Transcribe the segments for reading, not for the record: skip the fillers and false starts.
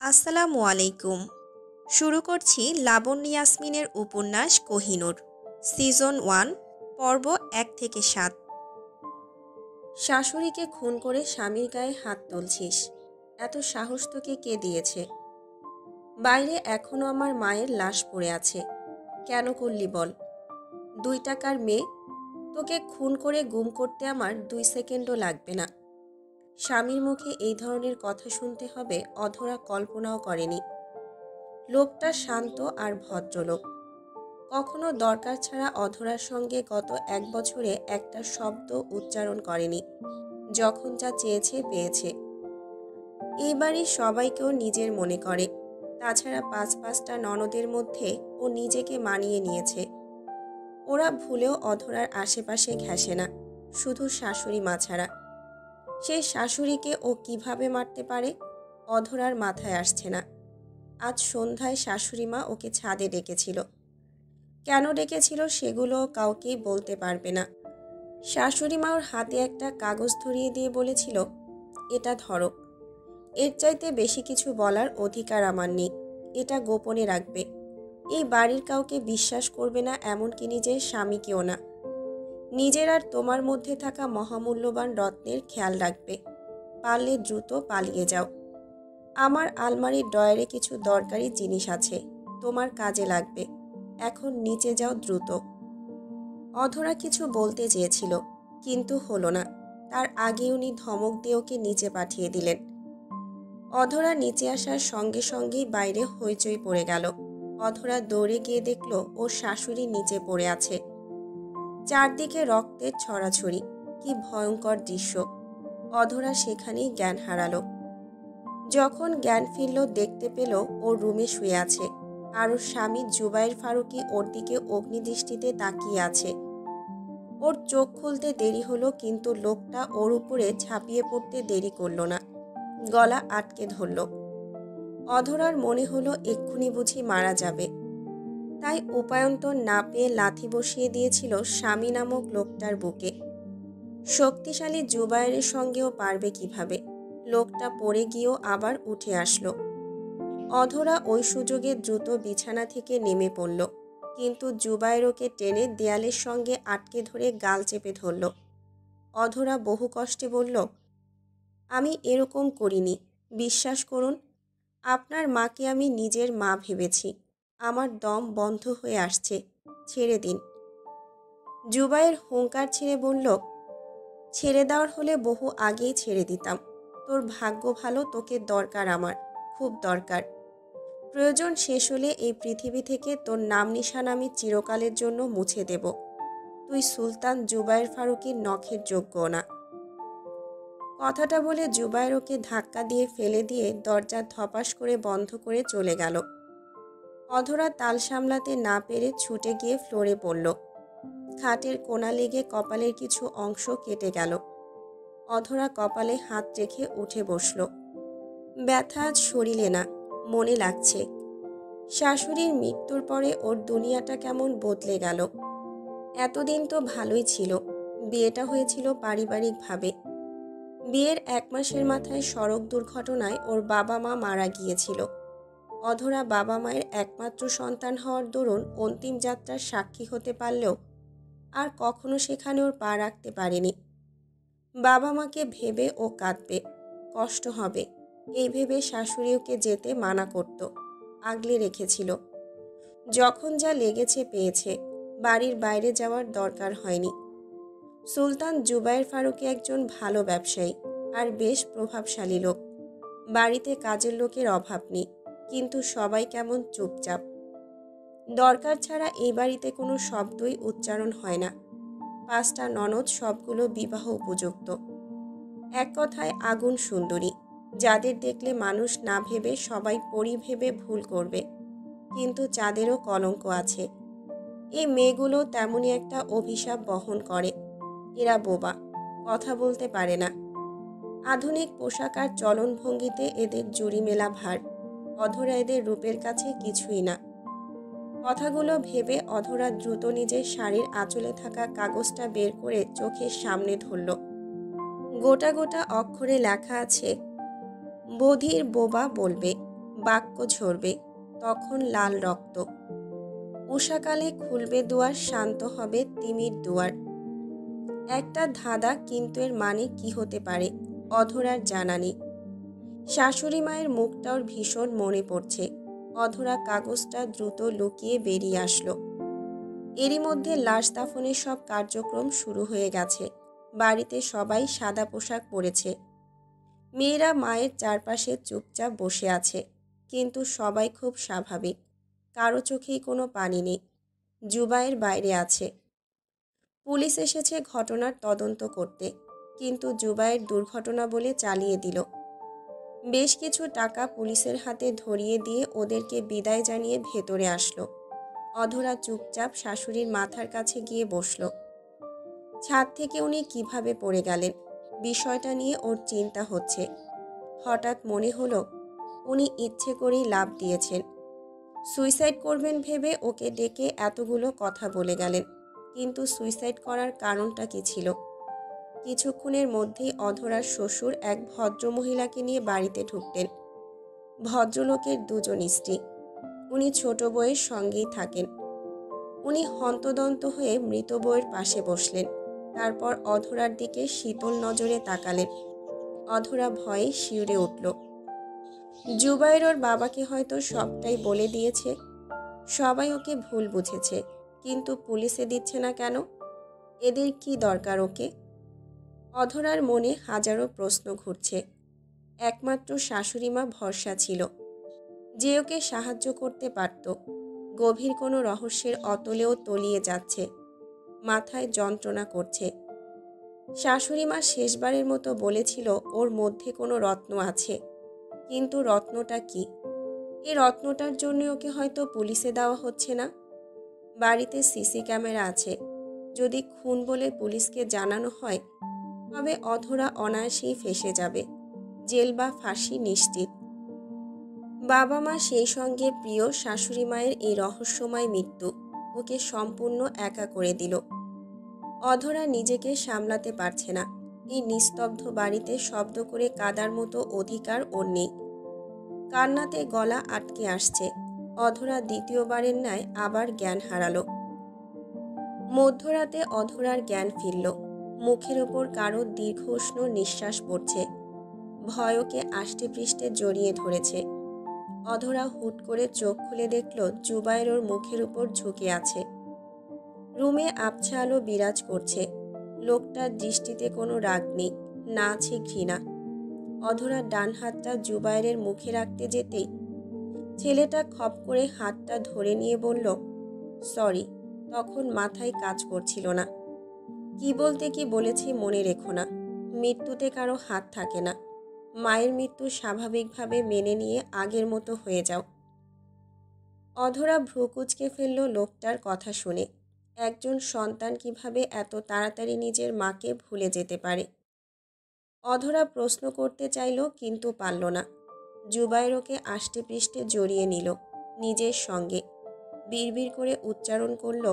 আসসালামু আলাইকুম। শুরু করছি লাবণ্য ইয়াসমিনের উপন্যাস কোহিনূর, সিজন 1, পর্ব 1 থেকে 7। শাশুড়িকে খুন করে স্বামীর গায়ে হাত তুলছিস, এত সাহস তোকে কে দিয়েছে? বাইরে এখনো আমার মায়ের লাশ পড়ে আছে। কেন করলি বল? 2 টাকার মেয়ে, তোকে খুন করে গুম করতে আমার 2 সেকেন্ডও লাগবে না। স্বামীর মুখে এই ধরনের কথা শুনতে হবে অধরা কল্পনাও করেনি। লোকটা শান্ত আর ভদ্রলোক। কখনো দরকার ছাড়া অধরার সঙ্গে গত 1 বছরে একটা শব্দ উচ্চারণ করেনি। যখন যা চেয়েছে পেয়েছে। এই বাড়ির সবাইকেও নিজের মনে করে। তাছাড়া 5-5টা ননদের মধ্যে ও নিজেকে মানিয়ে নিয়েছে। ওরা ভুলেও অধরার আশেপাশে ঘেঁষে না, শুধু শাশুড়ি মা ছাড়া। সেই শাশুড়িকে ও কিভাবে মারতে পারে অধরার মাথায় আসছে না। আজ সন্ধ্যায় শাশুড়ি মা ওকে ছাদে ডেকেছিল। কেন ডেকেছিল সেগুলো কাউকেই বলতে পারবে না। শাশুড়ি মা ওর হাতে একটা কাগজ ধরিয়ে দিয়ে বলেছিল, এটা ধরো। এর চাইতে বেশি কিছু বলার অধিকার আমার নেই। এটা গোপনে রাখবে। এই বাড়ির কাউকে বিশ্বাস করবে না, এমনকি নিজের স্বামীকেও না। নিজের আর তোমার মধ্যে থাকা মহামূল্যবান রত্নের খেয়াল রাখবে। পারলে দ্রুত পালিয়ে যাও। আমার আলমারির ডয়ারে কিছু দরকারি জিনিস আছে, তোমার কাজে লাগবে। এখন নিচে যাও দ্রুত। অধরা কিছু বলতে চেয়েছিল, কিন্তু হলো না। তার আগে উনি ধমক দিয়ে ওকে নিচে পাঠিয়ে দিলেন। অধরা নিচে আসার সঙ্গে সঙ্গেই বাইরে হইচই পড়ে গেল। অধরা দৌড়ে গিয়ে দেখল ওর শাশুড়ি নিচে পড়ে আছে। চারদিকে রক্তের ছড়াছড়ি। কি ভয়ঙ্কর দৃশ্য! অধরা সেখানেই জ্ঞান হারালো। যখন জ্ঞান ফিরল দেখতে পেল ওর রুমে শুয়ে আছে, আর ওর স্বামী জুবায়ের ফারুকী ওর দিকে অগ্নিদৃষ্টিতে তাকিয়ে আছে। ওর চোখ খুলতে দেরি হলো, কিন্তু লোকটা ওর উপরে ঝাঁপিয়ে পড়তে দেরি করল না। গলা আটকে ধরল। অধরার মনে হলো এক্ষুনি বুঝি মারা যাবে। তাই উপায়ন্তর না পেয়ে লাথি বসিয়ে দিয়েছিল স্বামী নামক লোকটার বুকে। শক্তিশালী জুবায়েরের সঙ্গেও পারবে কিভাবে? লোকটা পড়ে গিয়েও আবার উঠে আসলো। অধরা ওই সুযোগে দ্রুত বিছানা থেকে নেমে পড়ল, কিন্তু জুবায়ের ওকে টেনে দেয়ালের সঙ্গে আটকে ধরে গাল চেপে ধরল। অধরা বহু কষ্টে বলল, আমি এরকম করিনি, বিশ্বাস করুন। আপনার মাকে আমি নিজের মা ভেবেছি। আমার দম বন্ধ হয়ে আসছে, ছেড়ে দিন। জুবায়ের হুঙ্কার ছেড়ে বলল, ছেড়ে দেওয়ার হলে বহু আগেই ছেড়ে দিতাম। তোর ভাগ্য ভালো, তোকে দরকার আমার, খুব দরকার। প্রয়োজন শেষ হলে এই পৃথিবী থেকে তোর নাম নিশান আমি চিরকালের জন্য মুছে দেব। তুই সুলতান জুবায়ের ফারুকীর নখের যোগ্য না। কথাটা বলে জুবায়ের ওকে ধাক্কা দিয়ে ফেলে দিয়ে দরজা ধপাস করে বন্ধ করে চলে গেল। অধরা তাল সামলাতে না পেরে ছুটে গিয়ে ফ্লোরে পড়ল। খাটের কোণা লেগে কপালের কিছু অংশ কেটে গেল। অধরা কপালে হাত রেখে উঠে বসল। ব্যথা আজ শরীরে না, মনে লাগছে। শাশুড়ির মৃত্যুর পরে ওর দুনিয়াটা কেমন বদলে গেল। এতদিন তো ভালোই ছিল। বিয়েটা হয়েছিল পারিবারিকভাবে। বিয়ের 1 মাসের মাথায় সড়ক দুর্ঘটনায় ওর বাবা মা মারা গিয়েছিল। অধরা বাবা মায়ের একমাত্র সন্তান হওয়ার দরুন অন্তিম যাত্রার সাক্ষী হতে পারলেও আর কখনো সেখানে ওর পা রাখতে পারেনি। বাবা মাকে ভেবে ও কাঁদবে, কষ্ট হবে, এই ভেবে শাশুড়ি ওকে যেতে মানা করত, আগলে রেখেছিল। যখন যা লেগেছে পেয়েছে, বাড়ির বাইরে যাওয়ার দরকার হয়নি। সুলতান জুবায়ের ফারুকী একজন ভালো ব্যবসায়ী আর বেশ প্রভাবশালী লোক। বাড়িতে কাজের লোকের অভাব নেই, কিন্তু সবাই কেমন চুপচাপ। দরকার ছাড়া এই বাড়িতে কোনো শব্দই উচ্চারণ হয় না। 5টা ননদ, সবগুলো বিবাহ উপযুক্ত। এক কথায় আগুন সুন্দরী, যাদের দেখলে মানুষ না ভেবে সবাই পরি ভেবে ভুল করবে। কিন্তু যাদেরও কলঙ্ক আছে। এই মেয়েগুলো তেমনই একটা অভিশাপ বহন করে। এরা বোবা, কথা বলতে পারে না। আধুনিক পোশাক আর চলনভঙ্গিতে এদের জুড়ি মেলা ভার। অধরা এদের রূপের কাছে কিছুই না। কথাগুলো ভেবে অধরা দ্রুত নিজের শাড়ির আঁচলে থাকা কাগজটা বের করে চোখের সামনে ধরল। গোটা গোটা অক্ষরে লেখা আছে, বধির বোবা বলবে, বাক্য ঝরবে, তখন লাল রক্ত। উষাকালে খুলবে দুয়ার, শান্ত হবে তিমির দুয়ার। একটা ধাঁধা, কিন্তু এর মানে কি হতে পারে অধরার জানা নেই। শাশুড়ি মায়ের মুখটা ওর ভীষণ মনে পড়ছে। অধরা কাগজটা দ্রুত লুকিয়ে বেরিয়ে আসলো। এরই মধ্যে লাশ দাফনের সব কার্যক্রম শুরু হয়ে গেছে। বাড়িতে সবাই সাদা পোশাক পরেছে। মেয়েরা মায়ের চারপাশে চুপচাপ বসে আছে, কিন্তু সবাই খুব স্বাভাবিক। কারো চোখেই কোনো পানি নেই। জুবায়ের বাইরে আছে। পুলিশ এসেছে ঘটনার তদন্ত করতে, কিন্তু জুবায়ের দুর্ঘটনা বলে চালিয়ে দিল। বেশ কিছু টাকা পুলিশের হাতে ধরিয়ে দিয়ে ওদেরকে বিদায় জানিয়ে ভেতরে আসলো। অধরা চুপচাপ শাশুড়ির মাথার কাছে গিয়ে বসল। ছাদ থেকে উনি কিভাবে পড়ে গেলেন, বিষয়টা নিয়ে ওর চিন্তা হচ্ছে। হঠাৎ মনে হলো উনি ইচ্ছে করেই লাফ দিয়েছেন। সুইসাইড করবেন ভেবে ওকে ডেকে এতগুলো কথা বলে গেলেন, কিন্তু সুইসাইড করার কারণটা কি ছিল? কিছুক্ষণের মধ্যেই অধরার শ্বশুর এক ভদ্রমহিলাকে নিয়ে বাড়িতে ঢুকতেন। ভদ্রলোকের দুজন স্ত্রী। উনি ছোট বউয়ের সঙ্গেই থাকেন। উনি হন্তদন্ত হয়ে মৃত বউয়ের পাশে বসলেন। তারপর অধরার দিকে শীতল নজরে তাকালেন। অধরা ভয়ে শিউরে উঠল। জুবায়ের ওর বাবাকে হয়তো সবটাই বলে দিয়েছে। সবাই ওকে ভুল বুঝেছে, কিন্তু পুলিশে দিচ্ছে না কেন? এদের কি দরকার ওকে? অধরার মনে হাজারো প্রশ্ন ঘুরছে। একমাত্র শাশুড়িমা ভরসা ছিল, যে ওকে সাহায্য করতে পারত। গভীর কোনো রহস্যের অতলেও তলিয়ে যাচ্ছে। মাথায় যন্ত্রণা করছে। শাশুড়িমা শেষবারের মতো বলেছিল ওর মধ্যে কোনো রত্ন আছে, কিন্তু রত্নটা কি? এই রত্নটার জন্য ওকে হয়তো পুলিশে দেওয়া হচ্ছে না। বাড়িতে সিসি ক্যামেরা আছে। যদি খুন বলে পুলিশকে জানানো হয়, তবে অধরা অনায়াসেই ফেঁসে যাবে। জেল বা ফাঁসি নিশ্চিত। বাবা মা, সেই সঙ্গে প্রিয় শাশুড়ি মায়ের এই রহস্যময় মৃত্যু ওকে সম্পূর্ণ একা করে দিল। অধরা নিজেকে সামলাতে পারছে না। এই নিস্তব্ধ বাড়িতে শব্দ করে কাদার মতো অধিকার ওর নেই। কান্নাতে গলা আটকে আসছে। অধরা দ্বিতীয়বারের ন্যায় আবার জ্ঞান হারালো। মধ্যরাতে অধরার জ্ঞান ফিরল। মুখের ওপর কারো দীর্ঘ উষ্ণ নিঃশ্বাস পড়ছে। ভয় ওকে আষ্টেপৃষ্ঠে জড়িয়ে ধরেছে। অধরা হুট করে চোখ খুলে দেখল জুবায়ের ওর মুখের উপর ঝুঁকে আছে। রুমে আবছা আলো বিরাজ করছে। লোকটার দৃষ্টিতে কোনো রাগ নেই, না আছে ঘৃণা। অধরার ডান হাতটা জুবায়েরের মুখে রাখতে যেতেই ছেলেটা খপ করে হাতটা ধরে নিয়ে বলল, সরি। তখন মাথায় কাজ করছিল না। কি বলতে কি বলেছি মনে রেখো না। মৃত্যুতে কারো হাত থাকে না। মায়ের মৃত্যু স্বাভাবিকভাবে মেনে নিয়ে আগের মতো হয়ে যাও। অধরা ভ্রু কুঁচকে ফেলল লোকটার কথা শুনে। একজন সন্তান কিভাবে এত তাড়াতাড়ি নিজের মাকে ভুলে যেতে পারে? অধরা প্রশ্ন করতে চাইল, কিন্তু পারল না। জুবায়ের ওকে আষ্টেপৃষ্ঠে জড়িয়ে নিল নিজের সঙ্গে। বিড়বিড় করে উচ্চারণ করল,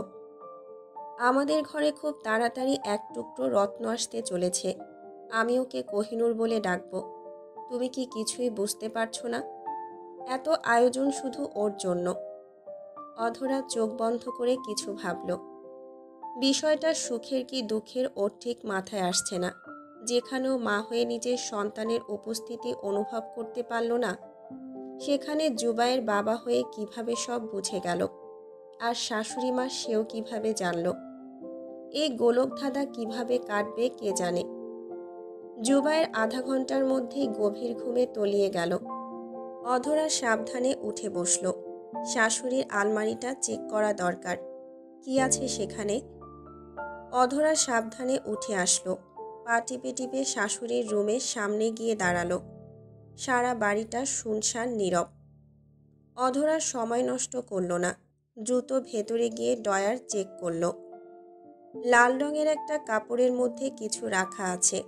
আমাদের ঘরে খুব তাড়াতাড়ি এক টুকরো রত্ন আসতে চলেছে। আমি ওকে কোহিনূর বলে ডাকব। তুমি কি কিছুই বুঝতে পারছো না? এত আয়োজন শুধু ওর জন্য। অধরা চোখ বন্ধ করে কিছু ভাবল। বিষয়টা সুখের কি দুঃখের ওর ঠিক মাথায় আসছে না। যেখানেও মা হয়ে নিজের সন্তানের উপস্থিতি অনুভব করতে পারল না, সেখানে জুবায়ের বাবা হয়ে কিভাবে সব বুঝে গেল? আর শাশুড়ি মা, সেও কিভাবে জানল? এই গোলকধাঁধা কিভাবে কাটবে কে জানে। জুবায়ের আধা ঘন্টার মধ্যেই গভীর ঘুমে তলিয়ে গেল। অধরা সাবধানে উঠে বসল। শাশুড়ির আলমারিটা চেক করা দরকার, কি আছে সেখানে। অধরা সাবধানে উঠে আসলো। পা টিপে টিপে শাশুড়ির রুমের সামনে গিয়ে দাঁড়ালো। সারা বাড়িটা শুনশান নীরব। অধরা সময় নষ্ট করল না। দ্রুত ভেতরে গিয়ে ড্রয়ার চেক করলো। লাল রঙের একটা কাপড়ের মধ্যে কিছু রাখা আছে।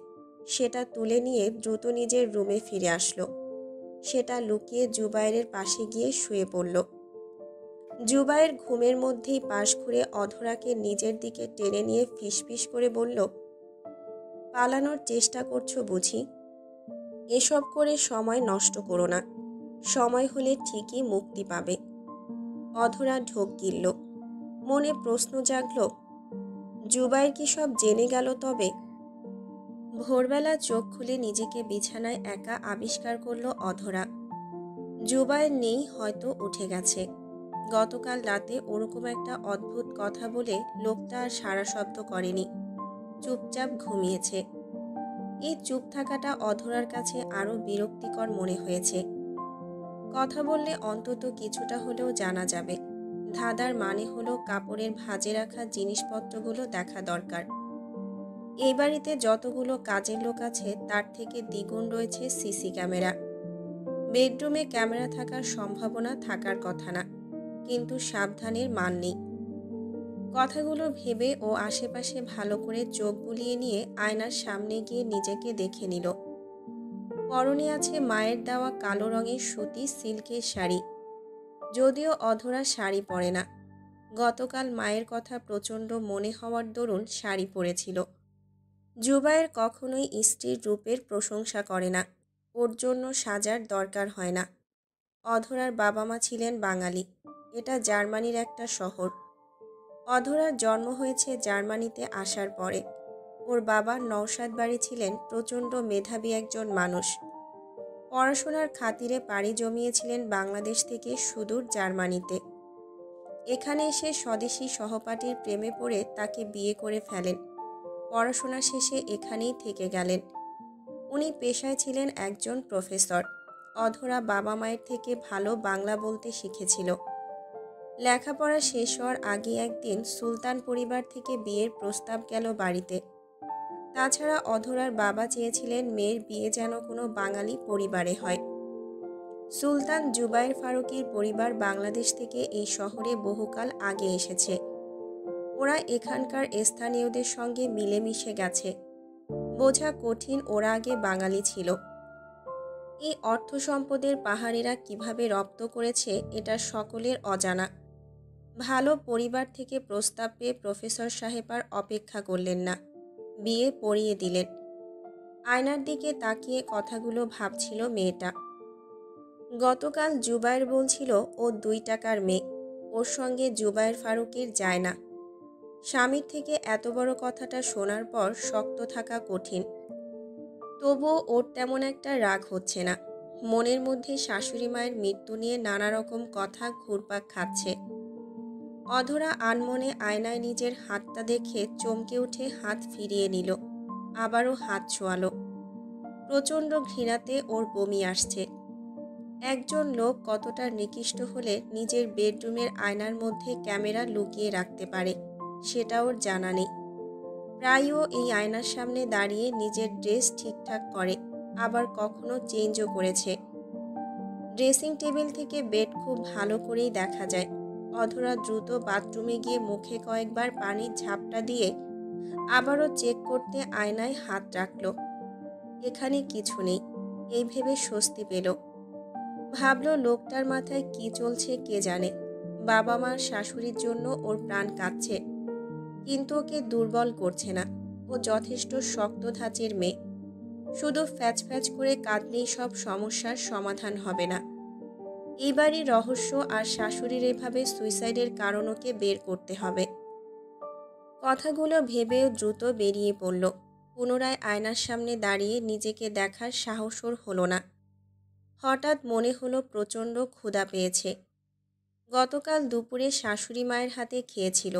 সেটা তুলে নিয়ে দ্রুত নিজের রুমে ফিরে আসলো। সেটা লুকিয়ে জুবায়েরের পাশে গিয়ে শুয়ে পড়ল। জুবায়ের ঘুমের মধ্যেই পাশ ঘুরে অধরাকে নিজের দিকে টেনে নিয়ে ফিসফিস করে বলল, পালানোর চেষ্টা করছো বুঝি? এসব করে সময় নষ্ট করো না। সময় হলে ঠিকই মুক্তি পাবে। অধরা ঢোক গিলল। মনে প্রশ্ন জাগল, জুবাইর কি সব জেনে গেল তবে? ভোরবেলা চোখ খুলে নিজেকে বিছানায় একা আবিষ্কার করলো অধরা। জুবাইর নেই, হয়তো উঠে গেছে। গতকাল রাতে ওরকম একটা অদ্ভুত কথা বলে লোকটা আর সাড়া শব্দ করেনি, চুপচাপ ঘুমিয়েছে। এই চুপ থাকাটা অধরার কাছে আরো বিরক্তিকর মনে হয়েছে। কথা বললে অন্তত কিছুটা হলেও জানা যাবে। ধাঁধার মানে হলো কাপড়ের ভাঁজে রাখা জিনিসপত্রগুলো দেখা দরকার। এই বাড়িতে যতগুলো কাজের লোক আছে তার থেকে দ্বিগুণ রয়েছে সিসি ক্যামেরা। বেডরুমে ক্যামেরা থাকার সম্ভাবনা থাকার কথা না, কিন্তু সাবধানের মান নেই। কথাগুলো ভেবে ও আশেপাশে ভালো করে চোখ বুলিয়ে নিয়ে আয়নার সামনে গিয়ে নিজেকে দেখে নিল। পরনে আছে মায়ের দেওয়া কালো রঙের সুতি সিল্কের শাড়ি। যদিও অধরা শাড়ি পরে না, গতকাল মায়ের কথা প্রচণ্ড মনে হওয়ার দরুন শাড়ি পরেছিল। জুবায়ের কখনোই স্ত্রীর রূপের প্রশংসা করে না, ওর জন্য সাজার দরকার হয় না। অধরার বাবা মা ছিলেন বাঙালি, এটা জার্মানির একটা শহর। অধরার জন্ম হয়েছে জার্মানিতে আসার পরে। ওর বাবা নওশাদ বাড়ি ছিলেন প্রচণ্ড মেধাবী একজন মানুষ। পড়াশোনার খাতিরে পাড়ি জমিয়েছিলেন বাংলাদেশ থেকে সুদূর জার্মানিতে। এখানে এসে স্বদেশী সহপাঠীর প্রেমে পড়ে তাকে বিয়ে করে ফেলেন। পড়াশোনা শেষে এখানেই থেকে গেলেন। উনি পেশায় ছিলেন একজন প্রফেসর। অধরা বাবা মায়ের থেকে ভালো বাংলা বলতে শিখেছিল। লেখাপড়া শেষ হওয়ার আগে একদিন সুলতান পরিবার থেকে বিয়ের প্রস্তাব গেল বাড়িতে। তাছাড়া অধরার বাবা চেয়েছিলেন মেয়ের বিয়ে যেন কোনো বাঙালি পরিবারে হয়। সুলতান জুবায়ের ফারুকীর পরিবার বাংলাদেশ থেকে এই শহরে বহুকাল আগে এসেছে। ওরা এখানকার স্থানীয়দের সঙ্গে মিলেমিশে গেছে। বোঝা কঠিন ওরা আগে বাঙালি ছিল। এই অর্থ সম্পদের পাহাড়েরা কিভাবে রপ্ত করেছে এটা সকলের অজানা। ভালো পরিবার থেকে প্রস্তাব পেয়ে প্রফেসর সাহেব আর অপেক্ষা করলেন না, বিয়ে পড়িয়ে দিলেন। আয়নার দিকে তাকিয়ে কথাগুলো ভাবছিল মেয়েটা। গতকাল জুবায়ের বলছিল ও 2 টাকার মেয়ে, ওর সঙ্গে জুবায়ের ফারুকীর যায় না। স্বামীর থেকে এত বড় কথাটা শোনার পর শক্ত থাকা কঠিন। তবুও ওর তেমন একটা রাগ হচ্ছে না। মনের মধ্যে শাশুড়ি মায়ের মৃত্যু নিয়ে নানা রকম কথা ঘুরপাক খাচ্ছে। অধরা আনমনে আয়নায় নিজের হাতটা দেখে চমকে উঠে হাত ফিরিয়ে নিল, আবারও হাত ছোঁয়ালো। প্রচণ্ড ঘৃণাতে ওর বমি আসছে। একজন লোক কতটা নিকৃষ্ট হলে নিজের বেডরুমের আয়নার মধ্যে ক্যামেরা লুকিয়ে রাখতে পারে সেটা ওর জানা নেই। প্রায়ও এই আয়নার সামনে দাঁড়িয়ে নিজের ড্রেস ঠিকঠাক করে, আবার কখনো চেঞ্জও করেছে। ড্রেসিং টেবিল থেকে বেড খুব ভালো করেই দেখা যায়। অধরা দ্রুত বাথরুমে গিয়ে মুখে কয়েকবার পানির ঝাপটা দিয়ে আবারও চেক করতে আয়নায় হাত রাখল। এখানে কিছু নেই, এই ভেবে স্বস্তি পেল। ভাবল লোকটার মাথায় কি চলছে কে জানে। বাবা মার শাশুড়ির জন্য ওর প্রাণ কাঁদছে, কিন্তু ওকে দুর্বল করছে না। ও যথেষ্ট শক্ত ধাঁচের মেয়ে। শুধু ফ্যাচ ফ্যাচ করে কাঁদলেই সব সমস্যার সমাধান হবে না। এই বাড়ির রহস্য আর শাশুড়ির এভাবে সুইসাইডের কারণ ওকে বের করতে হবে। কথাগুলো ভেবেও দ্রুত বেরিয়ে পড়ল। পুনরায় আয়নার সামনে দাঁড়িয়ে নিজেকে দেখার সাহস ওর হলো না। হঠাৎ মনে হলো প্রচণ্ড ক্ষুধা পেয়েছে। গতকাল দুপুরে শাশুড়ি মায়ের হাতে খেয়েছিল।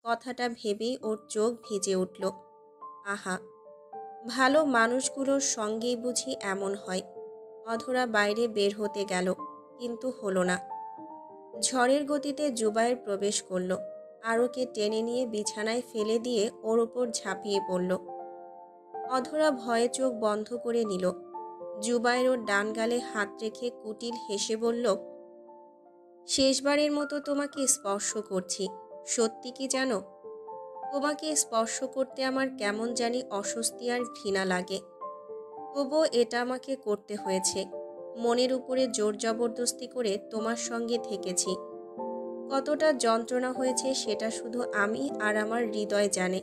কথাটা ভেবেই ওর চোখ ভিজে উঠল। আহা, ভালো মানুষগুলোর সঙ্গেই বুঝি এমন হয়। অধরা বাইরে বের হতে গেল, কিন্তু হলো না। ঝড়ের গতিতে জুবায়ের প্রবেশ করল। আরোকে টেনে নিয়ে বিছানায় ফেলে দিয়ে ওর ওপর ঝাঁপিয়ে পড়ল। অধরা ভয়ে চোখ বন্ধ করে নিল। জুবায়ের ওর ডান গালে হাত রেখে কুটিল হেসে বলল, শেষবারের মতো তোমাকে স্পর্শ করছি। সত্যি কি জানো, তোমাকে স্পর্শ করতে আমার কেমন জানি অস্বস্তি আর ঘৃণা লাগে। তবুও এটা আমাকে করতে হয়েছে। মনের উপরে জোর জবরদস্তি করে তোমার সঙ্গে থেকেছি। কতটা যন্ত্রণা হয়েছে সেটা শুধু আমি আর আমার হৃদয় জানে।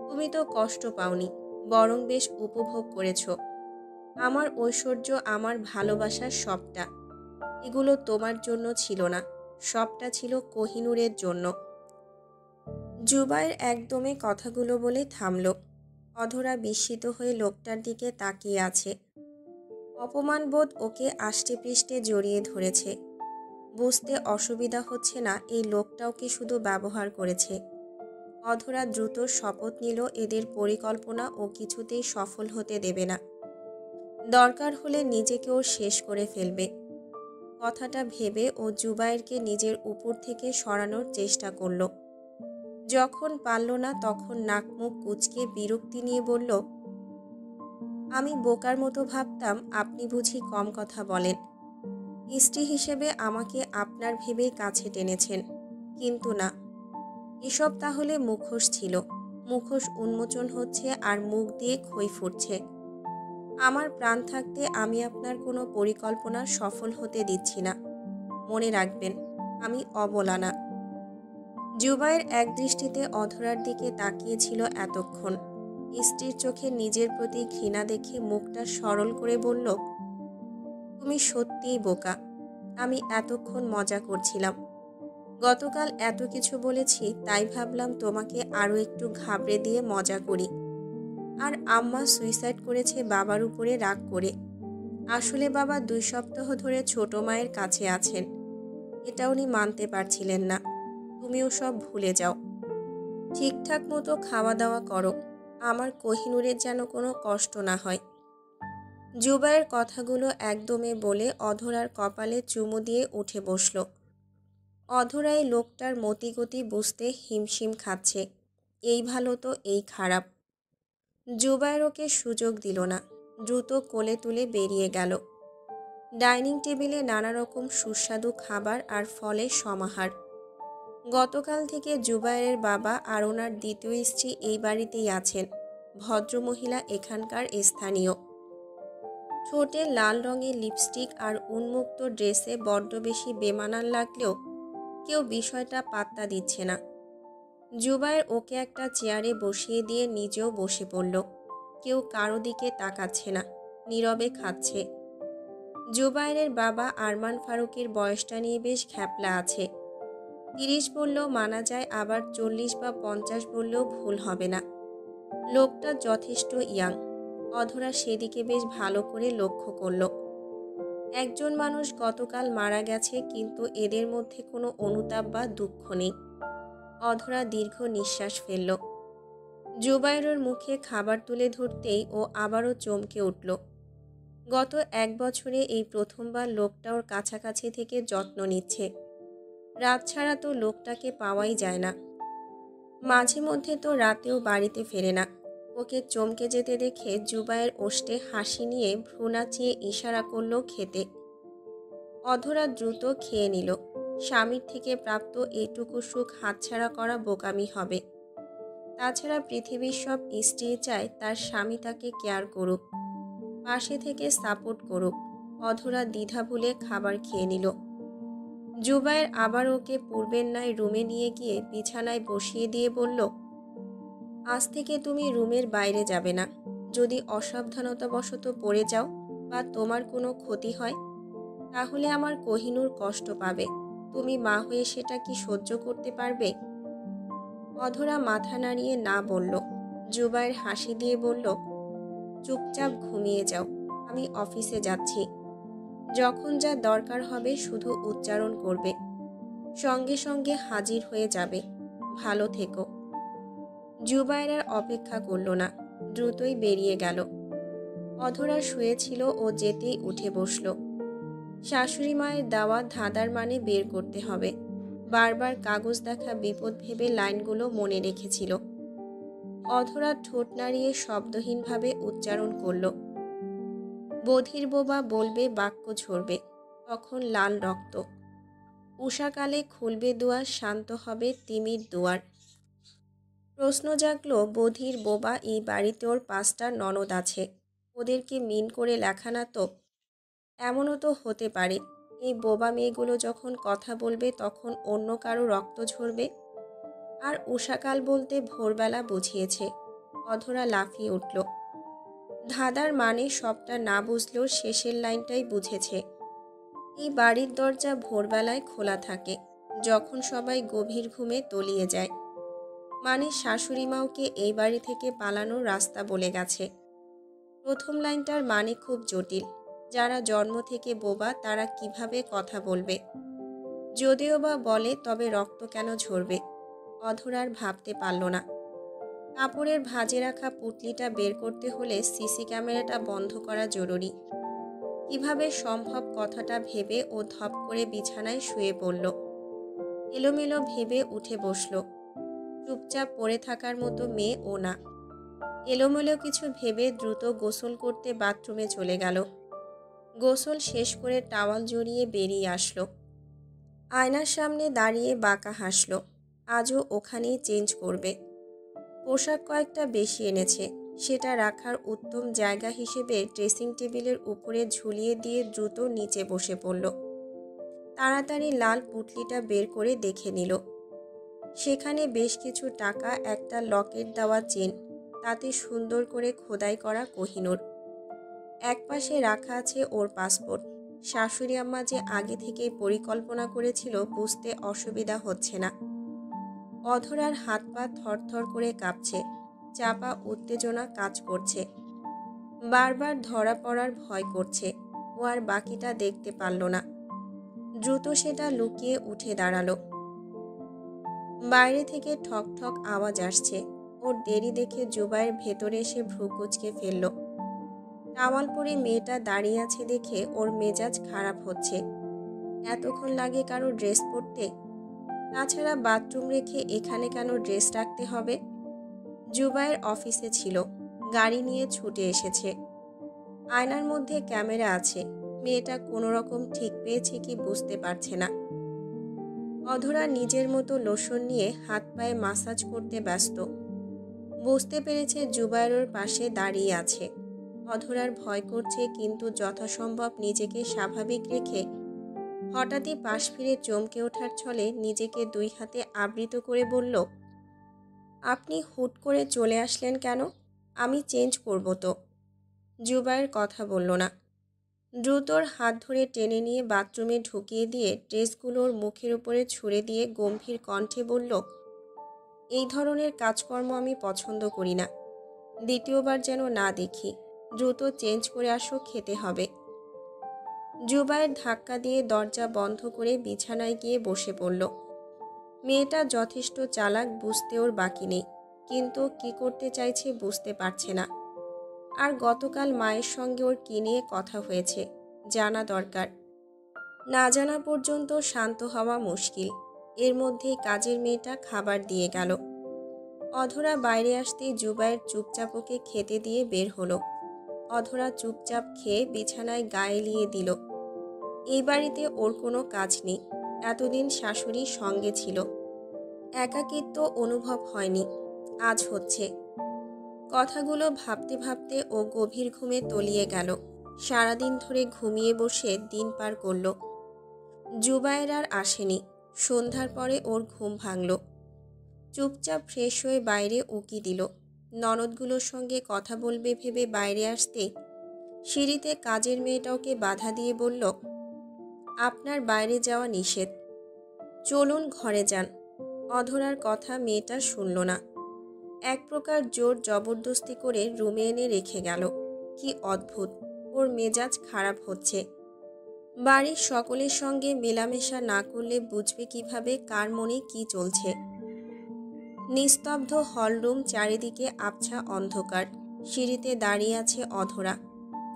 তুমি তো কষ্ট পাওনি, বরং বেশ উপভোগ করেছ। আমার ঐশ্বর্য, আমার ভালোবাসার সবটা। এগুলো তোমার জন্য ছিল না, সবটা ছিল কোহিনূরের জন্য। জুবায়ের একদমে কথাগুলো বলে থামল। অধরা বিস্মিত হয়ে লোকটার দিকে তাকিয়ে আছে। অপমানবোধ ওকে আষ্টেপৃষ্ঠে জড়িয়ে ধরেছে। বুঝতে অসুবিধা হচ্ছে না এই লোকটা ওকে শুধু ব্যবহার করেছে। অধরা দ্রুত শপথ নিল এদের পরিকল্পনা ও কিছুতেই সফল হতে দেবে না। দরকার হলে নিজেকেও শেষ করে ফেলবে। কথাটা ভেবে ও জুবায়েরকে নিজের উপর থেকে সরানোর চেষ্টা করল। যখন পারল না তখন নাক মুখ কুঁচকে বিরক্তি নিয়ে বলল, আমি বোকার মতো ভাবতাম আপনি বুঝি কম কথা বলেন। স্ত্রী হিসেবে আমাকে আপনার ভেবেই কাছে টেনেছেন, কিন্তু না, এসব তাহলে মুখোশ ছিল। মুখোশ উন্মোচন হচ্ছে আর মুখ দিয়ে খই ফুটছে। আমার প্রাণ থাকতে আমি আপনার কোনো পরিকল্পনা সফল হতে দিচ্ছি না। মনে রাখবেন, আমি অবলা না। জুবায়ের একদৃষ্টিতে অধরার দিকে তাকিয়েছিল এতক্ষণ। স্ত্রীর চোখে নিজের প্রতি ঘৃণা দেখে মুখটা সরল করে বলল, তুমি সত্যিই বোকা। আমি এতক্ষণ মজা করছিলাম। গতকাল এত কিছু বলেছি, তাই ভাবলাম তোমাকে আরও একটু ঘাবড়ে দিয়ে মজা করি। আর আম্মা সুইসাইড করেছে বাবার উপরে রাগ করে। আসলে বাবা 2 সপ্তাহ ধরে ছোট মায়ের কাছে আছেন। এটা উনি মানতে পারছিলেন না। তুমিও সব ভুলে যাও। ঠিকঠাক মতো খাওয়া দাওয়া করো। আমার কোহিনূরের যেন কোনো কষ্ট না হয়। জুবায়ের কথাগুলো একদমে বলে অধরার কপালে চুমু দিয়ে উঠে বসল। অধরাই লোকটার মতিগতি বুঝতে হিমশিম খাচ্ছে। এই ভালো তো এই খারাপ। জুবায়ের ওকে সুযোগ দিল না। দ্রুত কোলে তুলে বেরিয়ে গেল। ডাইনিং টেবিলে নানা রকম সুস্বাদু খাবার আর ফলের সমাহার। গতকাল থেকে জুবায়েরের বাবা আর ওনার দ্বিতীয় স্ত্রী এই বাড়িতেই আছেন। ভদ্রমহিলা এখানকার স্থানীয়। ঠোঁটে লাল রঙের লিপস্টিক আর উন্মুক্ত ড্রেসে বড্ড বেশি বেমানান লাগলেও কেউ বিষয়টা পাত্তা দিচ্ছে না। জুবায়ের ওকে একটা চেয়ারে বসিয়ে দিয়ে নিজেও বসে পড়ল। কেউ কারো দিকে তাকাচ্ছে না, নীরবে খাচ্ছে। জুবায়েরের বাবা আরমান ফারুকের বয়সটা নিয়ে বেশ ঘ্যাপলা আছে। 30 বললেও মানা যায়, আবার 40 বা 50 বললেও ভুল হবে না। লোকটা যথেষ্ট ইয়াং। অধরা সেদিকে বেশ ভালো করে লক্ষ্য করল। একজন মানুষ গতকাল মারা গেছে, কিন্তু এদের মধ্যে কোনো অনুতাপ বা দুঃখ নেই। অধরা দীর্ঘ নিঃশ্বাস ফেলল। জুবায়েরের মুখে খাবার তুলে ধরতেই ও আবারও চমকে উঠল। গত 1 বছরে এই প্রথমবার লোকটা ওর কাছাকাছি থেকে যত্ন নিচ্ছে। রাত ছাড়া তো লোকটাকে পাওয়াই যায় না। মাঝে মধ্যে তো রাতেও বাড়িতে ফেরে না। ওকে চমকে যেতে দেখে জুবায়ের ওষ্ঠে হাসি নিয়ে ভ্রু নাচিয়ে ইশারা করল খেতে। অধরা দ্রুত খেয়ে নিল। স্বামীর থেকে প্রাপ্ত এইটুকু সুখ হাতছাড়া করা বোকামি হবে। তাছাড়া পৃথিবীর সব স্ত্রী চায় তার স্বামী তাকে কেয়ার করুক, পাশে থেকে সাপোর্ট করুক। অধরা দ্বিধা ভুলে খাবার খেয়ে নিল। জুবায়ের আবার ওকে পূর্বের ন্যায় রুমে নিয়ে গিয়ে বিছানায় বসিয়ে দিয়ে বলল, আজ থেকে তুমি রুমের বাইরে যাবে না। যদি অসাবধানতাবশত পড়ে যাও বা তোমার কোনো ক্ষতি হয়, তাহলে আমার কোহিনূর কষ্ট পাবে। তুমি মা হয়ে সেটা কি সহ্য করতে পারবে? অধরা মাথা নাড়িয়ে না বলল। জুবায়ের হাসি দিয়ে বলল, চুপচাপ ঘুমিয়ে যাও, আমি অফিসে যাচ্ছি। যখন যা দরকার হবে শুধু উচ্চারণ করবে, সঙ্গে সঙ্গে হাজির হয়ে যাবে। ভালো থেকো। জুবায়ের আর অপেক্ষা করল না, দ্রুতই বেরিয়ে গেল। অধরা শুয়েছিল ও যেতেই উঠে বসল। শাশুড়ি মায়ের দেওয়া ধাঁধার মানে বের করতে হবে। বারবার কাগজ দেখা বিপদ ভেবে লাইনগুলো মনে রেখেছিল। অধরা ঠোঁট নাড়িয়ে শব্দহীনভাবে উচ্চারণ করল, বধির বোবা বলবে বাক্য ঝরবে, তখন লাল রক্ত। উষাকালে খুলবে দুয়ার, শান্ত হবে তিমির দুয়ার। প্রশ্ন জাগল, বধির বোবা এই বাড়িতে ওর 5টা ননদ আছে, ওদেরকে মিন করে লেখা না তো? এমনও তো হতে পারে এই বোবা মেয়েগুলো যখন কথা বলবে তখন অন্য কারো রক্ত ঝরবে। আর উষাকাল বলতে ভোরবেলা বুঝিয়েছে। অধরা লাফিয়ে উঠল। ধাঁধার মানে সবটা না বুঝলেও শেষের লাইনটাই বুঝেছে। এই বাড়ির দরজা ভোরবেলায় খোলা থাকে, যখন সবাই গভীর ঘুমে তলিয়ে যায়। মানে শাশুড়ি মা ওকে এই বাড়ি থেকে পালানোর রাস্তা বলে গেছে। প্রথম লাইনটার মানে খুব জটিল। যারা জন্ম থেকে বোবা তারা কিভাবে কথা বলবে? যদিও বা বলে, তবে রক্ত কেন ঝরবে? অধর আর ভাবতে পারল না। কাপড়ের ভাঁজে রাখা পুঁটলিটা বের করতে হলে সিসি ক্যামেরাটা বন্ধ করা জরুরি। কিভাবে সম্ভব কথাটা ভেবে ও ধপ করে বিছানায় শুয়ে পড়ল। এলোমেলো ভেবে উঠে বসল। চুপচাপ পড়ে থাকার মতো মেয়ে ও না। এলোমেলো কিছু ভেবে দ্রুত গোসল করতে বাথরুমে চলে গেল। গোসল শেষ করে টাওয়াল জড়িয়ে বেরিয়ে আসলো। আয়নার সামনে দাঁড়িয়ে বাঁকা হাসল। আজও ওখানেই চেঞ্জ করবে। পোশাক কয়েকটা বেশি এনেছে, সেটা রাখার উত্তম জায়গা হিসেবে ড্রেসিং টেবিলের উপরে ঝুলিয়ে দিয়ে দ্রুত নিচে বসে পড়ল। তাড়াতাড়ি লাল পুঁটলিটা বের করে দেখে নিল। সেখানে বেশ কিছু টাকা, একটা লকেট দেওয়া চেন, তাতে সুন্দর করে খোদাই করা কোহিনূর। একপাশে রাখা আছে ওর পাসপোর্ট। শাশুড়ি আম্মা যে আগে থেকেই পরিকল্পনা করেছিল বুঝতে অসুবিধা হচ্ছে না। অধরার হাত পা থরথর করে কাঁপছে, চাপা উত্তেজনা কাজ করছে। বারবার ধরা পড়ার ভয় করছে। ও আর বাকিটা দেখতে পারল না। দ্রুত সেটা লুকিয়ে উঠে দাঁড়ালো। বাইরে থেকে ঠক ঠক আওয়াজ আসছে। ওর দেরি দেখে জুবাইয়ের ভেতরে এসে ভ্রু কুঁচকে ফেলল। টাওয়াল পরে মেয়েটা দাঁড়িয়ে আছে দেখে ওর মেজাজ খারাপ হচ্ছে। এতক্ষণ লাগে কারো ড্রেস পরতে? তাছাড়া বাথরুম রেখে এখানে কেন ড্রেস রাখতে হবে? জুবাইয়ের অফিসে ছিল, গাড়ি নিয়ে ছুটে এসেছে। আয়নার মধ্যে ক্যামেরা আছে। মেয়েটা কোনো রকম ঠিক পেয়েছে কি বুঝতে পারছে না। অধরা নিজের মতো লোশন নিয়ে হাত পায়ে মাসাজ করতে ব্যস্ত। বুঝতে পেরেছে জুবাইর ওর পাশে দাঁড়িয়ে আছে। অধরার ভয় করছে, কিন্তু যথাসম্ভব নিজেকে স্বাভাবিক রেখে হঠাৎই পাশ ফিরে চমকে ওঠার ছলে নিজেকে দুই হাতে আবৃত করে বলল, আপনি হুট করে চলে আসলেন কেন? আমি চেঞ্জ করব তো। জুবাইর কথা বলল না। দ্রুতর হাত ধরে টেনে নিয়ে বাথরুমে ঢুকিয়ে দিয়ে ড্রেসগুলোর মুখের উপরে ছুঁড়ে দিয়ে গম্ভীর কণ্ঠে বলল, এই ধরনের কাজকর্ম আমি পছন্দ করি না। দ্বিতীয়বার যেন না দেখি। দ্রুত চেঞ্জ করে আসো, খেতে হবে। জুবাইর ধাক্কা দিয়ে দরজা বন্ধ করে বিছানায় গিয়ে বসে পড়ল। মেয়েটা যথেষ্ট চালাক, বুঝতে ওর বাকি নেই, কিন্তু কি করতে চাইছে বুঝতে পারছে না। আর গতকাল মায়ের সঙ্গে ওর কী নিয়ে কথা হয়েছে জানা দরকার। না জানা পর্যন্ত শান্ত হওয়া মুশকিল। এর মধ্যেই কাজের মেয়েটা খাবার দিয়ে গেল। অধরা বাইরে আসতেই জুবাইর চুপচাপ ওকে খেতে দিয়ে বের হলো। অধরা চুপচাপ খেয়ে বিছানায় গায়ে এলিয়ে দিল। এই বাড়িতে ওর কোনো কাজ নেই। এতদিন শাশুড়ি সঙ্গে ছিল, একাকিত্ব অনুভব হয়নি, আজ হচ্ছে। কথাগুলো ভাবতে ভাবতে ও গভীর ঘুমে তলিয়ে গেল। সারাদিন ধরে ঘুমিয়ে বসে দিন পার করল। জুবায়ের আর আসেনি। সন্ধ্যার পরে ওর ঘুম ভাঙল। চুপচাপ ফ্রেশ হয়ে বাইরে উকি দিল। ননদগুলোর সঙ্গে কথা বলবে ভেবে বাইরে আসতে সিঁড়িতে কাজের মেয়েটা ওকে বাধা দিয়ে বলল, আপনার বাইরে যাওয়া নিষেধ, চলুন ঘরে যান। অধরার কথা মেয়েটা শুনল না। এক প্রকার জোর জবরদস্তি করে রুমে এনে রেখে গেল। কি অদ্ভুত, ওর মেজাজ খারাপ হচ্ছে। বাড়ির সকলের সঙ্গে মেলামেশা না করলে বুঝবে কিভাবে কার মনে কি চলছে। নিস্তব্ধ হলরুম, চারিদিকে আবছা অন্ধকার। সিঁড়িতে দাঁড়িয়ে আছে অধরা।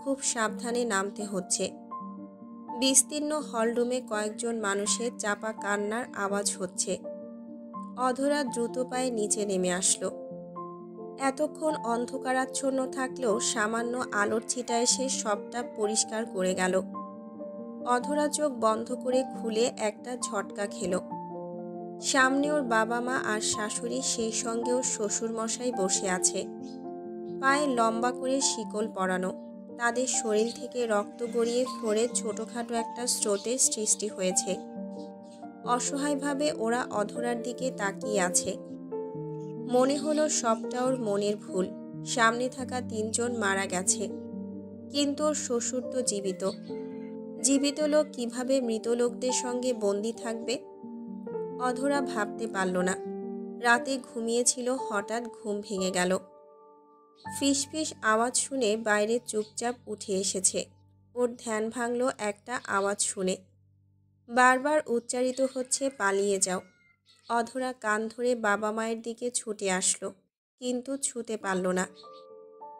খুব সাবধানে নামতে হচ্ছে। বিস্তীর্ণ হলরুমে কয়েকজন মানুষের চাপা কান্নার আওয়াজ হচ্ছে। অধরা দ্রুত পায়ে নিচে নেমে আসলো। এতক্ষণ অন্ধকারাচ্ছন্ন থাকলেও সামান্য আলোর ছিটা এসে সবটা পরিষ্কার করে গেল। অধরা চোখ বন্ধ করে খুলে একটা ঝটকা খেল। সামনে ওর বাবা মা আর শাশুড়ি, সেই সঙ্গে ওর শ্বশুরমশাই বসে আছে। পায়ে লম্বা করে শিকল পরানো। তাদের শরীর থেকে রক্ত গড়িয়ে ফ্লোরে ছোটোখাটো একটা স্রোতের সৃষ্টি হয়েছে। অসহায়ভাবে ওরা অধরার দিকে তাকিয়ে আছে। মনে হলো সবটা ওর মনের ভুল। সামনে থাকা তিনজন মারা গেছে, কিন্তু ওর শ্বশুর তো জীবিত। জীবিত লোক কিভাবে মৃত লোকদের সঙ্গে বন্দি থাকবে? অধরা ভাবতে পারল না। রাতে ঘুমিয়েছিল, হঠাৎ ঘুম ভেঙে গেল। ফিসফিস আওয়াজ শুনে বাইরে চুপচাপ উঠে এসেছে। ওর ধ্যান ভাঙল একটা আওয়াজ শুনে। বারবার উচ্চারিত হচ্ছে, পালিয়ে যাও। অধরা কান ধরে বাবা মায়ের দিকে ছুটে আসলো, কিন্তু ছুতে পারল না।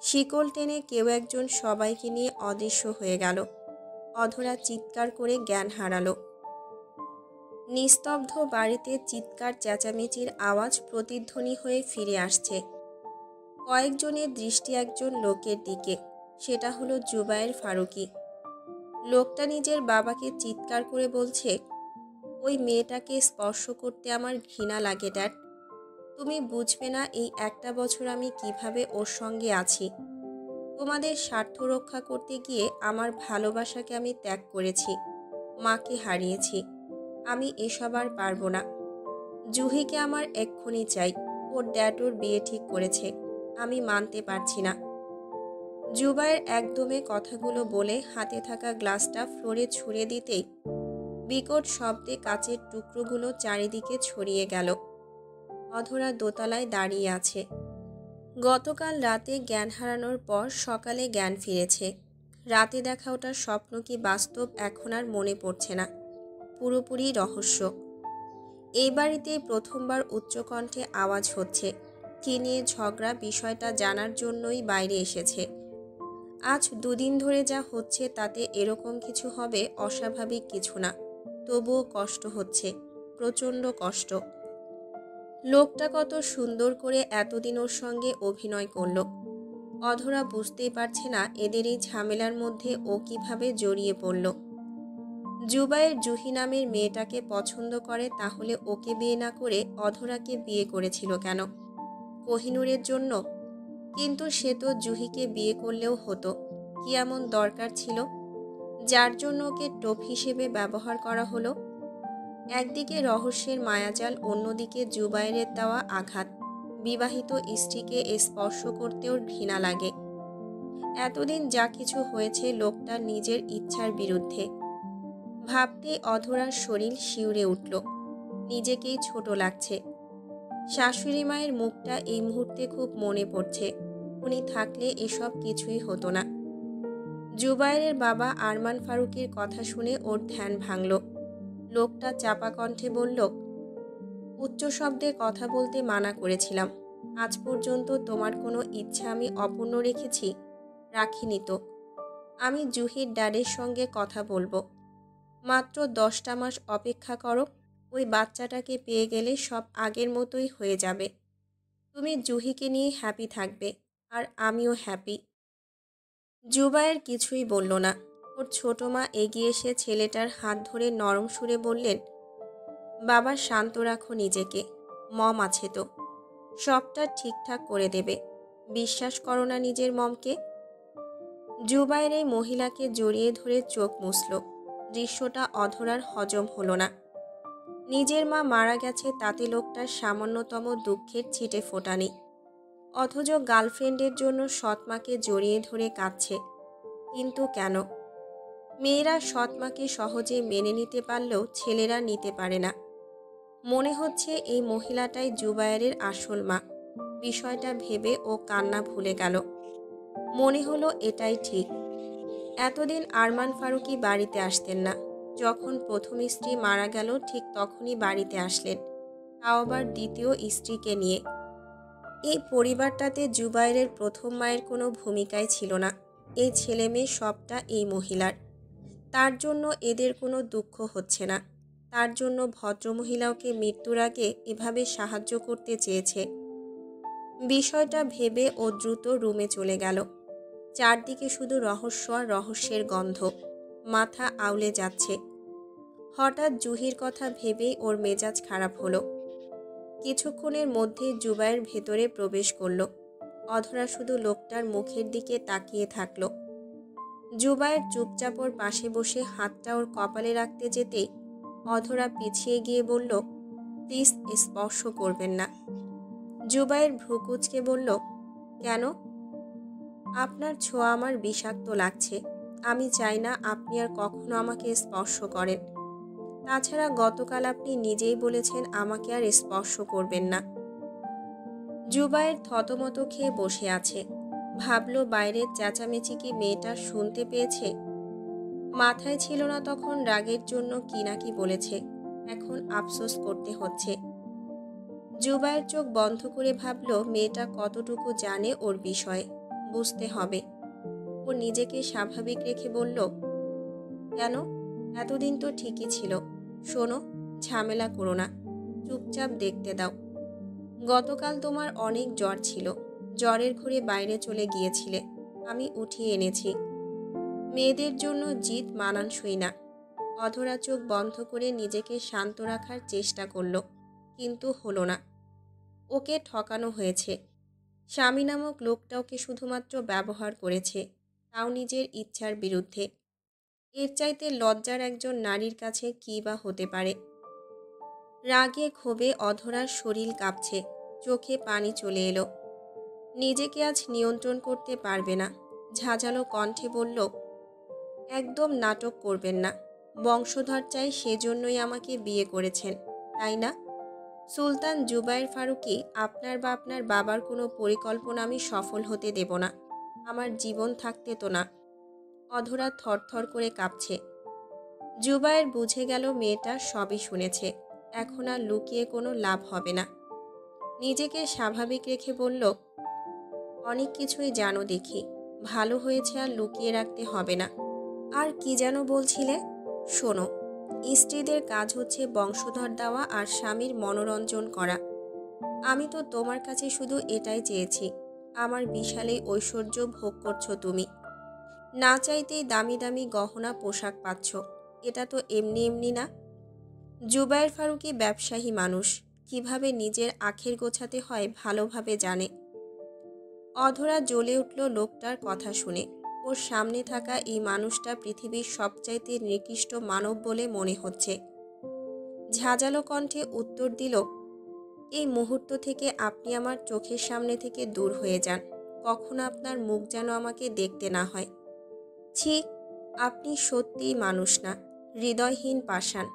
শিকল টেনে কেউ একজন সবাইকে নিয়ে অদৃশ্য হয়ে গেল। অধরা চিৎকার করে জ্ঞান হারালো। নিস্তব্ধ বাড়িতে চিৎকার চেঁচামেচির আওয়াজ প্রতিধ্বনি হয়ে ফিরে আসছে। কয়েকজনের দৃষ্টি একজন লোকের দিকে। সেটা হলো জুবায়ের ফারুকী। লোকটা নিজের বাবাকে চিৎকার করে বলছে, ওই মেয়েটাকে স্পর্শ করতে আমার ঘৃণা লাগে ড্যাড। তুমি বুঝবে না এই একটা বছর আমি কিভাবে ওর সঙ্গে আছি। তোমাদের স্বার্থ রক্ষা করতে গিয়ে আমার ভালোবাসাকে আমি ত্যাগ করেছি, মাকে হারিয়েছি। আমি এসব আর পারবো না। জুহিকে আমার এক্ষুনি চাই। ওর ড্যাড ওর বিয়ে ঠিক করেছে। আমি মানতে পারছি না। জুবায়ের একদমে কথাগুলো বলে হাতে থাকা গ্লাসটা ফ্লোরে ছুঁড়ে দিতেই বিকট শব্দে কাচের টুকরোগুলো চারিদিকে ছড়িয়ে গেল। অধরা দোতলায় দাঁড়িয়ে আছে। গতকাল রাতে জ্ঞান হারানোর পর সকালে জ্ঞান ফিরেছে। রাতে দেখা ওটার স্বপ্ন কি বাস্তব এখন আর মনে পড়ছে না। পুরোপুরি রহস্য। এই বাড়িতে প্রথমবার উচ্চকণ্ঠে আওয়াজ হচ্ছে। কি নিয়ে ঝগড়া বিষয়টা জানার জন্যই বাইরে এসেছে। আজ দুদিন ধরে যা হচ্ছে তাতে এরকম কিছু হবে অস্বাভাবিক কিছু না। তবুও কষ্ট হচ্ছে, প্রচণ্ড কষ্ট। লোকটা কত সুন্দর করে এতদিন ওর সঙ্গে অভিনয় করল। অধরা বুঝতেই পারছে না এদের এই ঝামেলার মধ্যে ও কিভাবে জড়িয়ে পড়ল। জুবায়ের জুহি নামের মেয়েটাকে পছন্দ করে, তাহলে ওকে বিয়ে না করে অধরাকে বিয়ে করেছিল কেন? কোহিনূরের জন্য? কিন্তু সে তো জুহিকে বিয়ে করলেও হতো। কি এমন দরকার ছিল যার জন্য ওকে টোপ হিসেবে ব্যবহার করা হলো? একদিকে রহস্যের মায়াজাল, অন্যদিকে জুবায়েরের দেওয়া আঘাত। বিবাহিত স্ত্রীকে স্পর্শ করতে ওর ঘৃণা লাগে। এতদিন যা কিছু হয়েছে লোকটার নিজের ইচ্ছার বিরুদ্ধে। ভাবতে অধরার শরীর শিউরে উঠল। নিজেকেই ছোট লাগছে। শাশুড়ি মায়ের মুখটা এই মুহূর্তে খুব মনে পড়ছে। উনি থাকলে এসব কিছুই হতো না। জুবায়েরের বাবা আরমান ফারুকের কথা শুনে ওর ধ্যান ভাঙল। লোকটা চাপা কণ্ঠে বলল, উচ্চ শব্দে কথা বলতে মানা করেছিলাম। আজ পর্যন্ত তোমার কোনো ইচ্ছা আমি অপূর্ণ রেখেছি? রাখিনি তো। আমি জুহির ড্যাডের সঙ্গে কথা বলবো। মাত্র 10টা মাস অপেক্ষা করো। ওই বাচ্চাটাকে পেয়ে গেলে সব আগের মতোই হয়ে যাবে। তুমি জুহিকে নিয়ে হ্যাপি থাকবে, আর আমিও হ্যাপি। জুবায়ের কিছুই বলল না। ওর ছোট মা এগিয়ে এসে ছেলেটার হাত ধরে নরম সুরে বললেন, বাবা শান্ত রাখো নিজেকে। মম আছে তো, সবটা ঠিকঠাক করে দেবে। বিশ্বাস করো না নিজের মমকে? জুবায়ের এই মহিলাকে জড়িয়ে ধরে চোখ মুছল। দৃশ্যটা অধরার হজম হলো না। নিজের মা মারা গেছে তাতে লোকটার সামান্যতম দুঃখের ছিটে ফোটা নেই, অথচ গার্লফ্রেন্ডের জন্য সৎমাকে জড়িয়ে ধরে কাঁদছে। কিন্তু কেন? মেয়েরা সৎমাকে সহজে মেনে নিতে পারলেও ছেলেরা নিতে পারে না। মনে হচ্ছে এই মহিলাটাই জুবায়েরের আসল মা। বিষয়টা ভেবে ও কান্না ভুলে গেল। মনে হলো এটাই ঠিক। এতদিন আরমান ফারুকী বাড়িতে আসতেন না। যখন প্রথম স্ত্রী মারা গেল ঠিক তখনই বাড়িতে আসলেন, তাও আবার দ্বিতীয় স্ত্রীকে নিয়ে। এই পরিবারটাতে জুবায়েরের প্রথম মায়ের কোনো ভূমিকাই ছিল না। এই ছেলে মেয়ে সবটা এই মহিলার। তার জন্য এদের কোনো দুঃখ হচ্ছে না। তার জন্য ভদ্রমহিলাকে মৃত্যুর আগে এভাবে সাহায্য করতে চেয়েছে। বিষয়টা ভেবে ও দ্রুত রুমে চলে গেল। চারদিকে শুধু রহস্য আর রহস্যের গন্ধ। মাথা আউলে যাচ্ছে। হঠাৎ জুহির কথা ভেবেই ওর মেজাজ খারাপ হলো। কিছুক্ষণের মধ্যে জুবায়ের ভেতরে প্রবেশ করল। অধরা শুধু লোকটার মুখের দিকে তাকিয়ে থাকল। জুবায়ের চুপচাপ ওর পাশে বসে হাতটা ওর কপালে রাখতে যেতেই অধরা পিছিয়ে গিয়ে বলল, প্লিজ স্পর্শ করবেন না। জুবায়ের ভ্রু কুঁচকে বলল, কেন? আপনার ছোঁয়া আমার বিষাক্ত লাগছে। আমি চাই না আপনি আর কখনো আমাকে স্পর্শ করেন। তাছাড়া গতকাল আপনি নিজেই বলেছেন আমাকে আর স্পর্শ করবেন না। জুবায়ের থতমত খেয়ে বসে আছে। ভাবল বাইরের চেঁচামেচি কি মেয়েটা শুনতে পেয়েছে। মাথায় ছিল না তখন রাগের জন্য কি না কি বলেছে। এখন আফসোস করতে হচ্ছে। জুবায়ের চোখ বন্ধ করে ভাবল মেয়েটা কতটুকু জানে ওর বিষয়ে। বুঝতে হবে। ও নিজেকে স্বাভাবিক রেখে বলল, কেন? এতদিন তো ঠিকই ছিল। শোনো, ঝামেলা করো না, চুপচাপ দেখতে দাও। গতকাল তোমার অনেক জ্বর ছিল, জ্বরের ঘোরে বাইরে চলে গিয়েছিলে, আমি উঠিয়ে এনেছি। মেয়েদের জন্য জিদ মানানসই না। অধরা চোখ বন্ধ করে নিজেকে শান্ত রাখার চেষ্টা করল, কিন্তু হলো না। ওকে ঠকানো হয়েছে। স্বামী নামক লোকটা ওকে শুধুমাত্র ব্যবহার করেছে, তাও নিজের ইচ্ছার বিরুদ্ধে। এর চাইতে লজ্জার একজন নারীর কাছে কী বা হতে পারে। রাগে ক্ষোভে অধরার শরীর কাঁপছে, চোখে পানি চলে এলো। নিজেকে আজ নিয়ন্ত্রণ করতে পারবে না। ঝাঁঝালো কণ্ঠে বলল, একদম নাটক করবেন না। বংশধর চাই সেজন্যই আমাকে বিয়ে করেছেন, তাই না? সুলতান জুবায়ের ফারুকী আপনার বা আপনার বাবার কোনো পরিকল্পনা আমি সফল হতে দেব না। আমার জীবন থাকতে তো না। অধরা থরথর করে কাঁপছে। জুবায়ের বুঝে গেল মেয়েটা সবই শুনেছে, এখন আর লুকিয়ে কোনো লাভ হবে না। নিজেকে স্বাভাবিক রেখে বলল, অনেক কিছুই জানো দেখি, ভালো হয়েছে আর লুকিয়ে রাখতে হবে না। আর কি যেন বলছিলে? শোনো, স্ত্রীদের কাজ হচ্ছে বংশধর দেওয়া আর স্বামীর মনোরঞ্জন করা। আমি তো তোমার কাছে শুধু এটাই চেয়েছি, আমার বিশাল এই ঐশ্বর্য ভোগ করছো তুমি। না চাইতেই দামি দামি গহনা পোশাক পাচ্ছ, এটা তো এমনি এমনি না। জুবায়ের ফারুকী ব্যবসায়ী মানুষ, কিভাবে নিজের আখের গোছাতে হয় ভালোভাবে জানে। অধরা জ্বলে উঠল লোকটার কথা শুনে। ওর সামনে থাকা এই মানুষটা পৃথিবীর সবচাইতে নিকৃষ্ট মানব বলে মনে হচ্ছে। ঝাঁঝালো কণ্ঠে উত্তর দিল, এই মুহূর্ত থেকে আপনি আমার চোখের সামনে থেকে দূর হয়ে যান। কখনো আপনার মুখ যেন আমাকে দেখতে না হয়। ছি, আপনি সত্যিই মানুষ না, হৃদয়হীন পাষাণ।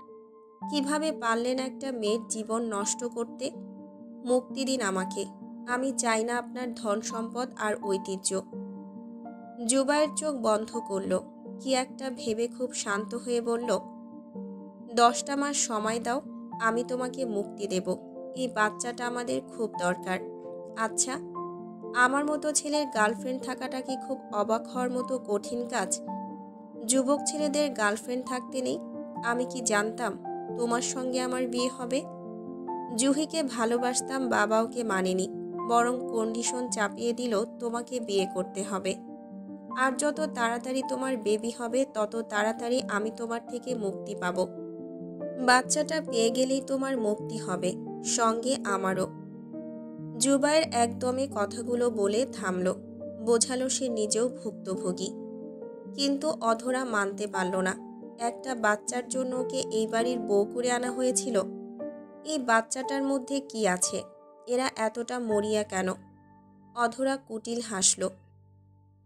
কিভাবে পারলেন একটা মেয়ের জীবন নষ্ট করতে? মুক্তি দিন আমাকে। আমি চাই না আপনার ধন সম্পদ আর ঐতিহ্য। জুবায়ের চোখ বন্ধ করল। কি একটা ভেবে খুব শান্ত হয়ে বলল, 10টা মাস সময় দাও, আমি তোমাকে মুক্তি দেব। এই বাচ্চাটা আমাদের খুব দরকার। আচ্ছা, আমার মতো ছেলের গার্লফ্রেন্ড থাকাটা কি খুব অবাক হওয়ার মতো কঠিন কাজ? যুবক ছেলেদের গার্লফ্রেন্ড থাকতে নেই? আমি কি জানতাম তোমার সঙ্গে আমার বিয়ে হবে? জুহিকে ভালোবাসতাম, বাবা ওকে মানেনি, বরং কন্ডিশন চাপিয়ে দিল তোমাকে বিয়ে করতে হবে। আর যত তাড়াতাড়ি তোমার বেবি হবে তত তাড়াতাড়ি আমি তোমার থেকে মুক্তি পাব। বাচ্চাটা পেয়ে গেলেই তোমার মুক্তি হবে, সঙ্গে আমারও। জুবায়ের একদমে কথাগুলো বলে থামল। বোঝালো সে নিজেও ভুক্তভোগী। কিন্তু অধরা মানতে পারল না। একটা বাচ্চার জন্য ওকে এই বাড়ির বউ করে আনা হয়েছিল। এই বাচ্চাটার মধ্যে কি আছে? এরা এতটা মরিয়া কেন? অধরা কুটিল হাসল।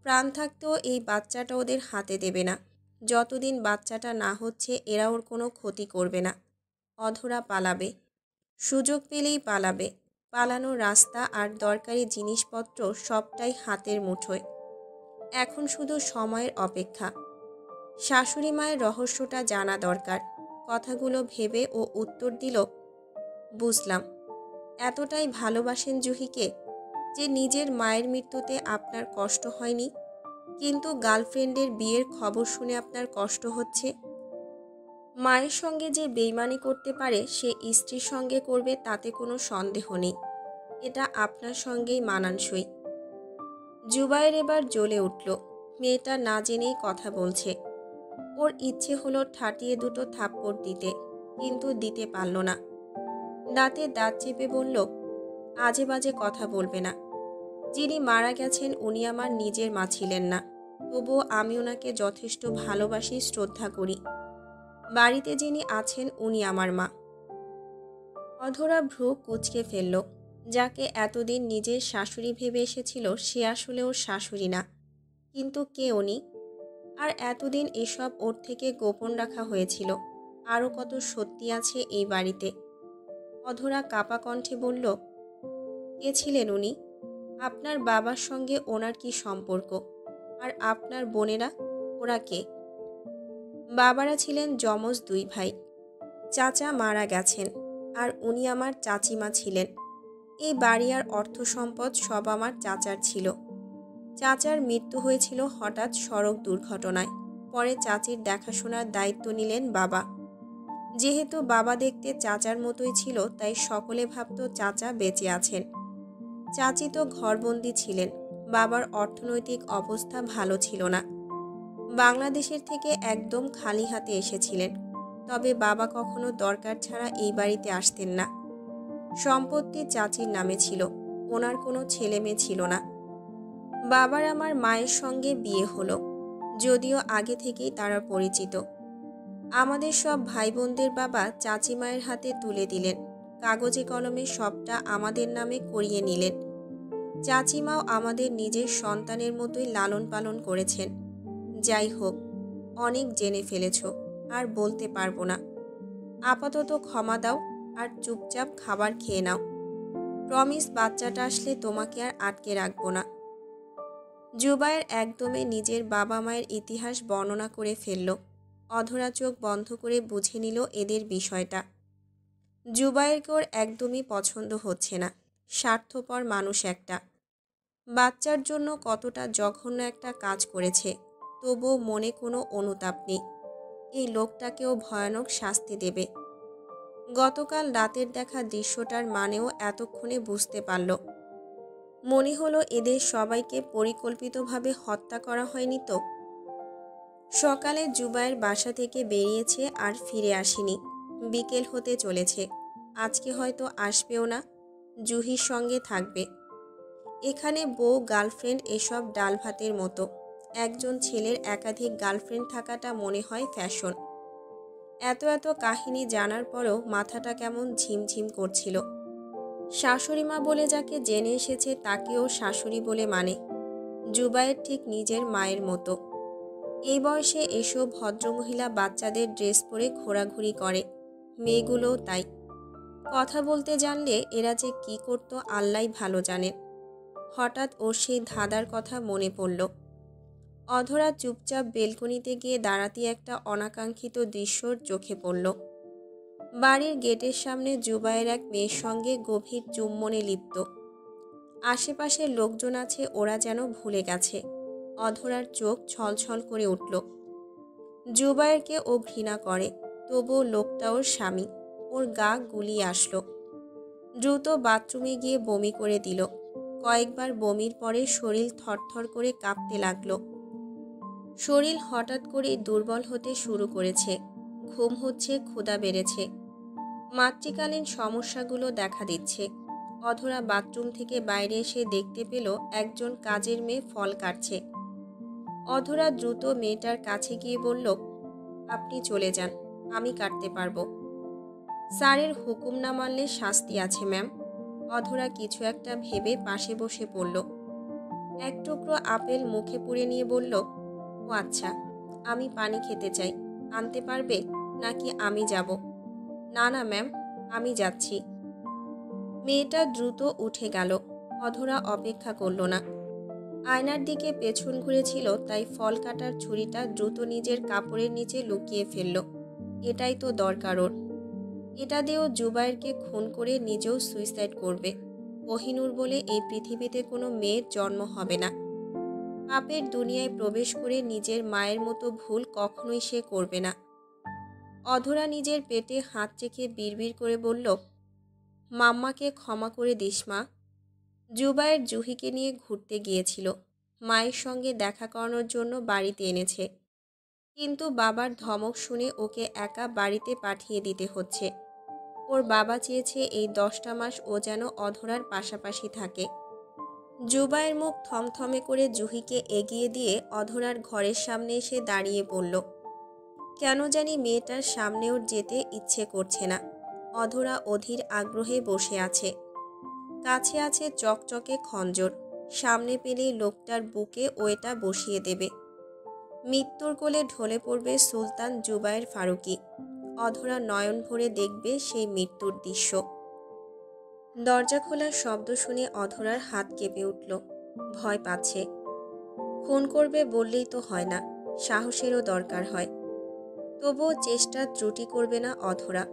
প্রাণ থাকতেও এই বাচ্চাটা ওদের হাতে দেবে না। যতদিন বাচ্চাটা না হচ্ছে এরা ওর কোনো ক্ষতি করবে না। অধরা পালাবে, সুযোগ পেলেই পালাবে। পালানোর রাস্তা আর দরকারি জিনিসপত্র সবটাই হাতের মুঠোয়। এখন শুধু সময়ের অপেক্ষা। শাশুড়ি মায়ের রহস্যটা জানা দরকার। কথাগুলো ভেবে ও উত্তর দিল, বুঝলাম। এতটাই ভালোবাসেন জুহিকে যে নিজের মায়ের মৃত্যুতে আপনার কষ্ট হয়নি, কিন্তু গার্লফ্রেন্ডের বিয়ের খবর শুনে আপনার কষ্ট হচ্ছে। মায়ের সঙ্গে যে বেইমানি করতে পারে সে স্ত্রীর সঙ্গে করবে তাতে কোনো সন্দেহ নেই। এটা আপনার সঙ্গেই মানানসই। জুবায়ের এবার জ্বলে উঠল। মেয়েটা না জেনেই কথা বলছে। ওর ইচ্ছে হলো ঠাটিয়ে দুটো থাপ্পড় দিতে, কিন্তু দিতে পারল না। দাঁতে দাঁত চেপে বলল, আজে বাজে কথা বলবে না। যিনি মারা গেছেন উনি আমার নিজের মা ছিলেন না, তবুও আমি ওনাকে যথেষ্ট ভালোবাসি, শ্রদ্ধা করি। বাড়িতে যিনি আছেন উনি আমার মা। অধরা ভ্রু কুঁচকে ফেলল। যাকে এতদিন নিজের শাশুড়ি ভেবে এসেছিল সে আসলে ওর শাশুড়ি না। কিন্তু কে উনি? আর এতদিন এসব ওর থেকে গোপন রাখা হয়েছিল। আরও কত সত্যি আছে এই বাড়িতে। অধরা কাপা কণ্ঠে বলল, কে ছিলেন উনি? আপনার বাবার সঙ্গে ওনার কি সম্পর্ক? আর আপনার বোনেরা, ওরা কে? বাবারা ছিলেন যমজ দুই ভাই। চাচা মারা গেছেন, আর উনি আমার চাচিমা ছিলেন। এই বাড়ি আর অর্থ সম্পদ সব আমার চাচার ছিল। চাচার মৃত্যু হয়েছিল হঠাৎ সড়ক দুর্ঘটনায়। পরে চাচির দেখাশোনার দায়িত্ব নিলেন বাবা। যেহেতু বাবা দেখতে চাচার মতোই ছিল, তাই সকলে ভাবত চাচা বেঁচে আছেন। চাচি তো ঘরবন্দি ছিলেন। বাবার অর্থনৈতিক অবস্থা ভালো ছিল না। বাংলাদেশের থেকে একদম খালি হাতে এসেছিলেন। তবে বাবা কখনো দরকার ছাড়া এই বাড়িতে আসতেন না। সম্পত্তি চাচির নামে ছিল, ওনার কোনো ছেলে মেয়ে ছিল না। বাবার আমার মায়ের সঙ্গে বিয়ে হলো, যদিও আগে থেকেই তারা পরিচিত। আমাদের সব ভাই বোনদের বাবা চাচিমায়ের হাতে তুলে দিলেন। কাগজে কলমে সবটা আমাদের নামে করিয়ে নিলেন। চাচিমাও আমাদের নিজের সন্তানের মতোই লালন পালন করেছেন। যাই হোক, অনেক জেনে ফেলেছ, আর বলতে পারবো না। আপাতত ক্ষমা দাও, আর চুপচাপ খাবার খেয়ে নাও। প্রমিস, বাচ্চাটা আসলে তোমাকে আর আটকে রাখবো না। জুবায়ের একদমে নিজের বাবা মায়ের ইতিহাস বর্ণনা করে ফেলল। অধরা চোখ বন্ধ করে বুঝে নিল এদের বিষয়টা। জুবায়েরকে ওর একদমই পছন্দ হচ্ছে না। স্বার্থপর মানুষ একটা। বাচ্চার জন্য কতটা জঘন্য একটা কাজ করেছে, তবুও মনে কোনো অনুতাপ নেই। এই লোকটাকেও ভয়ানক শাস্তি দেবে। গতকাল রাতের দেখা দৃশ্যটার মানেও এতক্ষণে বুঝতে পারল। মনে হলো এদের সবাইকে পরিকল্পিতভাবে হত্যা করা হয়নি তো। সকালে জুবায়ের বাসা থেকে বেরিয়েছে আর ফিরে আসেনি। বিকেল হতে চলেছে। আজকে হয়তো আসবেও না, জুহির সঙ্গে থাকবে। এখানে বউ গার্লফ্রেন্ড এসব ডাল ভাতের মতো। একজন ছেলের একাধিক গার্লফ্রেন্ড থাকাটা মনে হয় ফ্যাশন। এত এত কাহিনী জানার পরেও মাথাটা কেমন ঝিমঝিম করছিল। শাশুড়ি মা বলে যাকে জেনে এসেছে তাকেও শাশুড়ি বলে মানে। জুবায়ের ঠিক নিজের মায়ের মতো। এই বয়সে এসব ভদ্রমহিলা বাচ্চাদের ড্রেস পরে ঘোরাঘুরি করে। মেয়েগুলোও তাই। কথা বলতে জানলে এরা যে কি করতো আল্লাহই ভালো জানেন। হঠাৎ ওর সেই ধাঁধার কথা মনে পড়ল। অধরা চুপচাপ বেলকনিতে গিয়ে দাঁড়াতে একটা অনাকাঙ্ক্ষিত দৃশ্যর চোখে পড়ল। বাড়ির গেটের সামনে জুবায়ের এক মেয়ের সঙ্গে গভীর চুম্বনে লিপ্ত। আশেপাশের লোকজন আছে, ওরা যেন ভুলে গেছে। অধরার চোখ ছলছল করে উঠল। জুবায়েরকে ও ঘৃণা করে, তবুও লোকটা ওর স্বামী। ওর গা গুলিয়ে আসলো। দ্রুত বাথরুমে গিয়ে বমি করে দিল। কয়েকবার বমির পরে শরীর থরথর করে কাঁপতে লাগলো। শরীর হঠাৎ করেই দুর্বল হতে শুরু করেছে। ঘুম হচ্ছে, ক্ষুধা বেড়েছে। মাতৃকালীন সমস্যাগুলো দেখা দিচ্ছে। অধরা বাথরুম থেকে বাইরে এসে দেখতে পেল একজন কাজের মেয়ে ফল কাটছে। অধরা দ্রুত মেয়েটার কাছে গিয়ে বলল, আপনি চলে যান, আমি কাটতে পারবো। স্যারের হুকুম না মানলে শাস্তি আছে ম্যাম। অধরা কিছু একটা ভেবে পাশে বসে পড়ল। এক টুকরো আপেল মুখে পুরে নিয়ে বলল, ও আচ্ছা, আমি পানি খেতে চাই, আনতে পারবে নাকি আমি যাব? না না ম্যাম, আমি যাচ্ছি। মেয়েটা দ্রুত উঠে গেল। অধরা অপেক্ষা করল না। আয়নার দিকে পেছন ঘুরেছিল, তাই ফল কাটার ছুরিটা দ্রুত নিজের কাপড়ের নিচে লুকিয়ে ফেলল। এটাই তো দরকার ওর। এটা দিয়েও জুবায়েরকে খুন করে নিজেও সুইসাইড করবে। কোহিনূর বলে এই পৃথিবীতে কোনো মেয়ের জন্ম হবে না। পাপের দুনিয়ায় প্রবেশ করে নিজের মায়ের মতো ভুল কখনোই সে করবে না। অধরা নিজের পেটে হাত রেখে বিড়বিড় করে বলল, মাম্মাকে ক্ষমা করে দিস মা। জুবায়ের জুহিকে নিয়ে ঘুরতে গিয়েছিল। মায়ের সঙ্গে দেখা করানোর জন্য বাড়িতে এনেছে। কিন্তু বাবার ধমক শুনে ওকে একা বাড়িতে পাঠিয়ে দিতে হচ্ছে। ওর বাবা চেয়েছে এই 10টা মাস ও যেন অধরার পাশাপাশি থাকে। জুবায়ের মুখ থমথমে করে জুহিকে এগিয়ে দিয়ে অধরার ঘরের সামনে এসে দাঁড়িয়ে পড়ল। কেন জানি মেয়েটার সামনে ওর যেতে ইচ্ছে করছে না। অধরা অধীর আগ্রহে বসে আছে। কাছে আছে চকচকে খঞ্জর। সামনে পেলেই লোকটার বুকে ও এটা বসিয়ে দেবে। মৃত্যুর কোলে ঢলে পড়বে সুলতান জুবায়ের ফারুকী। অধরা নয়ন ভরে দেখবে সেই মৃত্যুর দৃশ্য। দরজা খোলার শব্দ শুনে অধরার হাত কেঁপে উঠল। ভয় পাচ্ছে। খুন করবে বললেই তো হয় না, সাহসেরও দরকার হয়। তবুও চেষ্টা ত্রুটি করবে না অধরা।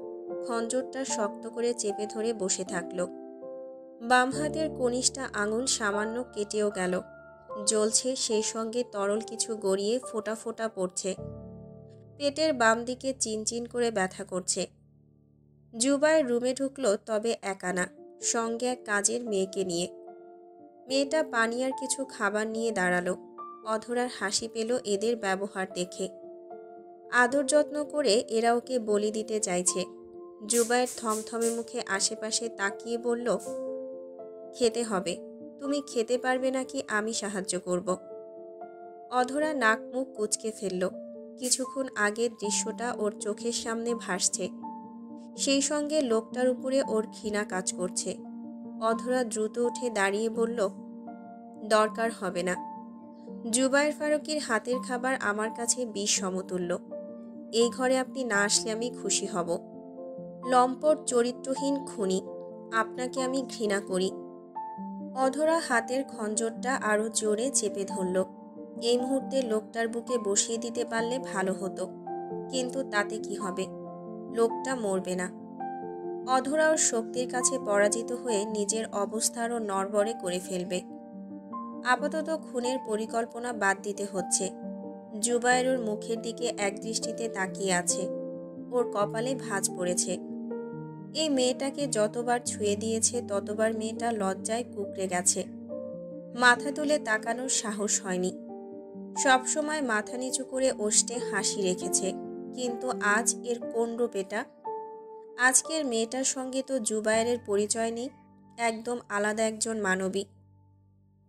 খঞ্জরটা শক্ত করে চেপে ধরে বসে থাকল। বাম হাতের কনিষ্ঠা আঙুল সামান্য কেটেও গেল। জ্বলছে, সেই সঙ্গে তরল কিছু গড়িয়ে ফোঁটা ফোঁটা পড়ছে। পেটের বাম দিকে চিনচিন করে ব্যথা করছে। জুবায়ের রুমে ঢুকলো, তবে একা না, সঙ্গে এক কাজের মেয়েকে নিয়ে। মেয়েটা পানি আর কিছু খাবার নিয়ে দাঁড়ালো। অধরার হাসি পেল এদের ব্যবহার দেখে। আদর যত্ন করে এরা ওকে বলি দিতে চাইছে। জুবায়ের থমথমে মুখে আশেপাশে তাকিয়ে বলল, খেতে হবে। তুমি খেতে পারবে নাকি আমি সাহায্য করব? অধরা নাক মুখ কুঁচকে ফেলল। কিছুক্ষণ আগের দৃশ্যটা ওর চোখের সামনে ভাসছে। সেই সঙ্গে লোকটার উপরে ওর ঘৃণা কাজ করছে। অধরা দ্রুত উঠে দাঁড়িয়ে বলল, দরকার হবে না। জুবায়ের ফারুকীর হাতের খাবার আমার কাছে বিষ সমতুল্য। এই ঘরে আপনি না আসলে আমি খুশি হব। লম্পট চরিত্রহীন খুনি, আপনাকে আমি ঘৃণা করি। অধরা হাতের খঞ্জরটা আরো জোরে চেপে ধরল। এই মুহূর্তে লোকটার বুকে বসিয়ে দিতে পারলে ভালো হতো, কিন্তু তাতে কি হবে? লোকটা মরবে না। অধরা ওর শক্তির কাছে পরাজিত হয়ে নিজের অবস্থা আরও নড়বড়ে করে ফেলবে। আপাতত খুনের পরিকল্পনা বাদ দিতে হচ্ছে। জুবায়ের ওর মুখের দিকে একদৃষ্টিতে তাকিয়ে আছে। ওর কপালে ভাঁজ পড়েছে। এই মেয়েটাকে যতবার ছুঁয়ে দিয়েছে ততবার মেয়েটা লজ্জায় কুঁকড়ে গেছে। মাথা তুলে তাকানোর সাহস হয়নি। সবসময় মাথা নিচু করে ওষ্ঠে হাসি রেখেছে, কিন্তু আজ এর কোন রূপ এটা? আজকের মেয়েটার সঙ্গে তো জুবায়েরের পরিচয় নেই, একদম আলাদা একজন মানবী।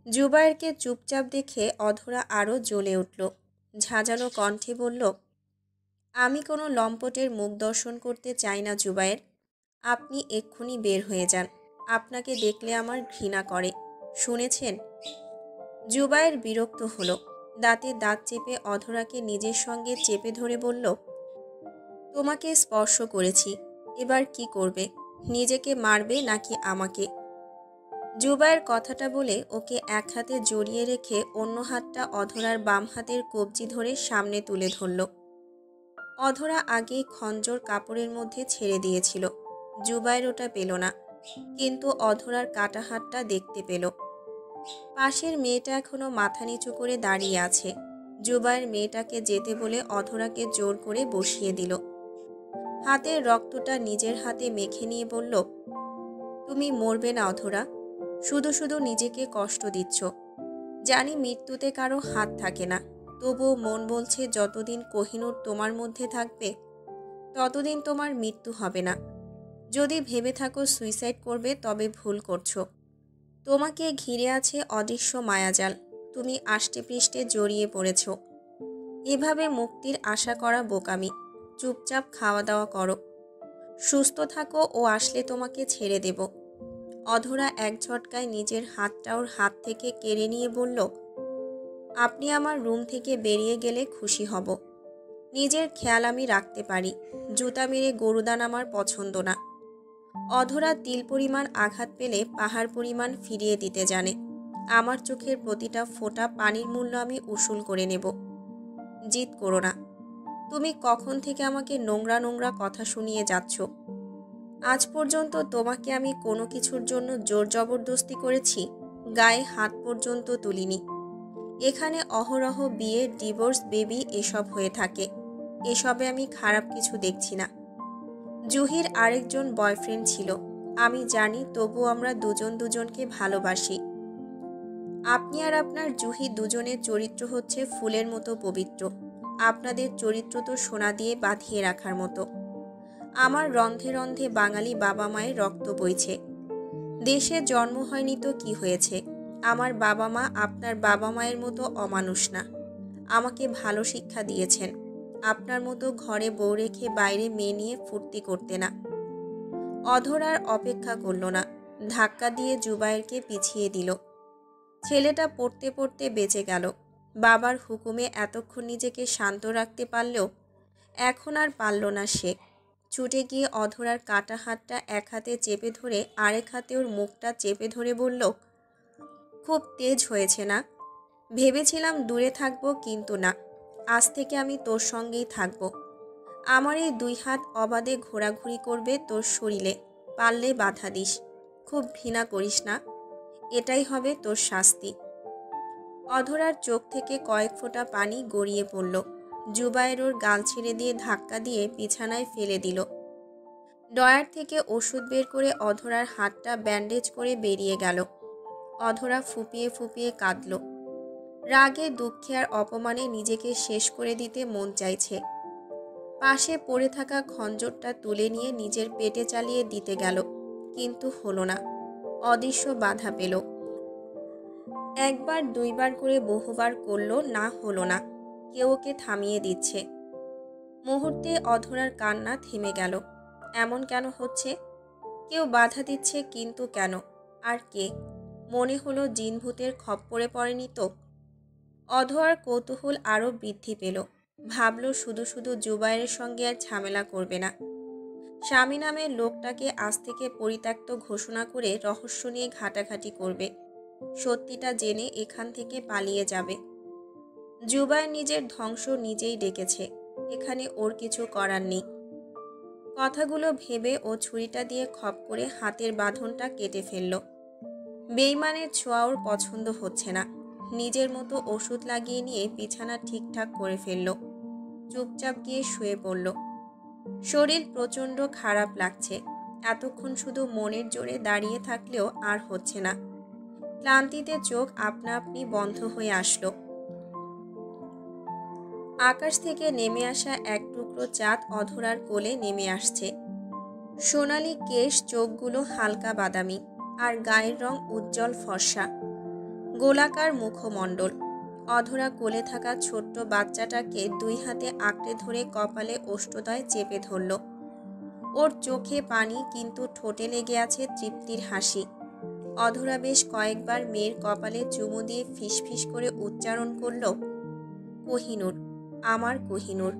জুবায়েরকে চুপচাপ দেখে অধরা আরও জ্বলে উঠল। ঝাঁঝালো কণ্ঠে বলল, আমি কোনো লম্পটের মুখ দর্শন করতে চাই না জুবায়ের। আপনি এক্ষুনি বের হয়ে যান। আপনাকে দেখলে আমার ঘৃণা করে, শুনেছেন? জুবায়ের বিরক্ত হলো। দাঁতে দাঁত চেপে অধরাকে নিজের সঙ্গে চেপে ধরে বলল, তোমাকে স্পর্শ করেছি, এবার কি করবে? নিজেকে মারবে নাকি আমাকে? জুবায়ের কথাটা বলে ওকে এক হাতে জড়িয়ে রেখে অন্য হাতটা অধরার বাম হাতের কবজি ধরে সামনে তুলে ধরল। অধরা আগেই খঞ্জর কাপড়ের মধ্যে ছেড়ে দিয়েছিল। জুবায়ের ওটা পেল না, কিন্তু অধরার কাটা হাতটা দেখতে পেল। পাশের মেয়েটা এখনো মাথা নিচু করে দাঁড়িয়ে আছে। জুবায়ের মেয়েটাকে যেতে বলে অধরাকে জোর করে বসিয়ে দিল। হাতের রক্তটা নিজের হাতে মেখে নিয়ে বলল, তুমি মরবে না অধরা, শুধু শুধু নিজেকে কষ্ট দিচ্ছ। জানি মৃত্যুতে কারো হাত থাকে না, তবুও মন বলছে যতদিন কোহিনূর তোমার মধ্যে থাকবে ততদিন তোমার মৃত্যু হবে না। যদি ভেবে থাকো সুইসাইড করবে তবে ভুল করছো। তোমাকে ঘিরে আছে অদৃশ্য মায়াজাল, তুমি আষ্টে পৃষ্ঠে জড়িয়ে পড়েছ। এভাবে মুক্তির আশা করা বোকামি। চুপচাপ খাওয়া দাওয়া করো, সুস্থ থাকো, ও আসলে তোমাকে ছেড়ে দেব। অধরা এক ঝটকায় নিজের হাতটা ওর হাত থেকে কেড়ে নিয়ে বলল, আপনি আমার রুম থেকে বেরিয়ে গেলে খুশি হব। নিজের খেয়াল আমি রাখতে পারি। জুতা মেরে গরুদান আমার পছন্দ না। অধরা তিল পরিমাণ আঘাত পেলে পাহাড় পরিমাণ ফিরিয়ে দিতে জানে। আমার চোখের প্রতিটা ফোঁটা পানির মূল্য আমি উসুল করে নেব। জিদ করো না। তুমি কখন থেকে আমাকে নোংরা নোংরা কথা শুনিয়ে যাচ্ছ? আজ পর্যন্ত তোমাকে আমি কোনো কিছুর জন্য জোর জবরদস্তি করেছি? গায়ে হাত পর্যন্ত তুলিনি। এখানে অহরহ বিয়ে, ডিভোর্স, বেবি এসব হয়ে থাকে। এসবে আমি খারাপ কিছু দেখছি না। জুহির আরেকজন বয়ফ্রেন্ড ছিল, আমি জানি, তবু আমরা দুজন দুজনকে ভালোবাসি। আপনি আর আপনার জুহি দুজনের চরিত্র হচ্ছে ফুলের মতো পবিত্র। আপনাদের চরিত্র তো সোনা দিয়ে বাঁধিয়ে রাখার মতো। আমার রন্ধে রন্ধে বাঙালি বাবা মায়ের রক্ত বইছে। দেশে জন্ম হয়নি তো কি হয়েছে? আমার বাবা মা আপনার বাবা মায়ের মতো অমানুষ না। আমাকে ভালো শিক্ষা দিয়েছেন। আপনার মতো ঘরে বউ রেখে বাইরে মেয়ে নিয়ে ফুর্তি করতে না। অধরার অপেক্ষা করল না, ধাক্কা দিয়ে জুবায়েরকে পিছিয়ে দিল। ছেলেটা পড়তে পড়তে বেঁচে গেল। বাবার হুকুমে এতক্ষণ নিজেকে শান্ত রাখতে পারলেও এখন আর পারল না সে। ছুটে গিয়ে অধরার কাটা হাতটা এক হাতে চেপে ধরে আরেক হাতে ওর মুখটা চেপে ধরে বলল, খুব তেজ হয়েছে না? ভেবেছিলাম দূরে থাকবো, কিন্তু না, আজ থেকে আমি তোর সঙ্গেই থাকবো। আমার এই দুই হাত অবাধে ঘোরাঘুরি করবে তোর শরীরে, পারলে বাধা দিস। খুব ঘৃণা করিস না, এটাই হবে তোর শাস্তি। অধরার চোখ থেকে কয়েক ফোঁটা পানি গড়িয়ে পড়ল। জুবায়ের ওর গাল ছেড়ে দিয়ে ধাক্কা দিয়ে বিছানায় ফেলে দিল। ড্রয়ার থেকে ওষুধ বের করে অধরার হাতটা ব্যান্ডেজ করে বেরিয়ে গেল। অধরা ফুপিয়ে ফুপিয়ে কাঁদল। রাগে, দুঃখে আর অপমানে নিজেকে শেষ করে দিতে মন চাইছে। পাশে পড়ে থাকা খঞ্জরটা তুলে নিয়ে নিজের পেটে চালিয়ে দিতে গেল, কিন্তু হলো না। অদৃশ্য বাধা পেল। একবার দুইবার করে বহুবার করলো, না হলো না। কেউ ওকে থামিয়ে দিচ্ছে। মুহূর্তে অধরার কান্না থেমে গেল। এমন কেন হচ্ছে? কেউ বাধা দিচ্ছে, কিন্তু কেন? আর কে? মনে হলো জিন ভূতের খপ্পরে পড়েনি তো। অধরার কৌতূহল আরও বৃদ্ধি পেল। ভাবল শুধু শুধু জুবায়ের সঙ্গে আর ঝামেলা করবে না। স্বামী নামের লোকটাকে আজ থেকে পরিত্যক্ত ঘোষণা করে রহস্য নিয়ে ঘাটাঘাটি করবে। সত্যিটা জেনে এখান থেকে পালিয়ে যাবে। জুবায়ের নিজের ধ্বংস নিজেই ডেকেছে, এখানে ওর কিছু করার নেই। কথাগুলো ভেবে ও ছুরিটা দিয়ে খপ করে হাতের বাঁধনটা কেটে ফেলল। বেইমানের ছোঁয়া ওর পছন্দ হচ্ছে না। নিজের মতো ওষুধ লাগিয়ে নিয়ে বিছানা ঠিকঠাক করে ফেলল। চুপচাপ গিয়ে শুয়ে পড়ল। শরীর প্রচণ্ড খারাপ লাগছে। এতক্ষণ শুধু মনের জোরে দাঁড়িয়ে থাকলেও আর হচ্ছে না। ক্লান্তিতে চোখ আপনা আপনি বন্ধ হয়ে আসলো। আকাশ থেকে নেমে আসা এক টুকরো চাঁদ অধরার কোলে নেমে আসছে। সোনালি কেশ, চোখগুলো হালকা বাদামি, আর গায়ের রং উজ্জ্বল ফর্সা। গোলাকার মুখমণ্ডল। অধরা কোলে থাকা ছোট্ট বাচ্চাটাকে দুই হাতে আঁকড়ে ধরে কপালে ওষ্ঠদয় চেপে ধরল। ওর চোখে পানি, কিন্তু ঠোঁটে লেগে আছে তৃপ্তির হাসি। অধরা বেশ কয়েকবার মেয়ের কপালে চুমু দিয়ে ফিসফিস করে উচ্চারণ করল, কোহিনূর, আমার কোহিনূর।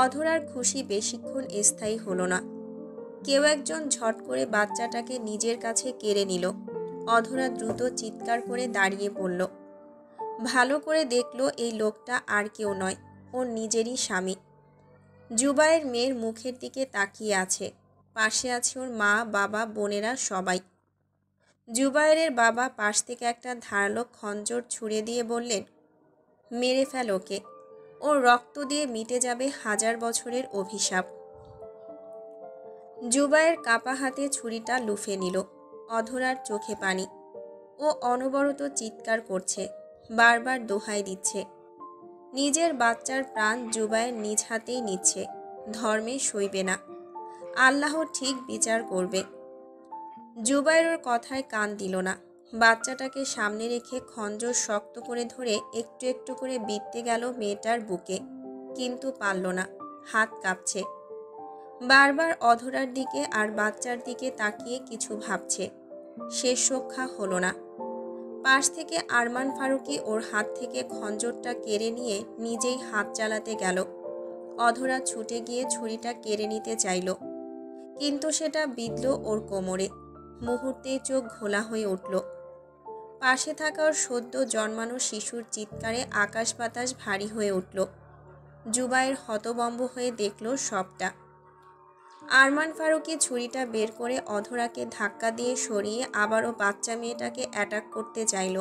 অধরার খুশি বেশিক্ষণ স্থায়ী হলো না। কেউ একজন ঝট করে বাচ্চাটাকে নিজের কাছে কেড়ে নিল। অধরা দ্রুত চিৎকার করে দাঁড়িয়ে পড়ল। ভালো করে দেখল এই লোকটা আর কেউ নয়, ওর নিজেরই স্বামী। জুবায়ের মেয়ের মুখের দিকে তাকিয়ে আছে। পাশে আছে ওর মা, বাবা, বোনেরা সবাই। জুবায়েরের বাবা পাশ থেকে একটা ধারালো খঞ্জর ছুঁড়ে দিয়ে বললেন, মেরে ফেল ওকে, ওর রক্ত দিয়ে মিটে যাবে 1000 বছরের অভিশাপ। জুবায়ের কাপা হাতে ছুরিটা লুফে নিল। অধরার চোখে পানি। ও অনবরত চিৎকার করছে, বারবার দোহাই দিচ্ছে। নিজের বাচ্চার প্রাণ জুবায়ের নিজ হাতেই নিচ্ছে। ধর্মে সইবে না, আল্লাহ ঠিক বিচার করবে। জুবায়ের ওর কথায় কান দিল না। বাচ্চাটাকে সামনে রেখে খঞ্জর শক্ত করে ধরে একটু একটু করে বিঁধতে গেল মেয়েটার বুকে, কিন্তু পারল না, হাত কাঁপছে। বারবার অধরার দিকে আর বাচ্চার দিকে তাকিয়ে কিছু ভাবছে। শেষ রক্ষা হলো না। পাশ থেকে আরমান ফারুকী ওর হাত থেকে খঞ্জরটা কেড়ে নিয়ে নিজেই হাত চালাতে গেল। অধরা ছুটে গিয়ে ছুরিটা কেড়ে নিতে চাইল, কিন্তু সেটা বিঁধল ওর কোমরে। মুহূর্তেই চোখ ঘোলা হয়ে উঠল। পাশে থাকা ওর সদ্য জন্মানো শিশুর চিৎকারে আকাশ বাতাস ভারী হয়ে উঠল। জুবায়ের হতবম্ব হয়ে দেখল সবটা। আরমান ফারুকী ছুরিটা বের করে অধরাকে ধাক্কা দিয়ে সরিয়ে আবারও বাচ্চা মেয়েটাকে অ্যাটাক করতে চাইল,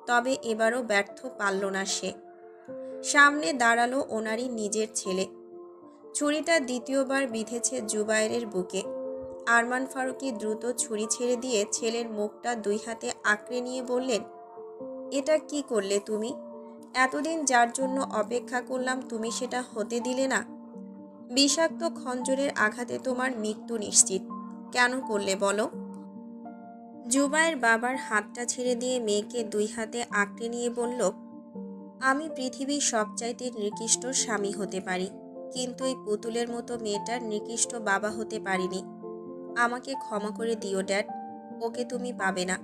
তবে এবারও ব্যর্থ পারল না সে। সামনে দাঁড়ালো ওনারই নিজের ছেলে। ছুরিটা দ্বিতীয়বার বিঁধেছে জুবায়েরের বুকে। আরমান ফারুকী দ্রুত ছুরি ছেড়ে দিয়ে ছেলের মুখটা দুই হাতে আঁকড়ে নিয়ে বললেন, এটা কি করলে তুমি? এতদিন যার জন্য অপেক্ষা করলাম তুমি সেটা হতে দিলে না। বিষাক্ত খঞ্জরের আঘাতে তোমার মৃত্যু নিশ্চিত। কেন করলে বলো? জুবায়ের বাবার হাতটা ছেড়ে দিয়ে মেয়েকে দুই হাতে আঁকড়ে নিয়ে বলল, আমি পৃথিবীর সবচাইতে নিকৃষ্ট স্বামী হতে পারি, কিন্তু এই পুতুলের মতো মেয়েটার নিকৃষ্ট বাবা হতে পারিনি। আমাকে ক্ষমা করে দিও ড্যাড, ওকে তুমি পাবে না।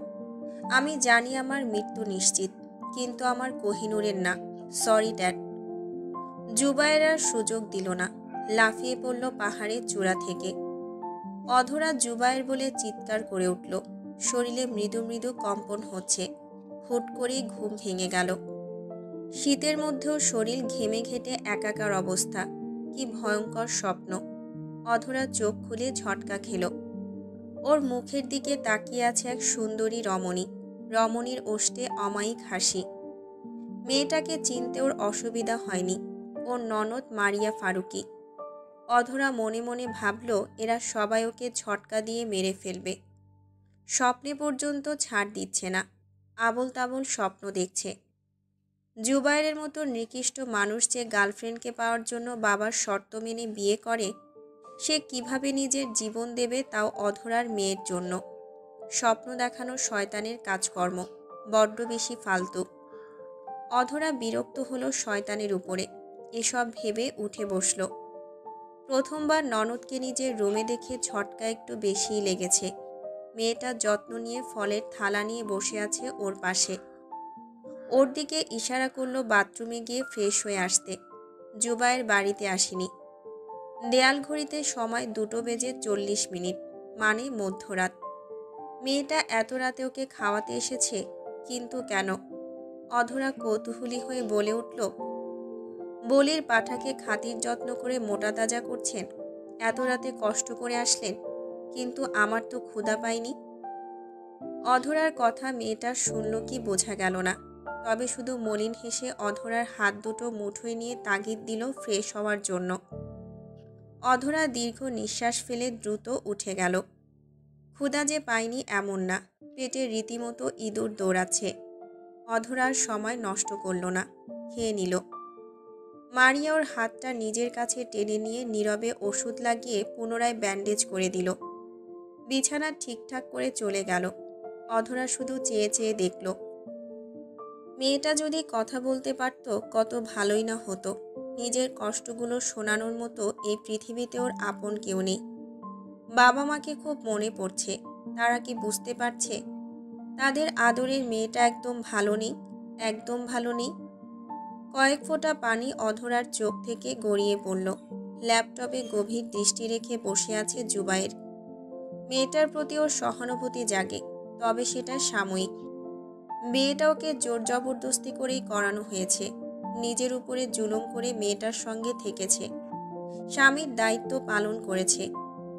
আমি জানি আমার মৃত্যু নিশ্চিত। কিন্তু আমার কোহিনূরের না। Sorry dad. জুবায়ের আর সুযোগ দিল না, লাফিয়ে পড়ল পাহাড়ের চূড়া থেকে। অধরা জুবায়ের বলে চিৎকার করে উঠল। শরীরে মৃদু মৃদু কম্পন হচ্ছে। হুট করেই ঘুম ভেঙে গেল। শীতের মধ্যেও শরীর ঘেমে ঘেটে একাকার অবস্থা। কি ভয়ঙ্কর স্বপ্ন। অধরা চোখ খুলে ঝটকা খেল। ওর মুখের দিকে তাকিয়ে আছে এক সুন্দরী রমণী। রমণীর ওষ্ঠে অমায়িক হাসি। মেয়েটাকে চিনতে ওর অসুবিধা হয়নি। ওর ননদ মারিয়া ফারুকি। অধরা মনে মনে ভাবল এরা সবাই ওকে ঝটকা দিয়ে মেরে ফেলবে। স্বপ্নে পর্যন্ত ছাড় দিচ্ছে না। আবোল তাবোল স্বপ্ন দেখছে। জুবায়ের মতো নিকৃষ্ট মানুষ যে গার্লফ্রেন্ডকে পাওয়ার জন্য বাবার শর্ত মেনে বিয়ে করে, সে কিভাবে নিজের জীবন দেবে তাও অধরার মেয়ের জন্য। স্বপ্ন দেখানো শয়তানের কাজকর্ম, বড্ড বেশি ফালতু। অধরা বিরক্ত হলো শয়তানের উপরে। এসব ভেবে উঠে বসল। প্রথমবার ননদকে নিজের রুমে দেখে ঝটকা একটু বেশিই লেগেছে। মেয়েটা যত্ন নিয়ে ফলের থালা নিয়ে বসে আছে ওর পাশে। ওর দিকে ইশারা করলো বাথরুমে গিয়ে ফ্রেশ হয়ে আসতে। জুবায়ের বাড়িতে আসেনি। দেয়াল ঘড়িতে সময় 2:40, মানে মধ্যরাত। মেয়েটা এত রাতে ওকে খাওয়াতে এসেছে, কিন্তু কেন? অধরা কৌতূহলী হয়ে বলে উঠল, বলির পাঠাকে খাতির যত্ন করে মোটা তাজা করছেন, এত রাতে কষ্ট করে আসলেন, কিন্তু আমার তো ক্ষুধা পাইনি। অধরার কথা মেয়েটা শুনল কি বোঝা গেল না। তবে শুধু মলিন হেসে অধরার হাত দুটো মুঠোয় নিয়ে তাগিদ দিল ফ্রেশ হওয়ার জন্য। অধরা দীর্ঘ নিঃশ্বাস ফেলে দ্রুত উঠে গেল। ক্ষুধা যে পায়নি এমন না, পেটে রীতিমতো ইঁদুর দৌড়াচ্ছে। অধরার সময় নষ্ট করল না, খেয়ে নিল। মারিয়া ওর হাতটা নিজের কাছে টেনে নিয়ে নীরবে ওষুধ লাগিয়ে পুনরায় ব্যান্ডেজ করে দিল। বিছানা ঠিকঠাক করে চলে গেল। অধরা শুধু চেয়ে চেয়ে দেখল। মেয়েটা যদি কথা বলতে পারত কত ভালোই না হতো। নিজের কষ্টগুলো শোনানোর মতো এই পৃথিবীতে ওর আপন কেউ নেই। বাবা মাকে খুব মনে পড়ছে। তারা কি বুঝতে পারছে তাদের আদরের মেয়েটা একদম ভালো নেই, একদম ভালো নেই? কয়েক ফোঁটা পানি অধরার চোখ থেকে গড়িয়ে পড়ল। ল্যাপটপে গভীর দৃষ্টি রেখে বসে আছে জুবায়ের। মেয়েটার প্রতি ওর সহানুভূতি জাগে, তবে সেটা সাময়িক। বিয়েটা ওকে জোর জবরদস্তি করেই করানো হয়েছে। নিজের উপরে জুলুম করে মেয়েটার সঙ্গে থেকেছে। স্বামীর দায়িত্ব পালন করেছে।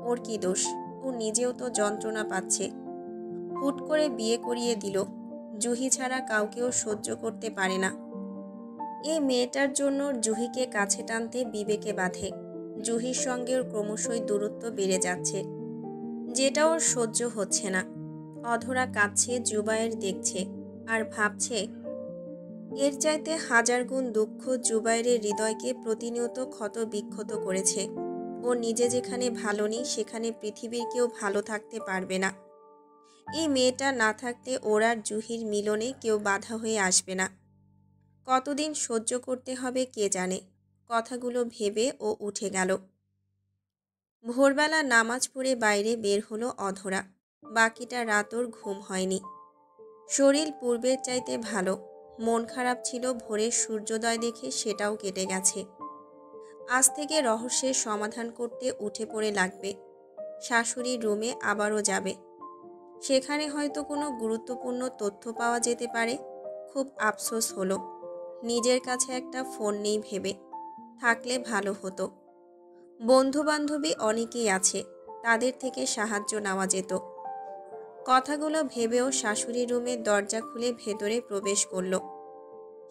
ওর কি দোষ? ও নিজেও তো যন্ত্রণা পাচ্ছে। হুট করে বিয়ে করিয়ে দিল। জুহি ছাড়া কাউকেও সহ্য করতে পারে না। এই মেয়েটার জন্য জুহিকে কাছে টানতে বিবেকে বাধে। জুহির সঙ্গে ওর ক্রমশই দূরত্ব বেড়ে যাচ্ছে, যেটা ওর সহ্য হচ্ছে না। অধরা কাঁদছে, জুবায়ের দেখছে আর ভাবছে, এর চাইতে হাজার গুণ দুঃখ জুবায়েরের হৃদয়কে প্রতিনিয়ত ক্ষত বিক্ষত করেছে। ও নিজে যেখানে ভালো নেই সেখানে পৃথিবীর কেউ ভালো থাকতে পারবে না। এই মেয়েটা না থাকতে ওর আর জুহির মিলনে কেউ বাধা হয়ে আসবে না। কতদিন সহ্য করতে হবে কে জানে। কথাগুলো ভেবে ও উঠে গেল। ভোরবেলা নামাজ পড়ে বাইরে বের হলো অধরা। বাকিটা রাত ওর ঘুম হয়নি। শরীর পূর্বের চাইতে ভালো। মন খারাপ ছিল ভোরের সূর্যোদয় দেখে, সেটাও কেটে গেছে। আজ থেকে রহস্যের সমাধান করতে উঠে পড়ে লাগবে। শাশুড়ির রুমে আবারও যাবে। সেখানে হয়তো কোনো গুরুত্বপূর্ণ তথ্য পাওয়া যেতে পারে। খুব আফসোস হলো, নিজের কাছে একটা ফোন নেই ভেবে। থাকলে ভালো হতো। বন্ধু বান্ধবী অনেকেই আছে, তাদের থেকে সাহায্য নেওয়া যেত। কথাগুলো ভেবেও শাশুড়ির রুমের দরজা খুলে ভেতরে প্রবেশ করল।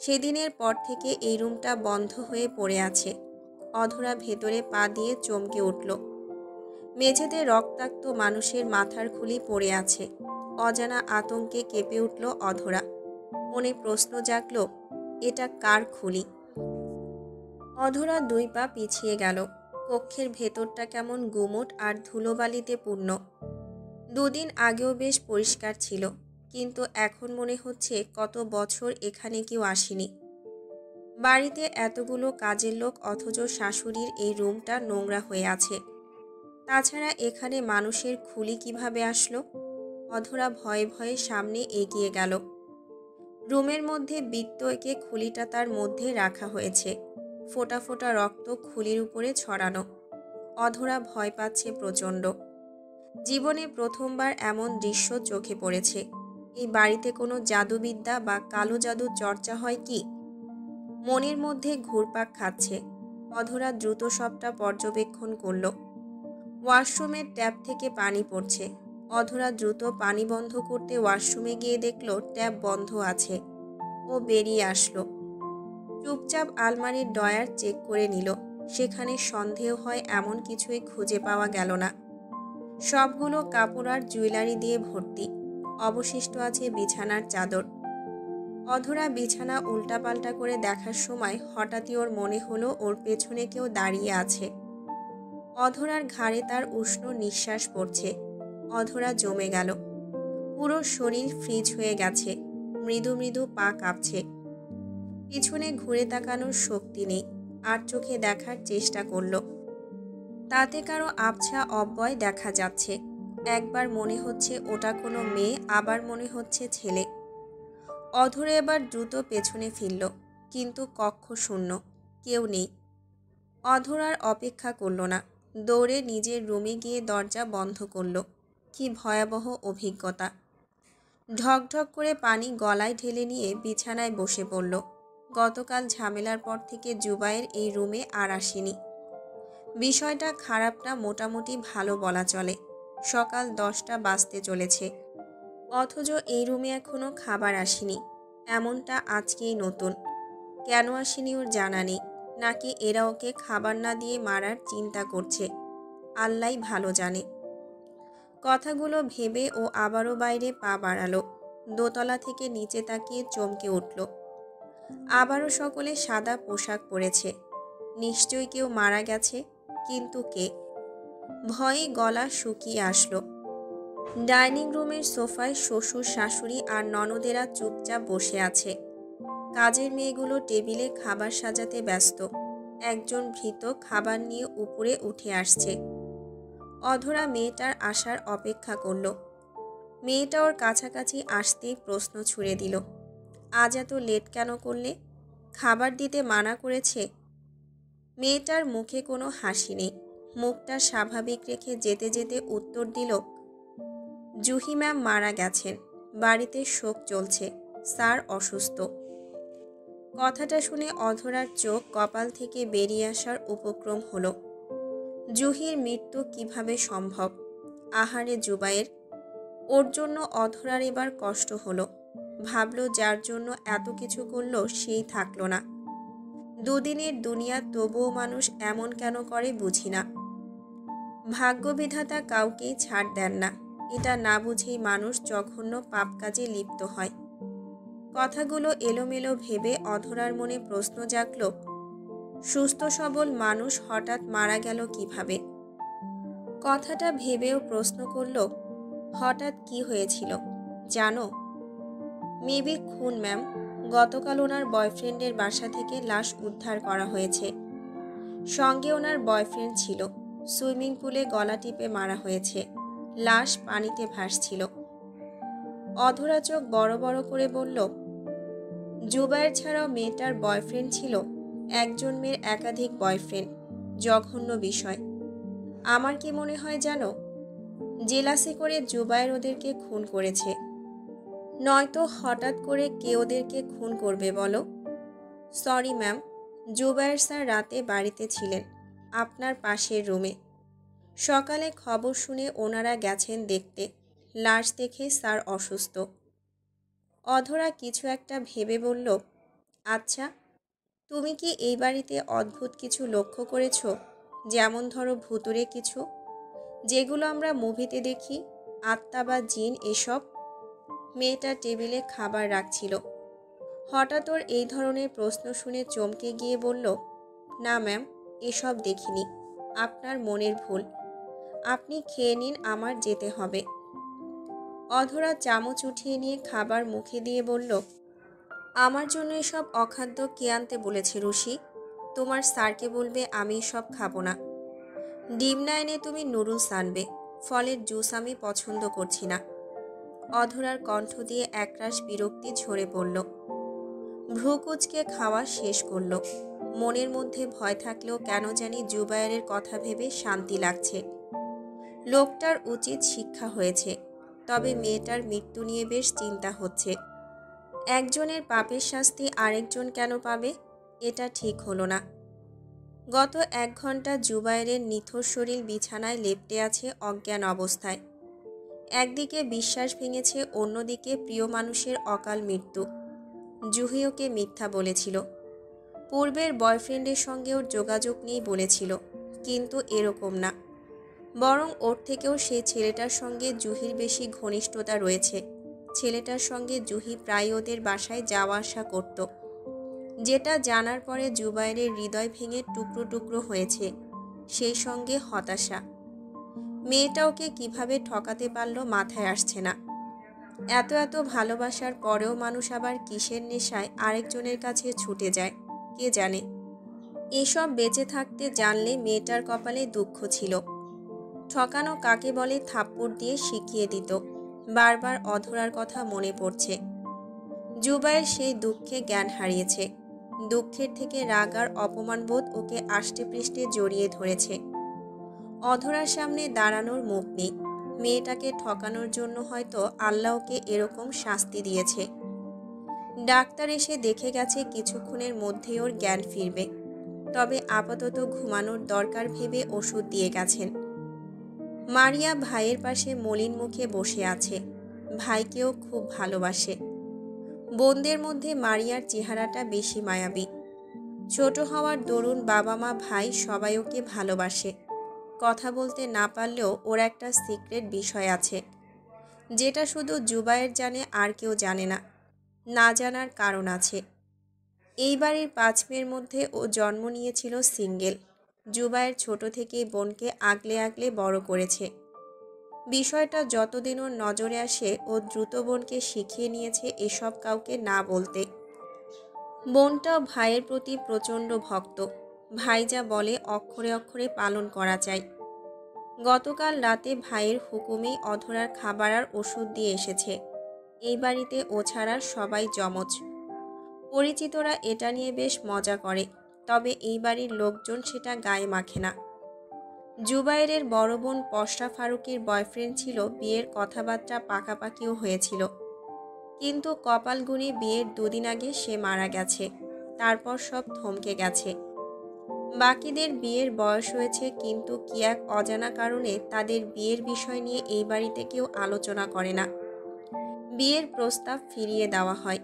সেদিনের পর থেকে এই রুমটা বন্ধ হয়ে পড়ে আছে। অধরা ভেতরে পা দিয়ে চমকে উঠল। মেঝেতে রক্তাক্ত মানুষের মাথার খুলি পড়ে আছে। অজানা আতঙ্কে কেঁপে উঠল অধরা। মনে প্রশ্ন জাগল, এটা কার খুলি? অধরা 2 পা পিছিয়ে গেল। কক্ষের ভেতরটা কেমন গুমোট আর ধুলোবালিতে পূর্ণ। 2 দিন আগেও বেশ পরিষ্কার ছিল, কিন্তু এখন মনে হচ্ছে কত বছর এখানে কেউ আসেনি। বাড়িতে এতগুলো কাজের লোক, অথচ শাশুড়ির এই রুমটা নোংরা হয়ে আছে। তাছাড়া এখানে মানুষের খুলি কিভাবে আসলো? অধরা ভয়ে ভয়ে সামনে এগিয়ে গেল। রুমের মধ্যে বৃত্ত এঁকে খুলিটা তার মধ্যে রাখা হয়েছে। ফোঁটা ফোঁটা রক্ত খুলির উপরে ছড়ানো। অধরা ভয় পাচ্ছে প্রচণ্ড। জীবনে প্রথমবার এমন দৃশ্য চোখে পড়েছে। এই বাড়িতে কোনো জাদুবিদ্যা বা কালো জাদু চর্চা হয় কি? মনের মধ্যে ঘুরপাক খাচ্ছে। অধরা দ্রুত সবটা পর্যবেক্ষণ করল। ওয়াশরুমের ট্যাপ থেকে পানি পড়ছে। অধরা দ্রুত পানি বন্ধ করতে ওয়াশরুমে গিয়ে দেখল ট্যাপ বন্ধ আছে। ও বেরিয়ে আসলো। চুপচাপ আলমারির ড্রয়ার চেক করে নিল। সেখানে সন্দেহ হয় এমন কিছুই খুঁজে পাওয়া গেল না। সবগুলো কাপড় আর জুয়েলারি দিয়ে ভর্তি। অবশিষ্ট আছে বিছানার চাদর। অধরা বিছানা উল্টাপাল্টা করে দেখার সময় হঠাৎই ওর মনে হলো ওর পেছনে কেউ দাঁড়িয়ে আছে। অধরার ঘাড়ে তার উষ্ণ নিঃশ্বাস পড়ছে। অধরা জমে গেল। পুরো শরীর ফ্রিজ হয়ে গেছে। মৃদু মৃদু পা কাঁপছে। পিছনে ঘুরে তাকানোর শক্তি নেই। আর চোখে দেখার চেষ্টা করল। তাতে কারো আবছা অব্যয় দেখা যাচ্ছে। একবার মনে হচ্ছে ওটা কোনো মেয়ে, আবার মনে হচ্ছে ছেলে। অধরে এবার দ্রুত পেছনে ফিরল, কিন্তু কক্ষ শূন্য, কেউ নেই। অধরার অপেক্ষা করল না, দৌড়ে নিজের রুমে গিয়ে দরজা বন্ধ করল। কি ভয়াবহ অভিজ্ঞতা! ঢকঢক করে পানি গলায় ঢেলে নিয়ে বিছানায় বসে পড়ল। গতকাল ঝামেলার পর থেকে জুবায়ের এই রুমে আর আসেনি। বিষয়টা খারাপ না, মোটামুটি ভালো বলা চলে। সকাল 10টা বাজতে চলেছে, অথচ এই রুমে এখনো খাবার আসেনি। এমনটা আজকেই নতুন। কেন আসেনি ওর জানা নেই। নাকি এরা ওকে খাবার না দিয়ে মারার চিন্তা করছে, আল্লাহই ভালো জানে। কথাগুলো ভেবে ও আবারও বাইরে পা বাড়ালো। দোতলা থেকে নিচে তাকিয়ে চমকে উঠল। আবারও সকলে সাদা পোশাক পরেছে। নিশ্চয়ই কেউ মারা গেছে, কিন্তু কে? ভয়ে গলা শুকিয়ে আসলো। ডাইনিং রুমের সোফায় শ্বশুর শাশুড়ি আর ননদেরা চুপচাপ বসে আছে। কাজের মেয়েগুলো টেবিলে খাবার সাজাতে ব্যস্ত। একজন ভৃত খাবার নিয়ে উপরে উঠে আসছে। অধরা মেয়েটার আসার অপেক্ষা করল। মেয়েটা ওর কাছাকাছি আসতেই প্রশ্ন ছুড়ে দিল, আজ এত লেট কেন করলে? খাবার দিতে মানা করেছে? মেয়েটার মুখে কোনো হাসি নেই। মুখটা স্বাভাবিক রেখে যেতে যেতে উত্তর দিল, জুহি ম্যাম মারা গেছেন, বাড়িতে শোক চলছে, স্যার অসুস্থ। কথাটা শুনে অধরার চোখ কপাল থেকে বেরিয়ে আসার উপক্রম হলো। জুহির মৃত্যু কিভাবে সম্ভব? আহারে জুবায়ের! ওর জন্য অধরার এবার কষ্ট হলো। ভাবল যার জন্য এত কিছু করলো সেই থাকলো না। দুদিনের দুনিয়া, তবুও মানুষ এমন কেন করে বুঝি না। ভাগ্যবিধাতা কাউকেই ছাড় দেন না। এটা না বুঝেই মানুষ জঘন্য পাপ কাজে লিপ্ত হয়। কথাগুলো এলোমেলো ভেবে অধরার মনে প্রশ্ন জাগল, সুস্থ সবল মানুষ হঠাৎ মারা গেল কিভাবে? কথাটা ভেবেও প্রশ্ন করল, হঠাৎ কি হয়েছিল জানো? মেবি খুন ম্যাম। গতকাল ওনার বয়ফ্রেন্ডের বাসা থেকে লাশ উদ্ধার করা হয়েছে। সঙ্গে ওনার বয়ফ্রেন্ড ছিল। সুইমিং পুলে গলা টিপে মারা হয়েছে। লাশ পানিতে ভাসছিল। অধরা চোখ বড় বড় করে বলল, জুবায়ের ছাড়াও মেয়েটার বয়ফ্রেন্ড ছিল? একজন মেয়ের একাধিক বয়ফ্রেন্ড, জঘন্য বিষয়। আমার কি মনে হয় জানো, জেলাসি করে জুবায়ের ওদেরকে খুন করেছে। নয়তো হঠাৎ করে কে ওদেরকে খুন করবে বলো? সরি ম্যাম, জুবায়ের স্যার রাতে বাড়িতে ছিলেন, আপনার পাশের রুমে। সকালে খবর শুনে ওনারা গেছেন দেখতে। লাশ দেখে স্যার অসুস্থ। অধরা কিছু একটা ভেবে বলল, আচ্ছা, তুমি কি এই বাড়িতে অদ্ভুত কিছু লক্ষ্য করেছো? যেমন ধরো ভুতুরে কিছু, যেগুলো আমরা মুভিতে দেখি, আত্মা বা জিন এসব। মেয়েটা টেবিলে খাবার রাখছিল। হঠাৎ ওর এই ধরনের প্রশ্ন শুনে চমকে গিয়ে বলল, না ম্যাম, এসব দেখিনি। আপনার মনের ভুল। আপনি খেয়ে নিন, আমার যেতে হবে। অধরা চামচ উঠিয়ে নিয়ে খাবার মুখে দিয়ে বলল, আমার জন্য এসব অখাদ্য কে আনতে বলেছে রুশি? তোমার স্যারকে বলবে আমি সব খাবো না। ডিম না এনে তুমি নুডলস আনবে। ফলের জুস আমি পছন্দ করছি না। অধরার কণ্ঠ দিয়ে একরাশ বিরক্তি ঝরে পড়ল। ভ্রুকুচকে খাওয়া শেষ করল। মনের মধ্যে ভয় থাকলেও কেন জানি জুবায়েরের কথা ভেবে শান্তি লাগছে। লোকটার উচিত শিক্ষা হয়েছে, তবে মেয়েটার মৃত্যু নিয়ে বেশ চিন্তা হচ্ছে। একজনের পাপের শাস্তি আরেকজন কেন পাবে, এটা ঠিক হলো না। গত 1 ঘন্টা জুবায়েরের নিথর শরীর বিছানায় লেপ্টে আছে অজ্ঞান অবস্থায়। একদিকে বিশ্বাস ভেঙেছে, অন্যদিকে প্রিয় মানুষের অকাল মৃত্যু। জুহি ওকে মিথ্যা বলেছিল, পূর্বের বয়ফ্রেন্ডের সঙ্গে ওর যোগাযোগ নেই বলেছিল, কিন্তু এরকম না। বরং ওর থেকেও সেই ছেলেটার সঙ্গে জুহির বেশি ঘনিষ্ঠতা রয়েছে। ছেলেটার সঙ্গে জুহি প্রায় ওদের বাসায় যাওয়া আসা করত। যেটা জানার পরে জুবায়েরের হৃদয় ভেঙে টুকরো টুকরো হয়েছে, সেই সঙ্গে হতাশা। মেয়েটা ওকে কীভাবে ঠকাতে পারল মাথায় আসছে না। এত এত ভালোবাসার পরেও মানুষ আবার কিসের নেশায় আরেকজনের কাছে ছুটে যায় কে জানে। এসব বেঁচে থাকতে জানলে মেয়েটার কপালে দুঃখ ছিল। ঠকানো কাকে বলে থাপ্পড় দিয়ে শিখিয়ে দিত। বারবার অধরার কথা মনে পড়ছে। জুবায়ের সেই দুঃখে জ্ঞান হারিয়েছে। দুঃখের থেকে রাগ আর অপমানবোধ ওকে আষ্টেপৃষ্ঠে জড়িয়ে ধরেছে। অধরার সামনে দাঁড়ানোর মুখ নেই। মেয়েটাকে ঠকানোর জন্য হয়তো আল্লাহ ওকে এরকম শাস্তি দিয়েছে। ডাক্তার এসে দেখে গেছে কিছুক্ষণের মধ্যেই ওর জ্ঞান ফিরবে, তবে আপাতত ঘুমানোর দরকার ভেবে ওষুধ দিয়ে গেছেন। মারিয়া ভাইয়ের পাশে মলিন মুখে বসে আছে। ভাইকেও খুব ভালোবাসে। বোনদের মধ্যে মারিয়ার চেহারাটা বেশি মায়াবী। ছোট হওয়ার দরুন বাবা মা ভাই সবাই ওকে ভালোবাসে। কথা বলতে না পারলেও ওর একটা সিক্রেট বিষয় আছে, যেটা শুধু জুবায়ের জানে, আর কেউ জানে না। না জানার কারণ আছে। এই বাড়ির 5 মেয়ের মধ্যে ও জন্ম নিয়েছিল সিঙ্গেল। জুবায়ের ছোট থেকেই বোনকে আগলে আগলে বড় করেছে। বিষয়টা যতদিন ওর নজরে আসে, ও দ্রুত বোনকে শিখিয়ে নিয়েছে এসব কাউকে না বলতে। বোনটাও ভাইয়ের প্রতি প্রচণ্ড ভক্ত। ভাই যা বলে অক্ষরে অক্ষরে পালন করা চাই। গতকাল রাতে ভাইয়ের হুকুমেই অধরার খাবার আর ওষুধ দিয়ে এসেছে। এই বাড়িতে ও ছাড়া সবাই যমজ। পরিচিতরা এটা নিয়ে বেশ মজা করে, তবে এই বাড়ির লোকজন সেটা গায়ে মাখে না। জুবায়েরের বড় বোন পশরা ফারুকের বয়ফ্রেন্ড ছিল, বিয়ের কথাবার্তা পাকাপাকিও হয়েছিল, কিন্তু কপাল গুণে বিয়ের 2 দিন আগে সে মারা গেছে। তারপর সব থমকে গেছে। বাকিদের বিয়ের বয়স হয়েছে, কিন্তু কি এক অজানা কারণে তাদের বিয়ের বিষয় নিয়ে এই বাড়িতে কেউ আলোচনা করে না। বিয়ের প্রস্তাব ফিরিয়ে দেওয়া হয়।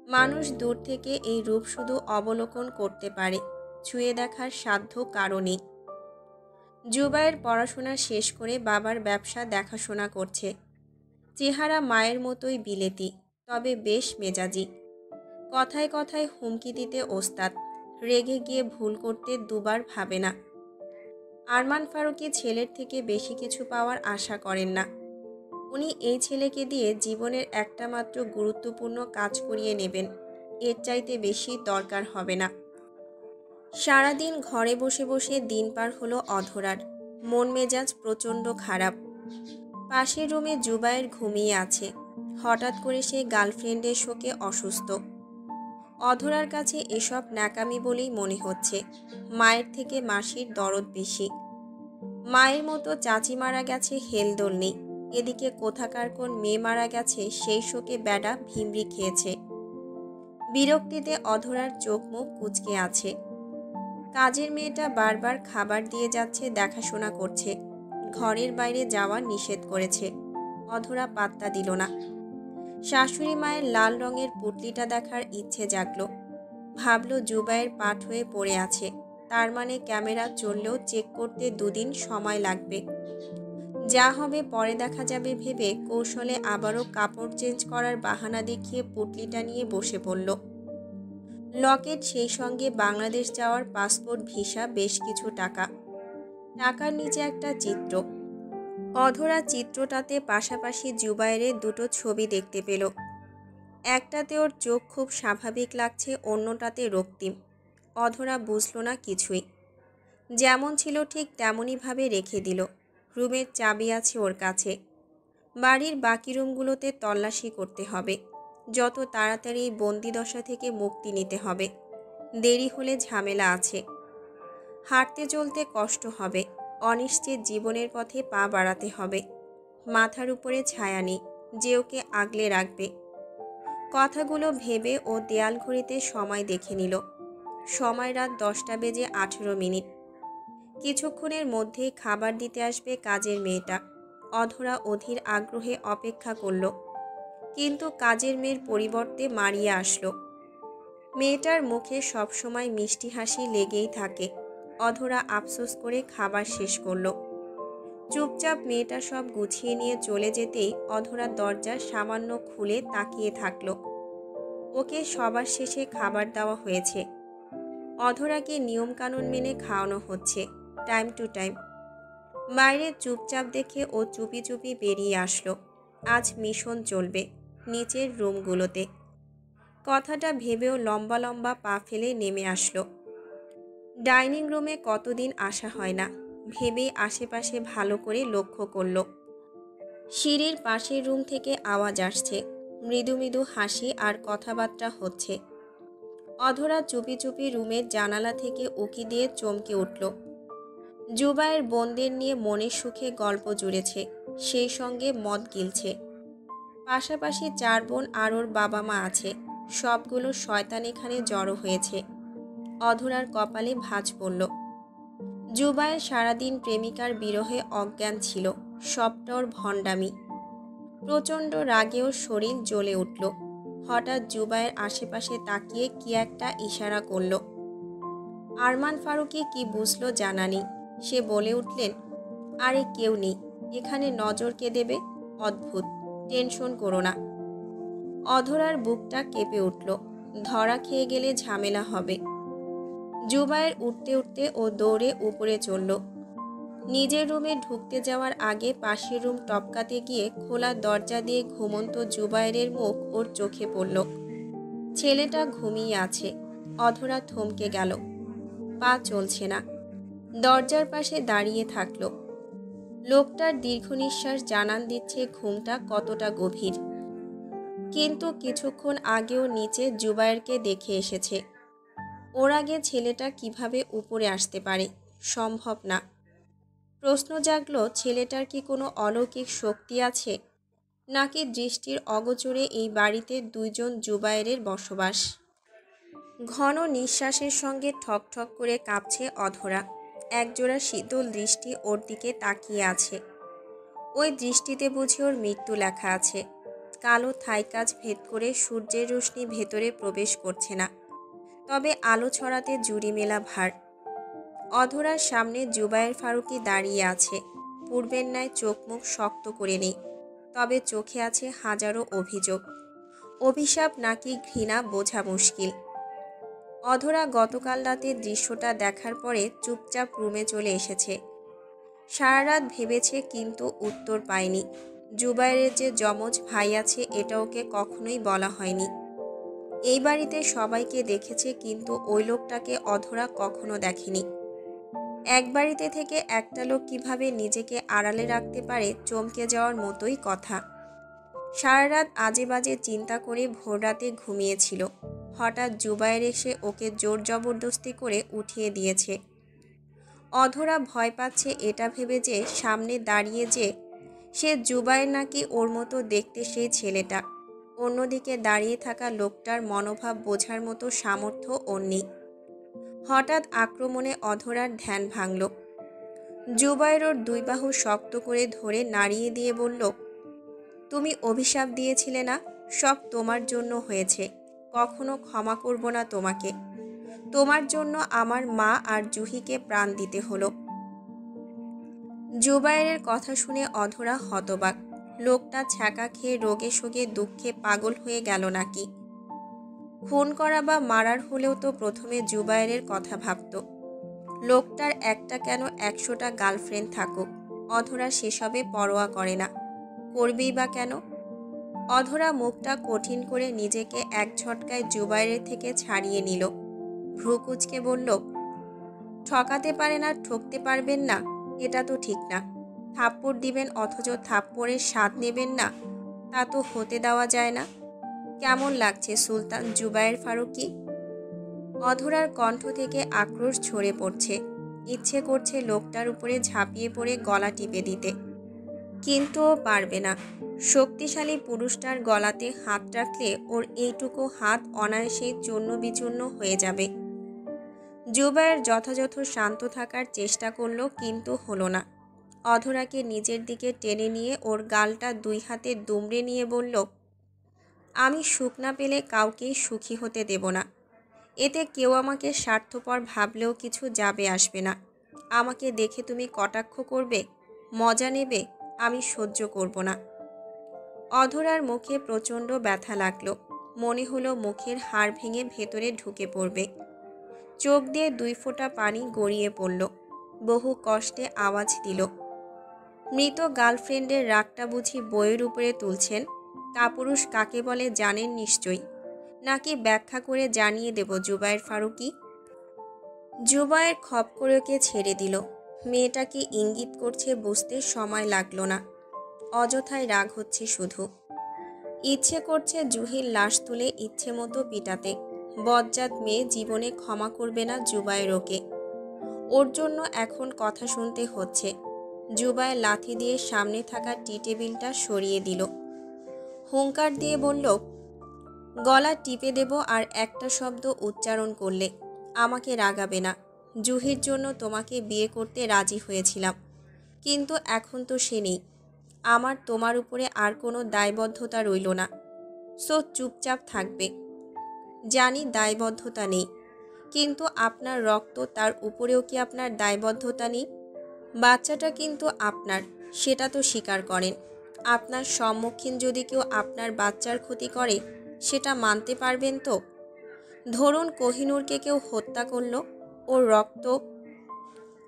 মানুষ দূর থেকে এই রূপ শুধু অবলোকন করতে পারে, ছুঁয়ে দেখার সাধ্য কারো নেই। জুবায়ের পড়াশোনা শেষ করে বাবার ব্যবসা দেখাশোনা করছে। চেহারা মায়ের মতোই বিলেতি, তবে বেশ মেজাজি। কথায় কথায় হুমকি দিতে ওস্তাদ। রেগে গিয়ে ভুল করতে দুবার ভাবে না। আরমান ফারুকী ছেলের থেকে বেশি কিছু পাওয়ার আশা করেন না। উনি এই ছেলেকে দিয়ে জীবনের একটা মাত্র গুরুত্বপূর্ণ কাজ করিয়ে নেবেন, এর চাইতে বেশি দরকার হবে না। সারাদিন ঘরে বসে বসে দিন পার হলো অধরার। মন মেজাজ প্রচণ্ড খারাপ। পাশের রুমে জুবায়ের ঘুমিয়ে আছে। হঠাৎ করে সে গার্লফ্রেন্ডের শোকে অসুস্থ। অধরার কাছে এসব ন্যাকামি বলেই মনে হচ্ছে। মায়ের থেকে মাসির দরদ বেশি। মায়ের মতো চাচি মারা গেছে, হেলদোল নেই। এদিকে কোথাকার কোন মেয়ে মারা গেছে, সেই শোকে বেডা ভিমড়ি খেয়েছে। বিরক্তিতে অধরার চোখ মুখ কুঁচকে আছে। কাজের মেয়েটা বারবার খাবার দিয়ে যাচ্ছে, দেখাশোনা করছে। ঘরের বাইরে যাওয়া নিষেধ করেছে। অধরা পাত্তা দিল না। শাশুড়ি মায়ের লাল রঙের পুটলিটা দেখার ইচ্ছে জাগল। ভাবল জুবায়ের পাট হয়ে পড়ে আছে, তার মানে ক্যামেরা চললেও চেক করতে 2 দিন সময় লাগবে। যা হবে পরে দেখা যাবে ভেবে কৌশলে আবারও কাপড় চেঞ্জ করার বাহানা দেখিয়ে পুটলিটা নিয়ে বসে পড়ল। লকেট, সেই সঙ্গে বাংলাদেশ যাওয়ার পাসপোর্ট, ভিসা, বেশ কিছু টাকা। টাকার নিচে একটা চিত্র। অধরা চিত্রটাতে পাশাপাশি জুবায়েরের 2টো ছবি দেখতে পেল। একটাতে ওর চোখ খুব স্বাভাবিক লাগছে, অন্যটাতে রক্তিম। অধরা বুঝল না কিছুই। যেমন ছিল ঠিক তেমনইভাবে রেখে দিল। রুমের চাবি আছে ওর কাছে। বাড়ির বাকি রুমগুলোতে তল্লাশি করতে হবে। যত তাড়াতাড়ি এই বন্দিদশা থেকে মুক্তি নিতে হবে। দেরি হলে ঝামেলা আছে। হাঁটতে চলতে কষ্ট হবে। অনিশ্চিত জীবনের পথে পা বাড়াতে হবে। মাথার উপরে ছায়া নেই যে ওকে আগলে রাখবে। কথাগুলো ভেবে ও দেয়াল ঘড়িতে সময় দেখে নিল। সময় রাত 10:18। কিছুক্ষণের মধ্যেই খাবার দিতে আসবে কাজের মেয়েটা। অধরা অধীর আগ্রহে অপেক্ষা করল, কিন্তু কাজের মেয়ের পরিবর্তে মারিয়া আসলো। মেয়েটার মুখে সবসময় মিষ্টি হাসি লেগেই থাকে। অধরা আফসোস করে খাবার শেষ করল। চুপচাপ মেয়েটা সব গুছিয়ে নিয়ে চলে যেতেই অধরা দরজা সামান্য খুলে তাকিয়ে থাকল। ওকে সবার শেষে খাবার দেওয়া হয়েছে। অধরাকে নিয়মকানুন মেনে খাওয়ানো হচ্ছে, টাইম টু টাইম। বাইরে চুপচাপ দেখে ও চুপি চুপি বেরিয়ে আসলো। আজ মিশন চলবে নিচের রুমগুলোতে। কথাটা ভেবেও লম্বা লম্বা পা ফেলে নেমে আসলো। ডাইনিং রুমে কতদিন আসা হয় না, ভেবেই আশেপাশে ভালো করে লক্ষ্য করল। সিঁড়ির পাশের রুম থেকে আওয়াজ আসছে, মৃদু মৃদু হাসি আর কথাবার্তা হচ্ছে। অধরা চুপি চুপি রুমের জানালা থেকে উকি দিয়ে চমকে উঠল। জুবায়ের বোনদের নিয়ে মনের সুখে গল্প জুড়েছে, সেই সঙ্গে মদ গিলছে। পাশাপাশি 4 বোন আর ওর বাবা মা আছে। সবগুলো শয়তান এখানে জড়ো হয়েছে। অধরার কপালে ভাঁজ পড়ল। জুবায়ের সারাদিন প্রেমিকার বিরহে অজ্ঞান ছিল, সবটা ওর ভণ্ডামি। প্রচণ্ড রাগে ওর শরীর জ্বলে উঠল। হঠাৎ জুবায়ের আশেপাশে তাকিয়ে কি একটা ইশারা করল। আরমান ফারুকী কি বুঝলো জানা নেই। সে বলে উঠলেন, আরে কেউ নেই এখানে, নজর কে দেবে? অদ্ভুত, টেনশন করো না। অধরার বুকটা কেঁপে উঠল। ধরা খেয়ে গেলে ঝামেলা হবে। জুবায়ের উঠতে উঠতে ও দৌড়ে উপরে চলল। নিজের রুমে ঢুকতে যাওয়ার আগে পাশের রুম টপকাতে গিয়ে খোলা দরজা দিয়ে ঘুমন্ত জুবায়েরের মুখ ওর চোখে পড়ল। ছেলেটা ঘুমিয়ে আছে। অধরা থমকে গেল। পা চলছে না। দরজার পাশে দাঁড়িয়ে থাকল। লোকটার দীর্ঘ নিঃশ্বাস জানান দিচ্ছে ঘুমটা কতটা গভীর। কিন্তু কিছুক্ষণ আগেও নিচে জুবায়েরকে দেখে এসেছে। ওর আগে ছেলেটা কিভাবে উপরে আসতে পারে? সম্ভব না। প্রশ্ন জাগল, ছেলেটার কি কোনো অলৌকিক শক্তি আছে, নাকি দৃষ্টির অগোচরে এই বাড়িতে 2 জন জুবায়েরের বসবাস? ঘন নিঃশ্বাসের সঙ্গে ঠক ঠক করে কাঁপছে অধরা। একজোড়া শীতল দৃষ্টি ওর দিকে তাকিয়ে আছে। ওই দৃষ্টিতে বুঝি ওর মৃত্যু লেখা আছে। কালো থাই কাজ ভেদ করে সূর্যের রশ্মি ভেতরে প্রবেশ করছে না, তবে আলো ছড়াতে জুড়ি মেলা ভার। অধরার সামনে জুবায়ের ফারুকী দাঁড়িয়ে আছে। পূর্বের ন্যায় চোখ মুখ শক্ত করে নেই, তবে চোখে আছে হাজারো অভিযোগ। অভিশাপ নাকি ঘৃণা বোঝা মুশকিল। অধরা গতকাল রাতের দৃশ্যটা দেখার পরে চুপচাপ রুমে চলে এসেছে। সারা রাত ভেবেছে, কিন্তু উত্তর পায়নি। জুবায়েরের যে যমজ ভাই আছে এটা ওকে কখনোই বলা হয়নি। এই বাড়িতে সবাইকে দেখেছে, কিন্তু ওই লোকটাকে অধরা কখনো দেখেনি। এক বাড়িতে থেকে একটা লোক কিভাবে নিজেকে আড়ালে রাখতে পারে, চমকে যাওয়ার মতোই কথা। সারা রাত আজে বাজে চিন্তা করে ভোররাতে ঘুমিয়েছিল। হঠাৎ জুবায়ের এসে ওকে জোর জবরদস্তি করে উঠিয়ে দিয়েছে। অধরা ভয় পাচ্ছে এটা ভেবে যে সামনে দাঁড়িয়ে যে সে জুবায়ের নাকি ওর মতো দেখতে সেই ছেলেটা। অন্যদিকে দাঁড়িয়ে থাকা লোকটার মনোভাব বোঝার মতো সামর্থ্য ওর নেই। হঠাৎ আক্রমণে অধরার ধ্যান ভাঙল। জুবায়ের ওর 2 বাহু শক্ত করে ধরে নাড়িয়ে দিয়ে বলল, তুমি অভিশাপ দিয়েছিলে না, সব তোমার জন্য হয়েছে। কখনো ক্ষমা করব না তোমাকে। তোমার জন্য আমার মা আর জুহিকে প্রাণ দিতে হলো। জুবায়েরের কথা শুনে অধরা হতবাক। লোকটা ছ্যাঁকা খেয়ে রোগে শোগে দুঃখে পাগল হয়ে গেল নাকি? খুন করা বা মারার হলেও তো প্রথমে জুবায়েরের কথা ভাবত। লোকটার একটা কেন 100টা গার্লফ্রেন্ড থাকুক, অধরা সেসবে পরোয়া করে না। করবেই বা কেন? অধরা মুখটা কঠিন করে নিজেকে এক ঝটকায় জুবায়েরের থেকে ছাড়িয়ে নিল। ভ্রুকুচকে বলল, ঠকাতে পারে না ঠকতে পারবেন না, এটা তো ঠিক না। থাপ্পড় দিবেন অথচ থাপ্পড়ের স্বাদ নেবেন না, তা তো হতে দেওয়া যায় না। কেমন লাগছে সুলতান জুবায়ের ফারুকী? অধরার কণ্ঠ থেকে আক্রোশ ঝরে পড়ছে। ইচ্ছে করছে লোকটার উপরে ঝাঁপিয়ে পড়ে গলা টিপে দিতে, কিন্তু ও পারবে না। শক্তিশালী পুরুষটার গলাতে হাত রাখলে ওর এইটুকু হাত অনায়াসেই চূর্ণ বিচূর্ণ হয়ে যাবে। জুবায়ের যথাযথ শান্ত থাকার চেষ্টা করল, কিন্তু হলো না। অধরাকে নিজের দিকে টেনে নিয়ে ওর গালটা 2 হাতে দুমড়ে নিয়ে বলল, আমি সুখ না পেলে কাউকেই সুখী হতে দেব না। এতে কেউ আমাকে স্বার্থপর ভাবলেও কিছু যাবে আসবে না। আমাকে দেখে তুমি কটাক্ষ করবে, মজা নেবে, আমি সহ্য করব না। অধরার মুখে প্রচণ্ড ব্যথা লাগলো। মনে হলো মুখের হাড় ভেঙে ভেতরে ঢুকে পড়বে। চোখ দিয়ে 2 ফোঁটা পানি গড়িয়ে পড়ল। বহু কষ্টে আওয়াজ দিল, মৃত গার্লফ্রেন্ডের রাগটা বুঝি বইয়ের উপরে তুলছেন? কাপুরুষ কাকে বলে জানেন নিশ্চয়ই, নাকি ব্যাখ্যা করে জানিয়ে দেব জুবায়ের ফারুকী? জুবায়ের খপ করে ওকে ছেড়ে দিল। মেয়েটাকে ইঙ্গিত করছে বুঝতে সময় লাগলো না। অযথায় রাগ হচ্ছে শুধু। ইচ্ছে করছে জুহির লাশ তুলে ইচ্ছে মতো পিটাতে। বজ্জাত মেয়ে জীবনে ক্ষমা করবে না জুবায়ের ওকে। ওর জন্য এখন কথা শুনতে হচ্ছে। জুবায়ের লাথি দিয়ে সামনে থাকা টি টেবিলটা সরিয়ে দিল। হুঙ্কার দিয়ে বলল, গলা টিপে দেব আর একটা শব্দ উচ্চারণ করলে। আমাকে রাগাবে না। জুহির জন্য তোমাকে বিয়ে করতে রাজি হয়েছিলাম, কিন্তু এখন তো সে নেই। আমার তোমার উপরে আর কোনো দায়বদ্ধতা রইল না। সো চুপচাপ থাকবে। জানি দায়বদ্ধতা নেই, কিন্তু আপনার রক্ত, তার উপরেও কি আপনার দায়বদ্ধতা নেই? বাচ্চাটা কিন্তু আপনার, সেটা তো স্বীকার করেন। আপনার সম্মুখীন যদি কেউ আপনার বাচ্চার ক্ষতি করে, সেটা মানতে পারবেন তো? ধরুন কোহিনূরকে কেউ হত্যা করলো, ওর রক্ত।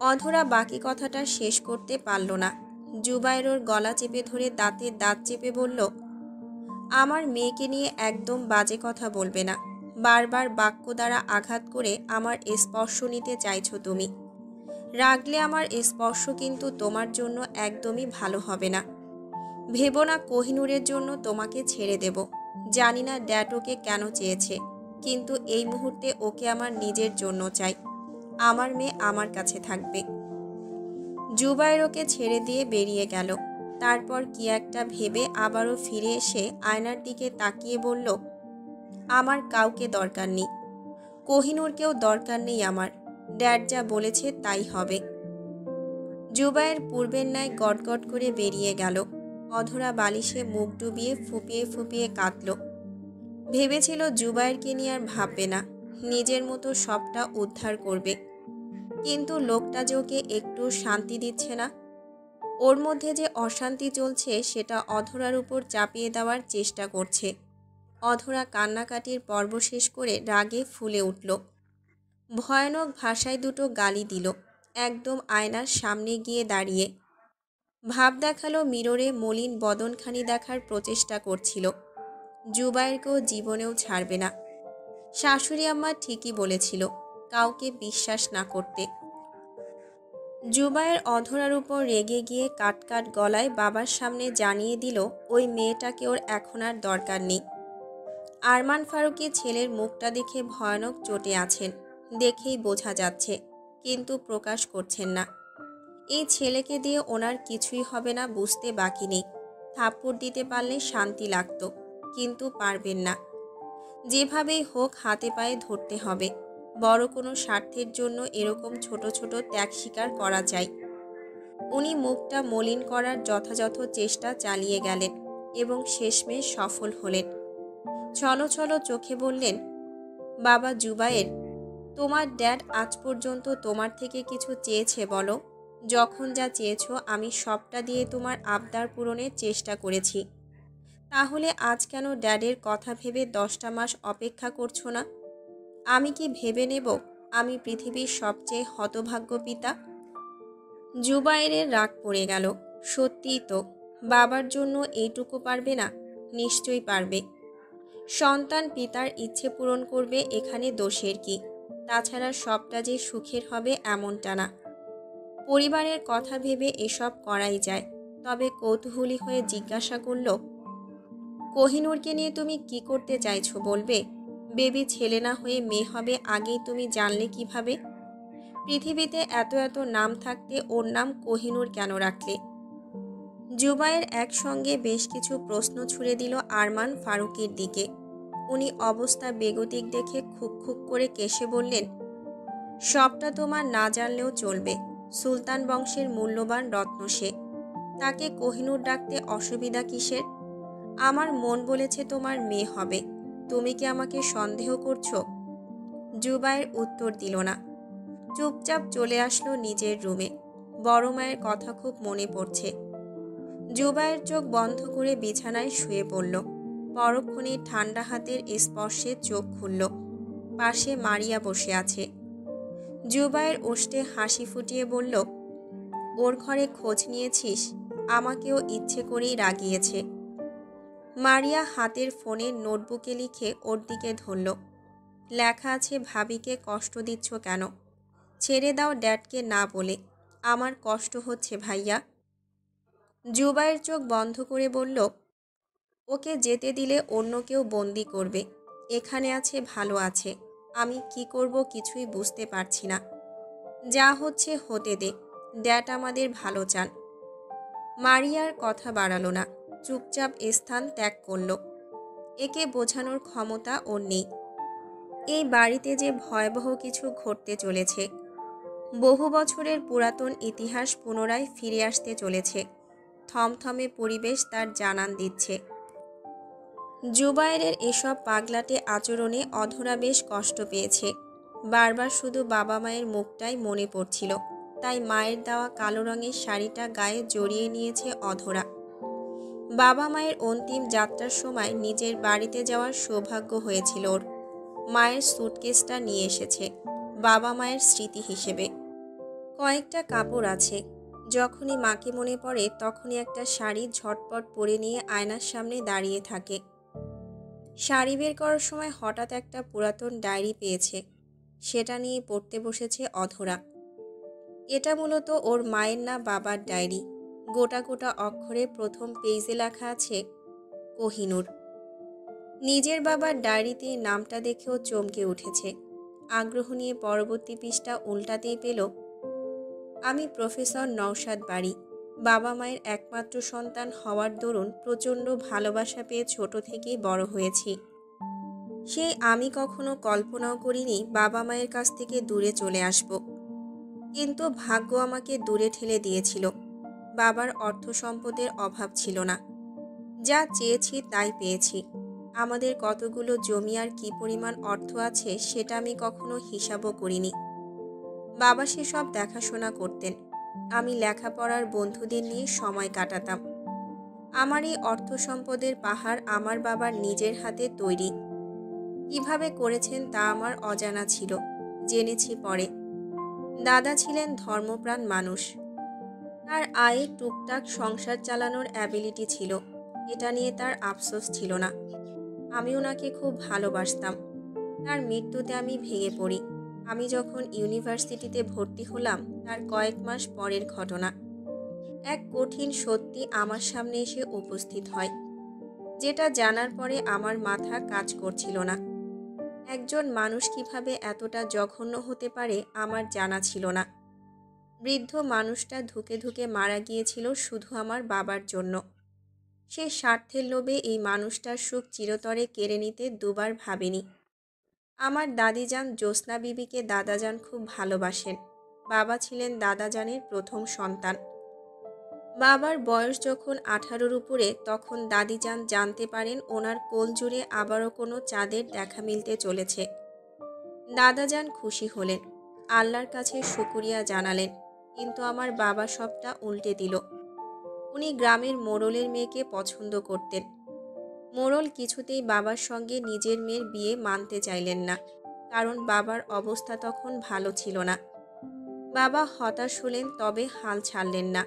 অধরা বাকি কথাটা শেষ করতে পারল না। জুবায়ের ওর গলা চেপে ধরে দাঁতে দাঁত চেপে বলল, আমার মেয়েকে নিয়ে একদম বাজে কথা বলবে না। বারবার বাক্য দ্বারা আঘাত করে আমার স্পর্শ নিতে চাইছো তুমি। রাগলে আমার স্পর্শ কিন্তু তোমার জন্য একদমই ভালো হবে না। ভেবো না কোহিনূরের জন্য তোমাকে ছেড়ে দেব। জানি না ড্যাড ওকে কেন চেয়েছে, কিন্তু এই মুহূর্তে ওকে আমার নিজের জন্য চাই। আমার মেয়ে আমার কাছে থাকবে। জুবায়ের ওকে ছেড়ে দিয়ে বেরিয়ে গেল। তারপর কি একটা ভেবে আবারও ফিরে এসে আয়নার দিকে তাকিয়ে বলল, আমার কাউকে দরকার নেই। কোহিনূরকেও দরকার নেই আমার। ড্যাড যা বলেছে তাই হবে। জুবায়ের পূর্বের ন্যায় গটগট করে বেরিয়ে গেল। অধরা বালিশে মুখ ডুবিয়ে ফুপিয়ে ফুপিয়ে কাঁদল। ভেবেছিল জুবায়েরকে নিয়ে আর ভাববে না, নিজের মতো সবটা উদ্ধার করবে। কিন্তু লোকটা যে ওকে একটু শান্তি দিচ্ছে না। ওর মধ্যে যে অশান্তি চলছে সেটা অধরার উপর চাপিয়ে দেওয়ার চেষ্টা করছে। অধরা কান্নাকাটির পর্ব শেষ করে রাগে ফুলে উঠল। ভয়ানক ভাষায় দুটো গালি দিল, একদম আয়নার সামনে গিয়ে দাঁড়িয়ে। ভাব দেখালো মিররে মলিন বদনখানি দেখার প্রচেষ্টা করছিল। জুবায়েরকেও জীবনেও ছাড়বে না। শাশুড়ি আম্মা ঠিকই বলেছিল, কাউকে বিশ্বাস না করতে। জুবায়ের অধরার উপর রেগে গিয়ে কাট গলায় বাবার সামনে জানিয়ে দিল, ওই মেয়েটাকে ওর এখন আর দরকার নেই। আরমান ফারুকী ছেলের মুখটা দেখে ভয়ানক চটে আছেন, দেখেই বোঝা যাচ্ছে, কিন্তু প্রকাশ করছেন না। এই ছেলেকে দিয়ে ওনার কিছুই হবে না বুঝতে বাকি নেই। থাপ্পড় দিতে পারলে শান্তি লাগত, কিন্তু পারবেন না। যেভাবেই হোক হাতে পায়ে ধরতে হবে। বড় কোনো স্বার্থের জন্য এরকম ছোট ছোট ত্যাগ স্বীকার করা যায়। উনি মুখটা মলিন করার যথাযথ চেষ্টা চালিয়ে গেলেন এবং শেষমেশ সফল হলেন। ছলো ছলো চোখে বললেন, বাবা জুবায়ের, তোমার ড্যাড আজ পর্যন্ত তোমার থেকে কিছু চেয়েছে বলো? যখন যা চেয়েছো আমি সবটা দিয়ে তোমার আবদার পূরণের চেষ্টা করেছি। তাহলে আজ কেন ড্যাডের কথা ভেবে 10টা মাস অপেক্ষা করছো না? আমি কি ভেবে নেব আমি পৃথিবীর সবচেয়ে হতভাগ্য পিতা? জুবায়েরের রাগ পড়ে গেল। সত্যিই তো, বাবার জন্য এইটুকু পারবে না? নিশ্চয়ই পারবে। সন্তান পিতার ইচ্ছে পূরণ করবে, এখানে দোষের কি? তাছাড়া সবটা যে সুখের হবে এমনটা না। পরিবারের কথা ভেবে এসব করাই যায়। তবে কৌতূহলী হয়ে জিজ্ঞাসা করল, কোহিনূরকে নিয়ে তুমি কি করতে চাইছো বলবে? বেবি ছেলে না হয়ে মেয়ে হবে আগেই তুমি জানলে কিভাবে? পৃথিবীতে এত এত নাম থাকতে ওর নাম কোহিনূর কেন রাখলে? জুবায়ের একসঙ্গে বেশ কিছু প্রশ্ন ছুড়ে দিল আরমান ফারুকের দিকে। উনি অবস্থা বেগতিক দেখে খুব খুব করে কেশে বললেন, সবটা তোমার না জানলেও চলবে। সুলতান বংশের মূল্যবান রত্ন সে। তাকে কোহিনূর ডাকতে অসুবিধা কিসের? আমার মন বলেছে তোমার মেয়ে হবে। তুমি কি আমাকে সন্দেহ করছো? জুবায়ের উত্তর দিল না। চুপচাপ চলে আসলো নিজের রুমে। বড় মায়ের কথা খুব মনে পড়ছে। জুবায়ের চোখ বন্ধ করে বিছানায় শুয়ে পড়ল। পরক্ষণে ঠান্ডা হাতের স্পর্শে চোখ খুলল। পাশে মারিয়া বসে আছে। জুবায়ের ওষ্ঠে হাসি ফুটিয়ে বলল, ওর ঘরে খোঁজ নিয়েছিস? আমাকেও ইচ্ছে করেই রাগিয়েছে। মারিয়া হাতের ফোনের নোটবুকে লিখে ওর দিকে ধরল। লেখা আছে, ভাবিকে কষ্ট দিচ্ছ কেন? ছেড়ে দাও ড্যাডকে না বলে। আমার কষ্ট হচ্ছে ভাইয়া। জুবায়ের চোখ বন্ধ করে বলল, ওকে যেতে দিলে অন্য কেউ বন্দি করবে। এখানে আছে ভালো আছে। আমি কি করব কিছুই বুঝতে পারছি না। যা হচ্ছে হতে দে। ড্যাড আমাদের ভালো চান। মারিয়ার কথা বাড়ালো না। চুপচাপ স্থান ত্যাগ করল। একে বোঝানোর ক্ষমতা ওর নেই। এই বাড়িতে যে ভয়াবহ কিছু ঘটতে চলেছে। বহু বছরের পুরাতন ইতিহাস পুনরায় ফিরে আসতে চলেছে। থমথমে পরিবেশ তার জানান দিচ্ছে। জুবায়েরের এসব পাগলাটে আচরণে অধরা বেশ কষ্ট পেয়েছে। বারবার শুধু বাবা মায়ের মুখটাই মনে পড়ছিল। তাই মায়ের দেওয়া কালো রঙের শাড়িটা গায়ে জড়িয়ে নিয়েছে অধরা। বাবা মায়ের অন্তিম যাত্রার সময় নিজের বাড়িতে যাওয়ার সৌভাগ্য হয়েছিল ওর। মায়ের সুটকেসটা নিয়ে এসেছে বাবা মায়ের স্মৃতি হিসেবে। কয়েকটা কাপড় আছে। যখনই মাকে মনে পড়ে তখনই একটা শাড়ি ঝটপট পরে নিয়ে আয়নার সামনে দাঁড়িয়ে থাকে। শাড়ি বের করার সময় হঠাৎ একটা পুরাতন ডায়েরি পেয়েছে। সেটা নিয়ে পড়তে বসেছে অধরা। এটা মূলত ওর মায়ের না বাবার ডায়েরি। গোটা গোটা অক্ষরে প্রথম পেজে লেখা আছে, কোহিনূর। নিজের বাবার ডায়েরিতে নামটা দেখেও চমকে উঠেছে। আগ্রহ নিয়ে পরবর্তী পৃষ্ঠা উল্টাতেই পেল, আমি প্রফেসর নওশাদ বাড়ি। বাবা মায়ের একমাত্র সন্তান হওয়ার দরুন প্রচণ্ড ভালোবাসা পেয়ে ছোট থেকেই বড় হয়েছি। সেই আমি কখনো কল্পনাও করিনি বাবা মায়ের কাছ থেকে দূরে চলে আসব। কিন্তু ভাগ্য আমাকে দূরে ঠেলে দিয়েছিল। বাবার অর্থ সম্পদের অভাব ছিল না। যা চেয়েছি তাই পেয়েছি। আমাদের কতগুলো জমি আর কী পরিমাণ অর্থ আছে সেটা আমি কখনো হিসাবও করিনি। বাবা সেসব দেখাশোনা করতেন। আমি লেখাপড়ার বন্ধুদের নিয়ে সময় কাটাতাম। আমার এই অর্থ সম্পদের পাহাড় আমার বাবার নিজের হাতে তৈরি। কিভাবে করেছেন তা আমার অজানা ছিল। জেনেছি পরে। দাদা ছিলেন ধর্মপ্রাণ মানুষ। তার আয়ে টুকটাক সংসার চালানোর অ্যাবিলিটি ছিল। এটা নিয়ে তার আফসোস ছিল না। আমি ওনাকে খুব ভালোবাসতাম। তার মৃত্যুতে আমি ভেঙে পড়ি। আমি যখন ইউনিভার্সিটিতে ভর্তি হলাম তার কয়েক মাস পরের ঘটনা। এক কঠিন সত্যি আমার সামনে এসে উপস্থিত হয়, যেটা জানার পরে আমার মাথা কাজ করছিল না। একজন মানুষ কিভাবে এতটা জঘন্য হতে পারে আমার জানা ছিল না। বৃদ্ধ মানুষটা ধুকে ধুকে মারা গিয়েছিল শুধু আমার বাবার জন্য। সে স্বার্থের লোভে এই মানুষটার সুখ চিরতরে কেড়ে নিতে দুবার ভাবেনি। আমার দাদিজান জ্যোৎস্না বিবিকে দাদাজান খুব ভালোবাসেন। বাবা ছিলেন দাদাজানের প্রথম সন্তান। বাবার বয়স যখন 18-র উপরে তখন দাদিজান জানতে পারেন ওনার কোল জুড়ে আবারও কোনো চাঁদের দেখা মিলতে চলেছে। দাদাজান খুশি হলেন, আল্লাহর কাছে শুকরিয়া জানালেন। কিন্তু আমার বাবা সবটা উল্টে দিল। উনি গ্রামের মোড়লের মেয়েকে পছন্দ করতেন। মোড়ল কিছুতেই বাবার সঙ্গে নিজের মেয়ের বিয়ে মানতে চাইলেন না, কারণ বাবার অবস্থা তখন ভালো ছিল না। বাবা হতাশ হলেন, তবে হাল ছাড়লেন না।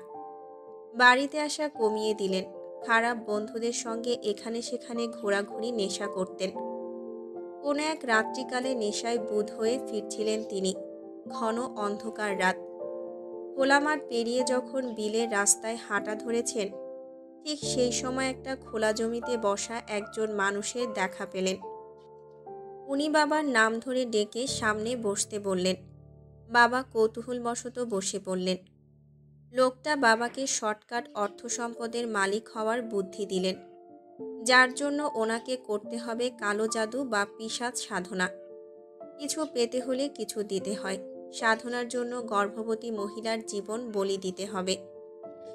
বাড়িতে আসা কমিয়ে দিলেন। খারাপ বন্ধুদের সঙ্গে এখানে সেখানে ঘোরাঘুরি নেশা করতেন। কোনো এক রাত্রিকালে নেশায় বুঁদ হয়ে ফিরছিলেন তিনি। ঘন অন্ধকার রাত। খোলা মাঠ পেরিয়ে যখন বিলের রাস্তায় হাঁটা ধরেছেন, ঠিক সেই সময় একটা খোলা জমিতে বসা একজন মানুষের দেখা পেলেন। উনি বাবার নাম ধরে ডেকে সামনে বসতে বললেন। বাবা কৌতূহলবশত বসে পড়লেন। লোকটা বাবাকে শর্টকাট অর্থ সম্পদের মালিক হওয়ার বুদ্ধি দিলেন, যার জন্য ওনাকে করতে হবে কালো জাদু বা পিশাচ সাধনা। কিছু পেতে হলে কিছু দিতে হয়। সাধনার জন্য গর্ভবতী মহিলার জীবন বলি দিতে হবে।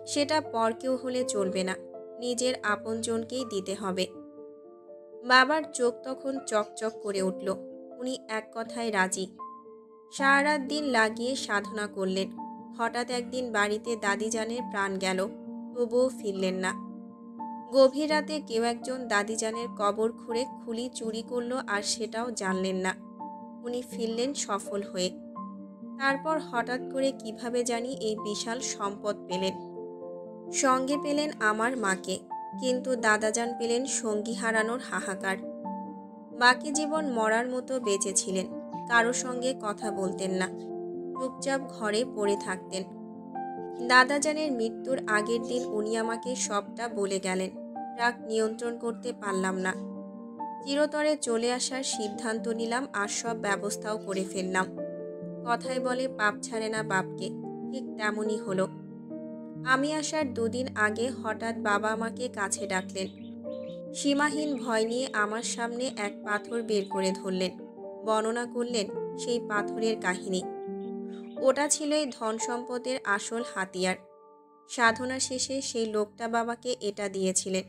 সেটা পর কেউ হলে চলবে না, নিজের আপনজনকেই দিতে হবে। বাবার চোখ তখন চকচক করে উঠল। উনি এক কথায় রাজি। সারা রাত দিন লাগিয়ে সাধনা করলেন। হঠাৎ একদিন বাড়িতে দাদিজানের প্রাণ গেল, তবুও ফিরলেন না। গভীর রাতে কেউ একজন দাদিজানের কবর খুঁড়ে খুলি চুরি করলো আর সেটাও জানলেন না। উনি ফিরলেন সফল হয়ে। তারপর হঠাৎ করে কিভাবে জানি এই বিশাল সম্পদ পেলেন। সঙ্গে পেলেন আমার মাকে, কিন্তু দাদাজান পেলেন সঙ্গী হারানোর হাহাকার। বাকি জীবন মরার মতো বেঁচে ছিলেন। কারো সঙ্গে কথা বলতেন না, চুপচাপ ঘরে পড়ে থাকতেন। দাদাজানের মৃত্যুর আগের দিন উনি আমাকে সবটা বলে গেলেন। রাগ নিয়ন্ত্রণ করতে পারলাম না। চিরতরে চলে আসার সিদ্ধান্ত নিলাম আর সব ব্যবস্থাও করে ফেললাম। কথায় বলে পাপ ছাড়ে না বাপকে, ঠিক তেমনই হলো। আমি আসার দুদিন আগে হঠাৎ বাবা আমাকে কাছে ডাকলেন। সীমাহীন ভয় নিয়ে আমার সামনে এক পাথর বের করে ধরলেন। বর্ণনা করলেন সেই পাথরের কাহিনী। ওটা ছিল এই ধন সম্পদের আসল হাতিয়ার। সাধনা শেষে সেই লোকটা বাবাকে এটা দিয়েছিলেন।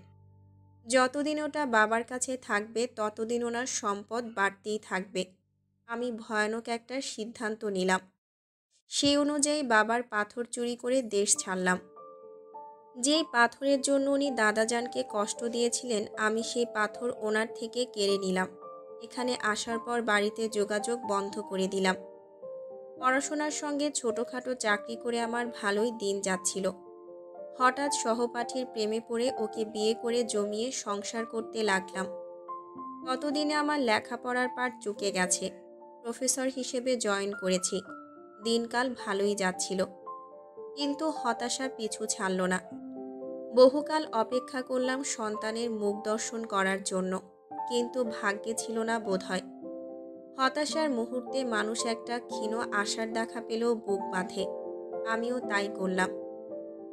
যতদিন ওটা বাবার কাছে থাকবে ততদিন ওনার সম্পদ বাড়তেই থাকবে। আমি ভয়ানক একটা সিদ্ধান্ত নিলাম। সেই অনুযায়ী বাবার পাথর চুরি করে দেশ ছাড়লাম। যেই পাথরের জন্য উনি দাদাজানকে কষ্ট দিয়েছিলেন, আমি সেই পাথর ওনার থেকে কেড়ে নিলাম। এখানে আসার পর বাড়িতে যোগাযোগ বন্ধ করে দিলাম। পড়াশোনার সঙ্গে ছোটোখাটো চাকরি করে আমার ভালোই দিন যাচ্ছিল। হঠাৎ সহপাঠীর প্রেমে পড়ে ওকে বিয়ে করে জমিয়ে সংসার করতে লাগলাম। ততদিনে আমার লেখাপড়ার পাঠ চুকে গেছে। প্রফেসর হিসেবে জয়েন করেছি। দিনকাল ভালোই যাচ্ছিল, কিন্তু হতাশা পিছু ছাড়ল না। বহুকাল অপেক্ষা করলাম সন্তানের মুখ দর্শন করার জন্য, কিন্তু ভাগ্যে ছিল না বোধহয়। হতাশার মুহূর্তে মানুষ একটা ক্ষীণ আশার দেখা পেলেও বুক বাঁধে। আমিও তাই করলাম।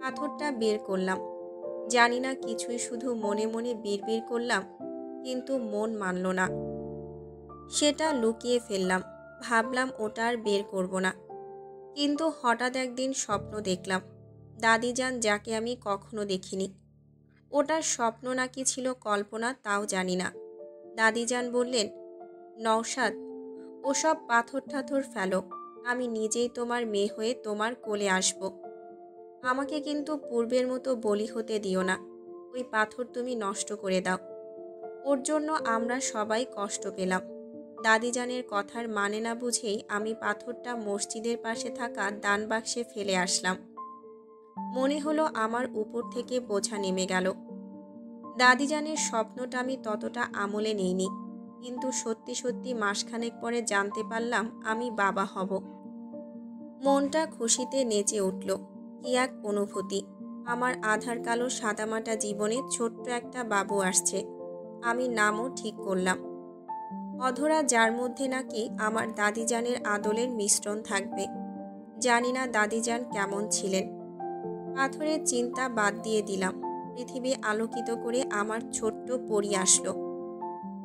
পাথরটা বের করলাম। জানি না কিছুই, শুধু মনে মনে বিড়বিড় করলাম, কিন্তু মন মানল না। সেটা লুকিয়ে ফেললাম। ভাবলাম ওটা আর বের করব না। কিন্তু হঠাৎ একদিন স্বপ্ন দেখলাম। দাদিজান, যাকে আমি কখনো দেখিনি। ওটার স্বপ্ন নাকি ছিল কল্পনা তাও জানি না। দাদিজান বললেন, নওশাদ, ওসব পাথর ঠাথর ফেলো। আমি নিজেই তোমার মেয়ে হয়ে তোমার কোলে আসব। আমাকে কিন্তু পূর্বের মতো বলি হতে দিও না। ওই পাথর তুমি নষ্ট করে দাও। ওর জন্য আমরা সবাই কষ্ট পেলাম। দাদিজানের কথার মানে না বুঝেই আমি পাথরটা মসজিদের পাশে থাকা দান বাক্সে ফেলে আসলাম। মনে হলো আমার উপর থেকে বোঝা নেমে গেল। দাদিজানের স্বপ্নটা আমি ততটা আমলে নেইনি, কিন্তু সত্যি সত্যি মাসখানেক পরে জানতে পারলাম আমি বাবা হব। মনটা খুশিতে নেচে উঠল। কি এক অনুভূতি! আমার আধার কালো সাদামাটা জীবনে ছোট্ট একটা বাবু আসছে। আমি নামও ঠিক করলাম অধরা, যার মধ্যে নাকি আমার দাদিজানের আদলের মিশ্রণ থাকবে। জানি না দাদিজান কেমন ছিলেন। পাথরের চিন্তা বাদ দিয়ে দিলাম। পৃথিবী আলোকিত করে আমার ছোট্ট পরী আসলো।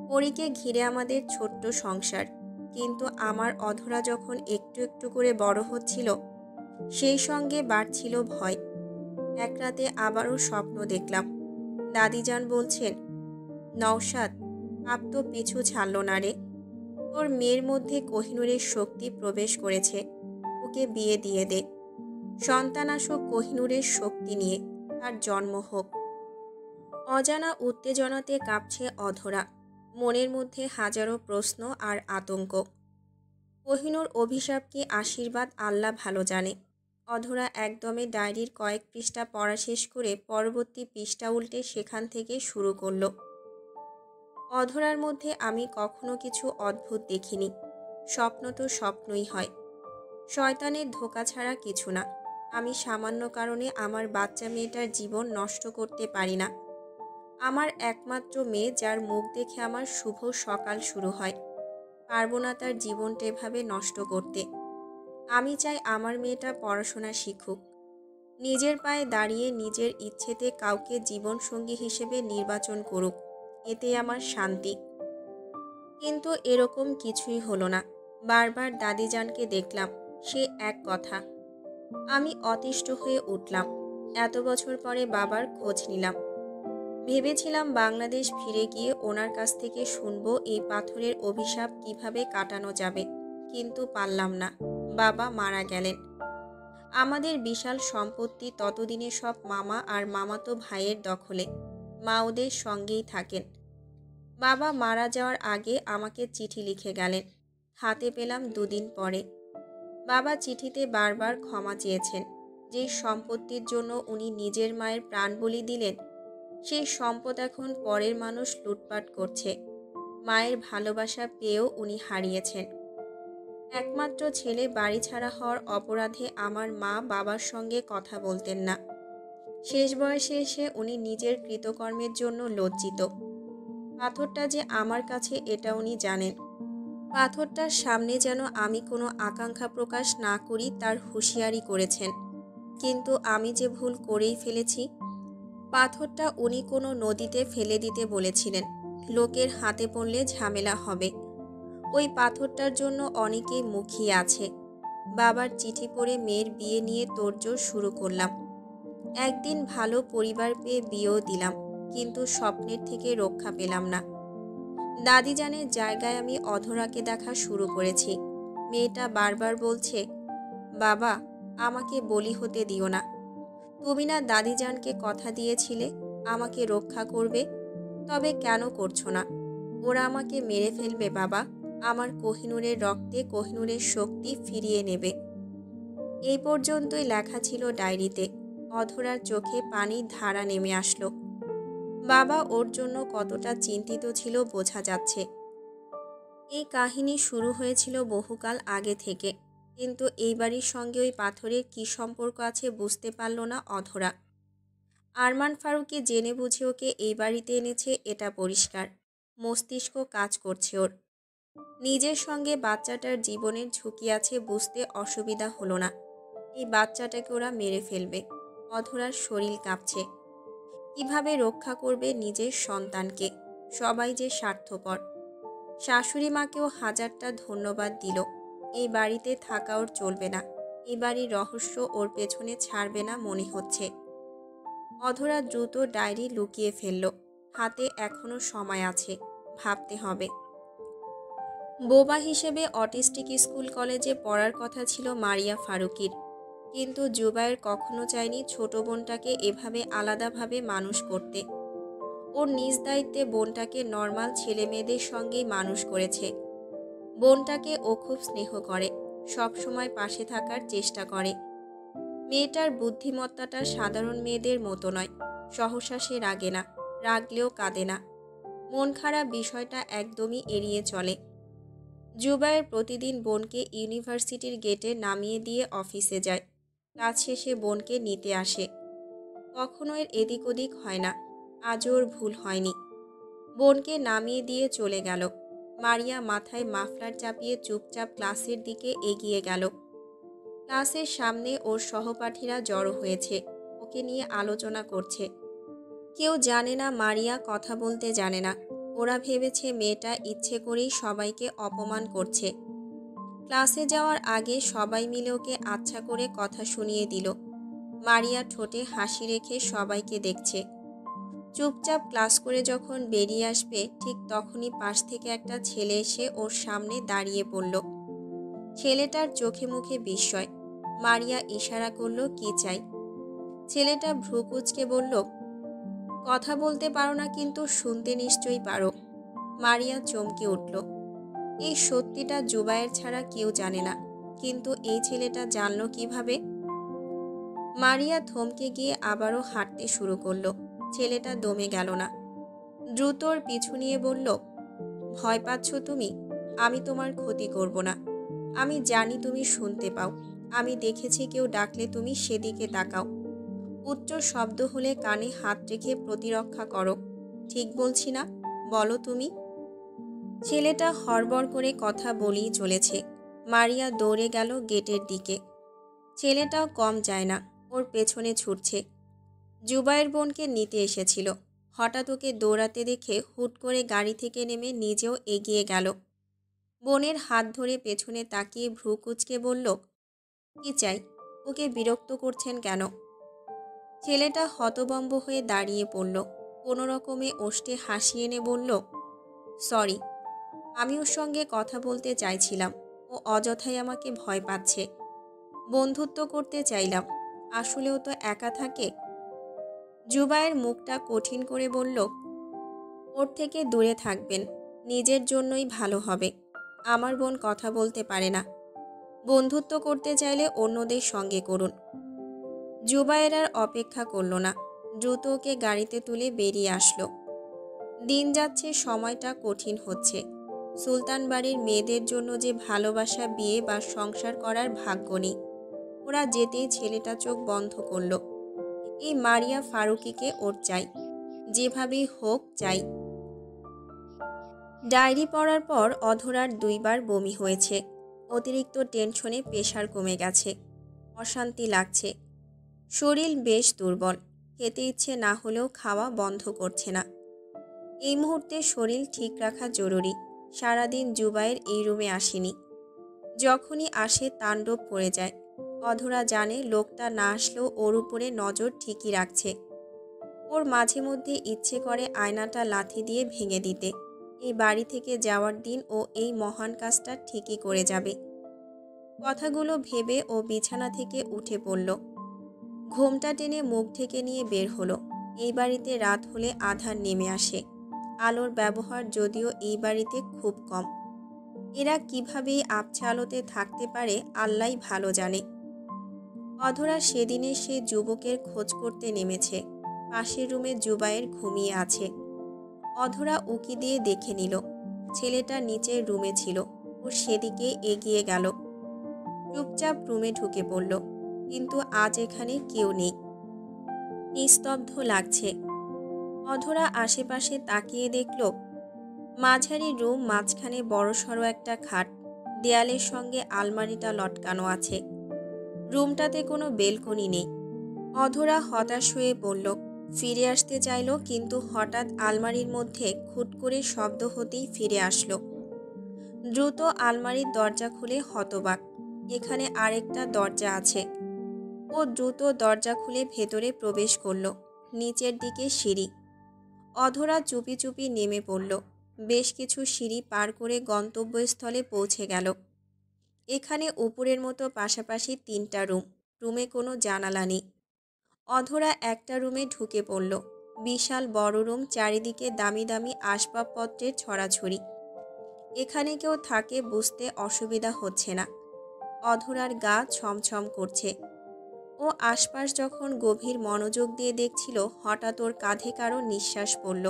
পরীকে ঘিরে আমাদের ছোট্ট সংসার। কিন্তু আমার অধরা যখন একটু একটু করে বড় হচ্ছিল, সেই সঙ্গে বাড়ছিল ভয়। এক রাতে আবারও স্বপ্ন দেখলাম। দাদিজান বলছেন, নওশাদ, পাপ তো পিছু ছাড়ল না রে। তোর মেয়ের মধ্যে কোহিনূরের শক্তি প্রবেশ করেছে। ওকে বিয়ে দিয়ে দে। সন্তান আসুক কোহিনূরের শক্তি নিয়ে, তার জন্ম হোক। অজানা উত্তেজনাতে কাঁপছে অধরা। মনের মধ্যে হাজারো প্রশ্ন আর আতঙ্ক। কোহিনূর অভিশাপ কি আশীর্বাদ, আল্লাহ ভালো জানে। অধরা একদমে ডায়েরির কয়েক পৃষ্ঠা পড়া শেষ করে পরবর্তী পৃষ্ঠা উল্টে সেখান থেকে শুরু করল। অধরার মধ্যে আমি কখনো কিছু অদ্ভুত দেখিনি। স্বপ্ন তো স্বপ্নই হয়, শয়তানের ধোঁকা ছাড়া কিছু না। আমি সামান্য কারণে আমার বাচ্চা মেয়েটার জীবন নষ্ট করতে পারি না। আমার একমাত্র মেয়ে, যার মুখ দেখে আমার শুভ সকাল শুরু হয়, পারবো না তার জীবনটা এভাবে নষ্ট করতে। আমি চাই আমার মেয়েটা পড়াশোনা শিখুক, নিজের পায়ে দাঁড়িয়ে নিজের ইচ্ছেতে কাউকে জীবনসঙ্গী হিসেবে নির্বাচন করুক, এতে আমার শান্তি। কিন্তু এরকম কিছুই হলো না। বারবার দাদিজানকে দেখলাম, সে এক কথা। আমি অতিষ্ঠ হয়ে উঠলাম। এত বছর পরে বাবার খোঁজ নিলাম। ভেবেছিলাম বাংলাদেশ ফিরে গিয়ে ওনার কাছ থেকে শুনবো এই পাথরের অভিশাপ কিভাবে কাটানো যাবে, কিন্তু পারলাম না। বাবা মারা গেলেন। আমাদের বিশাল সম্পত্তি ততদিনে সব মামা আর মামাতো ভাইয়ের দখলে। মা ওদের সঙ্গেই থাকেন। বাবা মারা যাওয়ার আগে আমাকে চিঠি লিখে গেলেন। হাতে পেলাম 2 দিন পরে। বাবা চিঠিতে বারবার ক্ষমা চেয়েছেন। যেই সম্পত্তির জন্য উনি নিজের মায়ের প্রাণ বলি দিলেন, সেই সম্পদ এখন পরের মানুষ লুটপাট করছে। মায়ের ভালোবাসা পেয়েও উনি হারিয়েছেন। একমাত্র ছেলে বাড়ি ছাড়া হওয়ার অপরাধে আমার মা বাবার সঙ্গে কথা বলতেন না। শেষ বয়সে এসে উনি নিজের কৃতকর্মের জন্য লজ্জিত। পাথরটা যে আমার কাছে, এটা উনি জানেন। পাথরটার সামনে যেন আমি কোনো আকাঙ্ক্ষা প্রকাশ না করি তার হুঁশিয়ারি করেছেন। কিন্তু আমি যে ভুল করেই ফেলেছি। পাথরটা উনি কোনো নদীতে ফেলে দিতে বলেছিলেন। লোকের হাতে পড়লে ঝামেলা হবে। ওই পাথরটার জন্য অনেকেই মুখিয়ে আছে। বাবার চিঠি পড়ে মেয়ের বিয়ে নিয়ে তোড়জোড় শুরু করলাম। একদিন ভালো পরিবার পেয়ে বিয়েও দিলাম, কিন্তু স্বপ্নের থেকে রক্ষা পেলাম না। দাদিজানের জায়গায় আমি অধরাকে দেখা শুরু করেছি। মেয়েটা বারবার বলছে, বাবা আমাকে বলি হতে দিও না। তুমি না দাদিজানকে কথা দিয়েছিলে আমাকে রক্ষা করবে? তবে কেন করছো না? ওরা আমাকে মেরে ফেলবে বাবা। আমার কোহিনূরের রক্তে কোহিনূরের শক্তি ফিরিয়ে নেবে। এই পর্যন্তই লেখা ছিল ডায়েরিতে। অধরার চোখে পানির ধারা নেমে আসলো। বাবা ওর জন্য কতটা চিন্তিত ছিল বোঝা যাচ্ছে। এই কাহিনী শুরু হয়েছিল বহুকাল আগে থেকে, কিন্তু এই বাড়ির সঙ্গে ওই পাথরের কী সম্পর্ক আছে বুঝতে পারল না অধরা। আরমান ফারুকী জেনে বুঝে ওকে এই বাড়িতে এনেছে, এটা পরিষ্কার। মস্তিষ্ক কাজ করছে ওর। নিজের সঙ্গে বাচ্চাটার জীবনের ঝুঁকি আছে বুঝতে অসুবিধা হলো না। এই বাচ্চাটাকে ওরা মেরে ফেলবে। অধরার শরীর কাঁপছে। কিভাবে রক্ষা করবে নিজের সন্তানকে? সবাই যে স্বার্থপর। শাশুড়ি মাকেও হাজারটা ধন্যবাদ দিল। এই বাড়িতে থাকা ওর চলবে না। এই বাড়ির রহস্য ওর পেছনে ছাড়বে না মনে হচ্ছে। অধরা দ্রুত ডায়েরি লুকিয়ে ফেলল। হাতে এখনো সময় আছে, ভাবতে হবে। বোবা হিসেবে অটিস্টিক স্কুল কলেজে পড়ার কথা ছিল মারিয়া ফারুকীর, কিন্তু জুবায়ের কখনো চায়নি ছোট বোনটাকে এভাবে আলাদাভাবে মানুষ করতে। ওর নিজ দায়িত্বে বোনটাকে নর্মাল ছেলে মেয়েদের সঙ্গেই মানুষ করেছে। বোনটাকে ও খুব স্নেহ করে, সবসময় পাশে থাকার চেষ্টা করে। মেয়েটার বুদ্ধিমত্তাটা সাধারণ মেয়েদের মতো নয়। সহসা সে রাগে না, রাগলেও কাঁদে না। মন খারাপ বিষয়টা একদমই এড়িয়ে চলে। জুবায়ের প্রতিদিন বোনকে ইউনিভার্সিটির গেটে নামিয়ে দিয়ে অফিসে যায়। কাজ শেষে বোনকে নিতে আসে। কখনো এর এদিক ওদিক হয় না। আজও ওর ভুল হয়নি। বোনকে নামিয়ে দিয়ে চলে গেল। মারিয়া মাথায় মাফলার চাপিয়ে চুপচাপ ক্লাসের দিকে এগিয়ে গেল। ক্লাসের সামনে ওর সহপাঠীরা জড়ো হয়েছে, ওকে নিয়ে আলোচনা করছে। কেউ জানে না মারিয়া কথা বলতে জানে না। ওরা ভেবেছে মেয়েটা ইচ্ছে করেই সবাইকে অপমান করছে। ক্লাসে যাওয়ার আগে সবাই মিলে ওকে আচ্ছা করে কথা শুনিয়ে দিল। মারিয়া ঠোঁটে হাসি রেখে সবাইকে দেখছে। চুপচাপ ক্লাস করে যখন বেরিয়ে আসবে, ঠিক তখনই পাশ থেকে একটা ছেলে এসে ওর সামনে দাঁড়িয়ে পড়ল। ছেলেটার চোখে মুখে বিস্ময়। মারিয়া ইশারা করল কি চাই। ছেলেটা ভ্রু কুঁচকে বলল, কথা বলতে পারো না কিন্তু শুনতে নিশ্চয়ই পারো। মারিয়া চমকে উঠল। এই সত্যিটা জুবায়ের ছাড়া কেউ জানে না, কিন্তু এই ছেলেটা জানল কিভাবে? মারিয়া থমকে গিয়ে আবারও হাঁটতে শুরু করলো। ছেলেটা দমে গেল না। দ্রুত ওর পিছু নিয়ে বলল, ভয় পাচ্ছ তুমি? আমি তোমার ক্ষতি করব না। আমি জানি তুমি শুনতে পাও। আমি দেখেছি কেউ ডাকলে তুমি সেদিকে তাকাও। উচ্চ শব্দ হলে কানে হাত রেখে প্রতিরক্ষা করো। ঠিক বলছি না? বলো তুমি। ছেলেটা হড়বড় করে কথা বলেই চলেছে। মারিয়া দৌড়ে গেল গেটের দিকে। ছেলেটাও কম যায় না, ওর পেছনে ছুটছে। জুবাইয়ের বোনকে নিতে এসেছিল। হঠাৎ ওকে দৌড়াতে দেখে হুট করে গাড়ি থেকে নেমে নিজেও এগিয়ে গেল। বোনের হাত ধরে পেছনে তাকিয়ে ভ্রু কুঁচকে বলল, কি চাই? ওকে বিরক্ত করছেন কেন? ছেলেটা হতভম্ব হয়ে দাঁড়িয়ে পড়ল। কোনো রকমে ওষ্ঠে হাসি এনে বলল, সরি, আমি ওর সঙ্গে কথা বলতে চাইছিলাম। ও অযথাই আমাকে ভয় পাচ্ছে। বন্ধুত্ব করতে চাইলাম। আসলেও তো একা থাকে। জুবায়ের মুখটা কঠিন করে বলল, ওর থেকে দূরে থাকবেন। নিজের জন্যই ভালো হবে। আমার বোন কথা বলতে পারে না। বন্ধুত্ব করতে চাইলে অন্যদের সঙ্গে করুন। জুবায়ের আর অপেক্ষা করল না, দ্রুত ওকে গাড়িতে তুলে বেরিয়ে আসলো। দিন যাচ্ছে, সময়টা কঠিন হচ্ছে। সুলতান বাড়ির মেয়েদের জন্য যে ভালোবাসা, বিয়ে বা সংসার করার ভাগ্য নেই। ওরা যেতেই ছেলেটা চোখ বন্ধ করল। এই মারিয়া ফারুকিকে ওর চাই, যেভাবেই হোক চাই। ডায়েরি পড়ার পর অধরার 2 বার বমি হয়েছে। অতিরিক্ত টেনশনে প্রেশার কমে গেছে। অশান্তি লাগছে। শরীর বেশ দুর্বল। খেতে ইচ্ছে না হলেও খাওয়া বন্ধ করছে না। এই মুহূর্তে শরীর ঠিক রাখা জরুরি। সারাদিন জুবায়ের এই রুমে আসেনি। যখনই আসে তাণ্ডব করে যায়। অধরা জানে লোকটা না আসলেও ওর উপরে নজর ঠিকই রাখছে। ওর মাঝে মধ্যে ইচ্ছে করে আয়নাটা লাথি দিয়ে ভেঙে দিতে। এই বাড়ি থেকে যাওয়ার দিন ও এই মহান কাজটা ঠিকই করে যাবে। কথাগুলো ভেবে ও বিছানা থেকে উঠে পড়ল। ঘোমটা টেনে মুখ ঢেকে নিয়ে বের হলো। এই বাড়িতে রাত হলে আঁধার নেমে আসে। আলোর ব্যবহার যদিও এই বাড়িতে খুব কম। এরা কিভাবেই আবছা আলোতে থাকতে পারে আল্লাহই ভালো জানে। অধরা সেদিনে সে যুবকের খোঁজ করতে নেমেছে। পাশের রুমে জুবায়ের ঘুমিয়ে আছে। অধরা উকি দিয়ে দেখে নিল ছেলেটা নিচের রুমে ছিল। ও সেদিকে এগিয়ে গেল। চুপচাপ রুমে ঢুকে পড়ল। কিন্তু আজ এখানে কেউ নেই। নিস্তব্ধ লাগছে। অধরা আশেপাশে তাকিয়ে দেখল মাঝারি রুম, মাঝখানে বড়সড় একটা খাট, দেয়ালের সঙ্গে আলমারিটা লটকানো আছে। রুমটাতে কোনো বেলকনি নেই। অধরা হতাশ হয়ে পড়ল। ফিরে আসতে চাইল, কিন্তু হঠাৎ আলমারির মধ্যে খুট করে শব্দ হতেই ফিরে আসলো। দ্রুত আলমারির দরজা খুলে হতবাক। এখানে আরেকটা দরজা আছে। ও দ্রুত দরজা খুলে ভেতরে প্রবেশ করল। নিচের দিকে সিঁড়ি। অধরা চুপি চুপি নেমে পড়ল। বেশ কিছু সিঁড়ি পার করে গন্তব্যস্থলে পৌঁছে গেল। এখানে উপরের মতো পাশাপাশি 3টা রুম। রুমে কোনো জানালা নেই। অধরা একটা রুমে ঢুকে পড়ল। বিশাল বড় রুম, চারিদিকে দামি দামি আসবাবপত্রের ছড়াছড়ি। এখানে কেউ থাকে বুঝতে অসুবিধা হচ্ছে না। অধরার গা ছমছম করছে। ও আশপাশ যখন গভীর মনোযোগ দিয়ে দেখছিল, হঠাৎ ওর কাঁধে কারো নিঃশ্বাস পড়ল।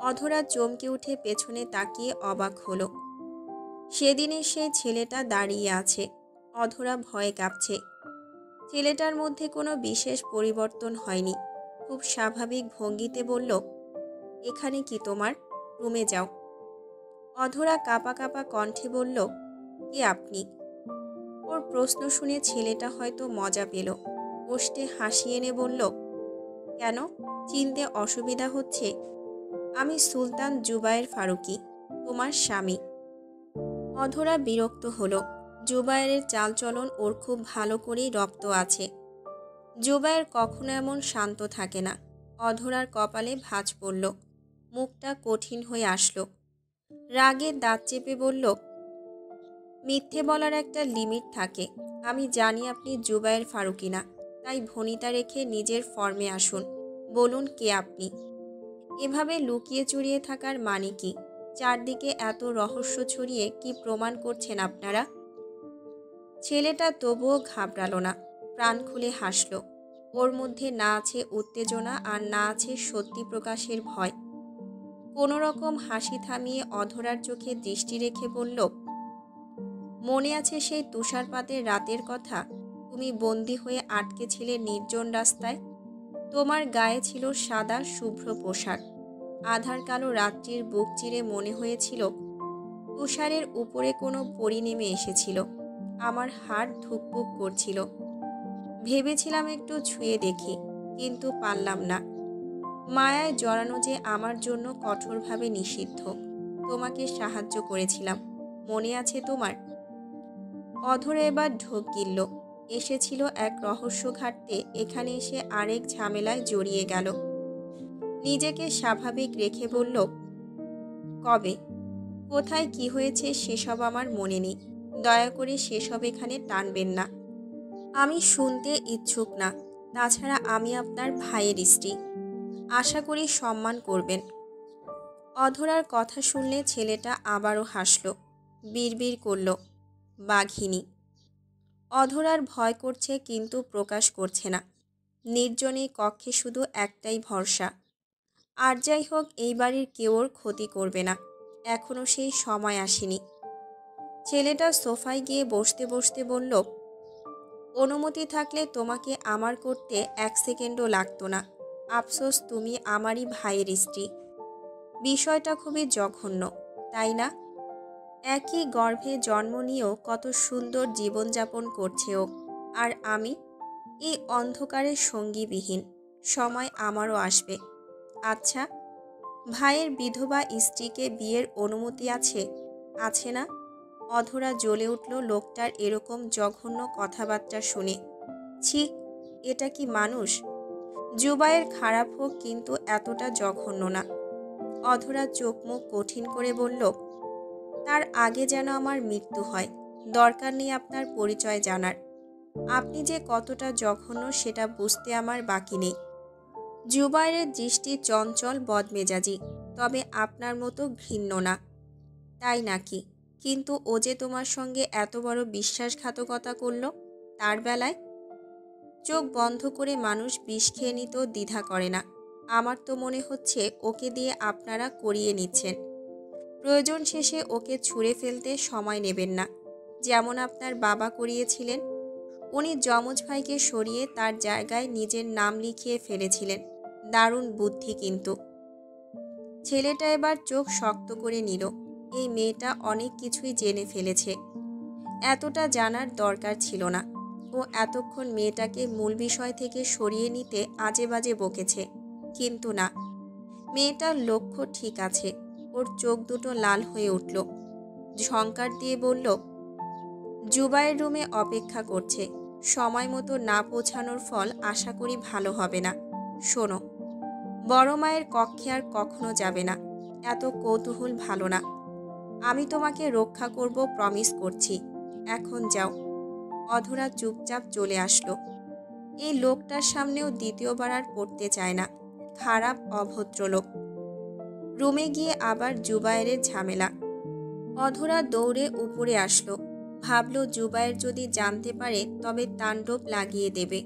অধরা চমকে উঠে পেছনে তাকিয়ে অবাক হলো। সেদিনের সেই ছেলেটা দাঁড়িয়ে আছে। অধরা ভয়ে কাঁপছে। ছেলেটার মধ্যে কোনো বিশেষ পরিবর্তন হয়নি। খুব স্বাভাবিক ভঙ্গিতে বলল, এখানে কি তোমার? রুমে যাও। অধরা কাঁপা কাঁপা কণ্ঠে বলল, কে আপনি? ওর প্রশ্ন শুনে ছেলেটা হয়তো মজা পেল। ওষ্ঠে হাসি এনে বলল, কেন, চিনতে অসুবিধা হচ্ছে? আমি সুলতান জুবায়ের ফারুকি, তোমার স্বামী। অধরা বিরক্ত হলো। জুবায়ের চালচলন ওর খুব ভালো করেই রপ্ত আছে। জুবায়ের কখনো এমন শান্ত থাকে না। অধরার কপালে ভাঁজ পড়ল। মুখটা কঠিন হয়ে আসলো। রাগে দাঁত চেপে বলল, মিথ্যে বলার একটা লিমিট থাকে। আমি জানি আপনি জুবায়ের ফারুকি না, তাই ভনিতা রেখে নিজের ফর্মে আসুন। বলুন কে আপনি? এভাবে লুকিয়ে চুরিয়ে থাকার মানে কি? চারদিকে এত রহস্য ছড়িয়ে কি প্রমাণ করছেন আপনারা? ছেলেটা তবুও ঘাবড়ালো না। প্রাণ খুলে হাসল। ওর মধ্যে না আছে উত্তেজনা আর না আছে সত্যি প্রকাশের ভয়। কোনো রকম হাসি থামিয়ে অধরার চোখে দৃষ্টি রেখে বলল, মনে আছে সেই তুষারপাতের রাতের কথা? তুমি বন্দি হয়ে আটকে ছিলে নির্জন রাস্তায়। তোমার গায়ে ছিল সাদা শুভ্র পোশাক। আধার কালো রাত্রির বুক চিরে মনে হয়েছিল তুষারের উপরে কোনো পরি নেমে এসেছিল। আমার হাড় ধুকপুক করছিল। ভেবেছিলাম একটু ছুঁয়ে দেখি, কিন্তু পারলাম না। মায়ায় জড়ানো যে আমার জন্য কঠোরভাবে নিষিদ্ধ। তোমাকে সাহায্য করেছিলাম, মনে আছে তোমার? অধরে এবার ঢোক গিলল। এসেছিল এক রহস্য ঘাটতে, এখানে এসে আরেক ঝামেলায় জড়িয়ে গেল। নিজেকে স্বাভাবিক রেখে বলল, কবে, কোথায়, কি হয়েছে সেসব আমার মনে নেই। দয়া করে সেসব এখানে টানবেন না। আমি শুনতে ইচ্ছুক না। তাছাড়া আমি আপনার ভাইয়ের স্ত্রী। আশা করি সম্মান করবেন। অধরার কথা শুনলে ছেলেটা আবারও হাসল। বিড়বিড় করল, বাঘিনী। অধরার ভয় করছে, কিন্তু প্রকাশ করছে না। নির্জন এই কক্ষে শুধু একটাই ভরসা। আর যাই হোক, এই বাড়ির কেউ ওর ক্ষতি করবে না। এখনও সেই সময় আসেনি। ছেলেটা সোফায় গিয়ে বসতে বসতে বলল, অনুমতি থাকলে তোমাকে আমার করতে 1 সেকেন্ডও লাগতো না। আফসোস তুমি আমারই ভাইয়ের স্ত্রী। বিষয়টা খুবই জঘন্য, তাই না? একই গর্ভে জন্ম নিয়েও কত সুন্দর জীবনযাপন করছে ও, আর আমি এই অন্ধকারের সঙ্গীবিহীন। সময় আমারও আসবে। আচ্ছা, ভাইয়ের বিধবা স্ত্রীকে বিয়ের অনুমতি আছে? আছে না? অধরা জ্বলে উঠল লোকটার এরকম জঘন্য কথাবার্তা শুনে। ছি, এটা কি মানুষ? জুবায়ের খারাপ হোক, কিন্তু এতটা জঘন্য না। অধরা চোখ মুখ কঠিন করে বলল, তার আগে যেন আমার মৃত্যু হয়। দরকার নেই আপনার পরিচয় জানার। আপনি যে কতটা জঘন্য সেটা বুঝতে আমার বাকি নেই। জুবায়ের দৃষ্টি চঞ্চল, বদমেজাজি, তবে আপনার মতো ঘৃণ্য না। তাই নাকি? কিন্তু ও যে তোমার সঙ্গে এত বড় বিশ্বাসঘাতকতা করল, তার বেলায়? চোখ বন্ধ করে মানুষ বিষ খেয়ে নিতেও দ্বিধা করে না। আমার তো মনে হচ্ছে ওকে দিয়ে আপনারা করিয়ে নিচ্ছেন। প্রয়োজন শেষে ওকে ছুঁড়ে ফেলতে সময় নেবেন না, যেমন আপনার বাবা করিয়েছিলেন। উনি যমজ ভাইকে সরিয়ে তার জায়গায় নিজের নাম লিখিয়ে ফেলেছিলেন। দারুণ বুদ্ধি কিন্তু। ছেলেটা এবার চোখ শক্ত করে নিল। এই মেয়েটা অনেক কিছুই জেনে ফেলেছে। এতটা জানার দরকার ছিল না। ও এতক্ষণ মেয়েটাকে মূল বিষয় থেকে সরিয়ে নিতে আজে বাজে বকেছে, কিন্তু না, মেয়েটার লক্ষ্য ঠিক আছে। ওর চোখ দুটো লাল হয়ে উঠল। ঝংকার দিয়ে বলল, জুবাইয়ের রুমে অপেক্ষা করছে। সময় মতো না পৌঁছানোর ফল আশা করি ভালো হবে না। শোনো, বড় মায়ের কক্ষে আর কখনো যাবে না। এত কৌতূহল ভালো না। আমি তোমাকে রক্ষা করব, প্রমিস করছি। এখন যাও। অধরা চুপচাপ চলে আসলো। এই লোকটার সামনেও দ্বিতীয়বার আর পড়তে চায় না। খারাপ, অভদ্র লোক। রুমে গিয়ে আবার জুবায়ের ঝামেলা। অধরা দৌড়ে উপরে আসলো। ভাবল জুবায়ের যদি জানতে পারে তবে তাণ্ডব লাগিয়ে দেবে।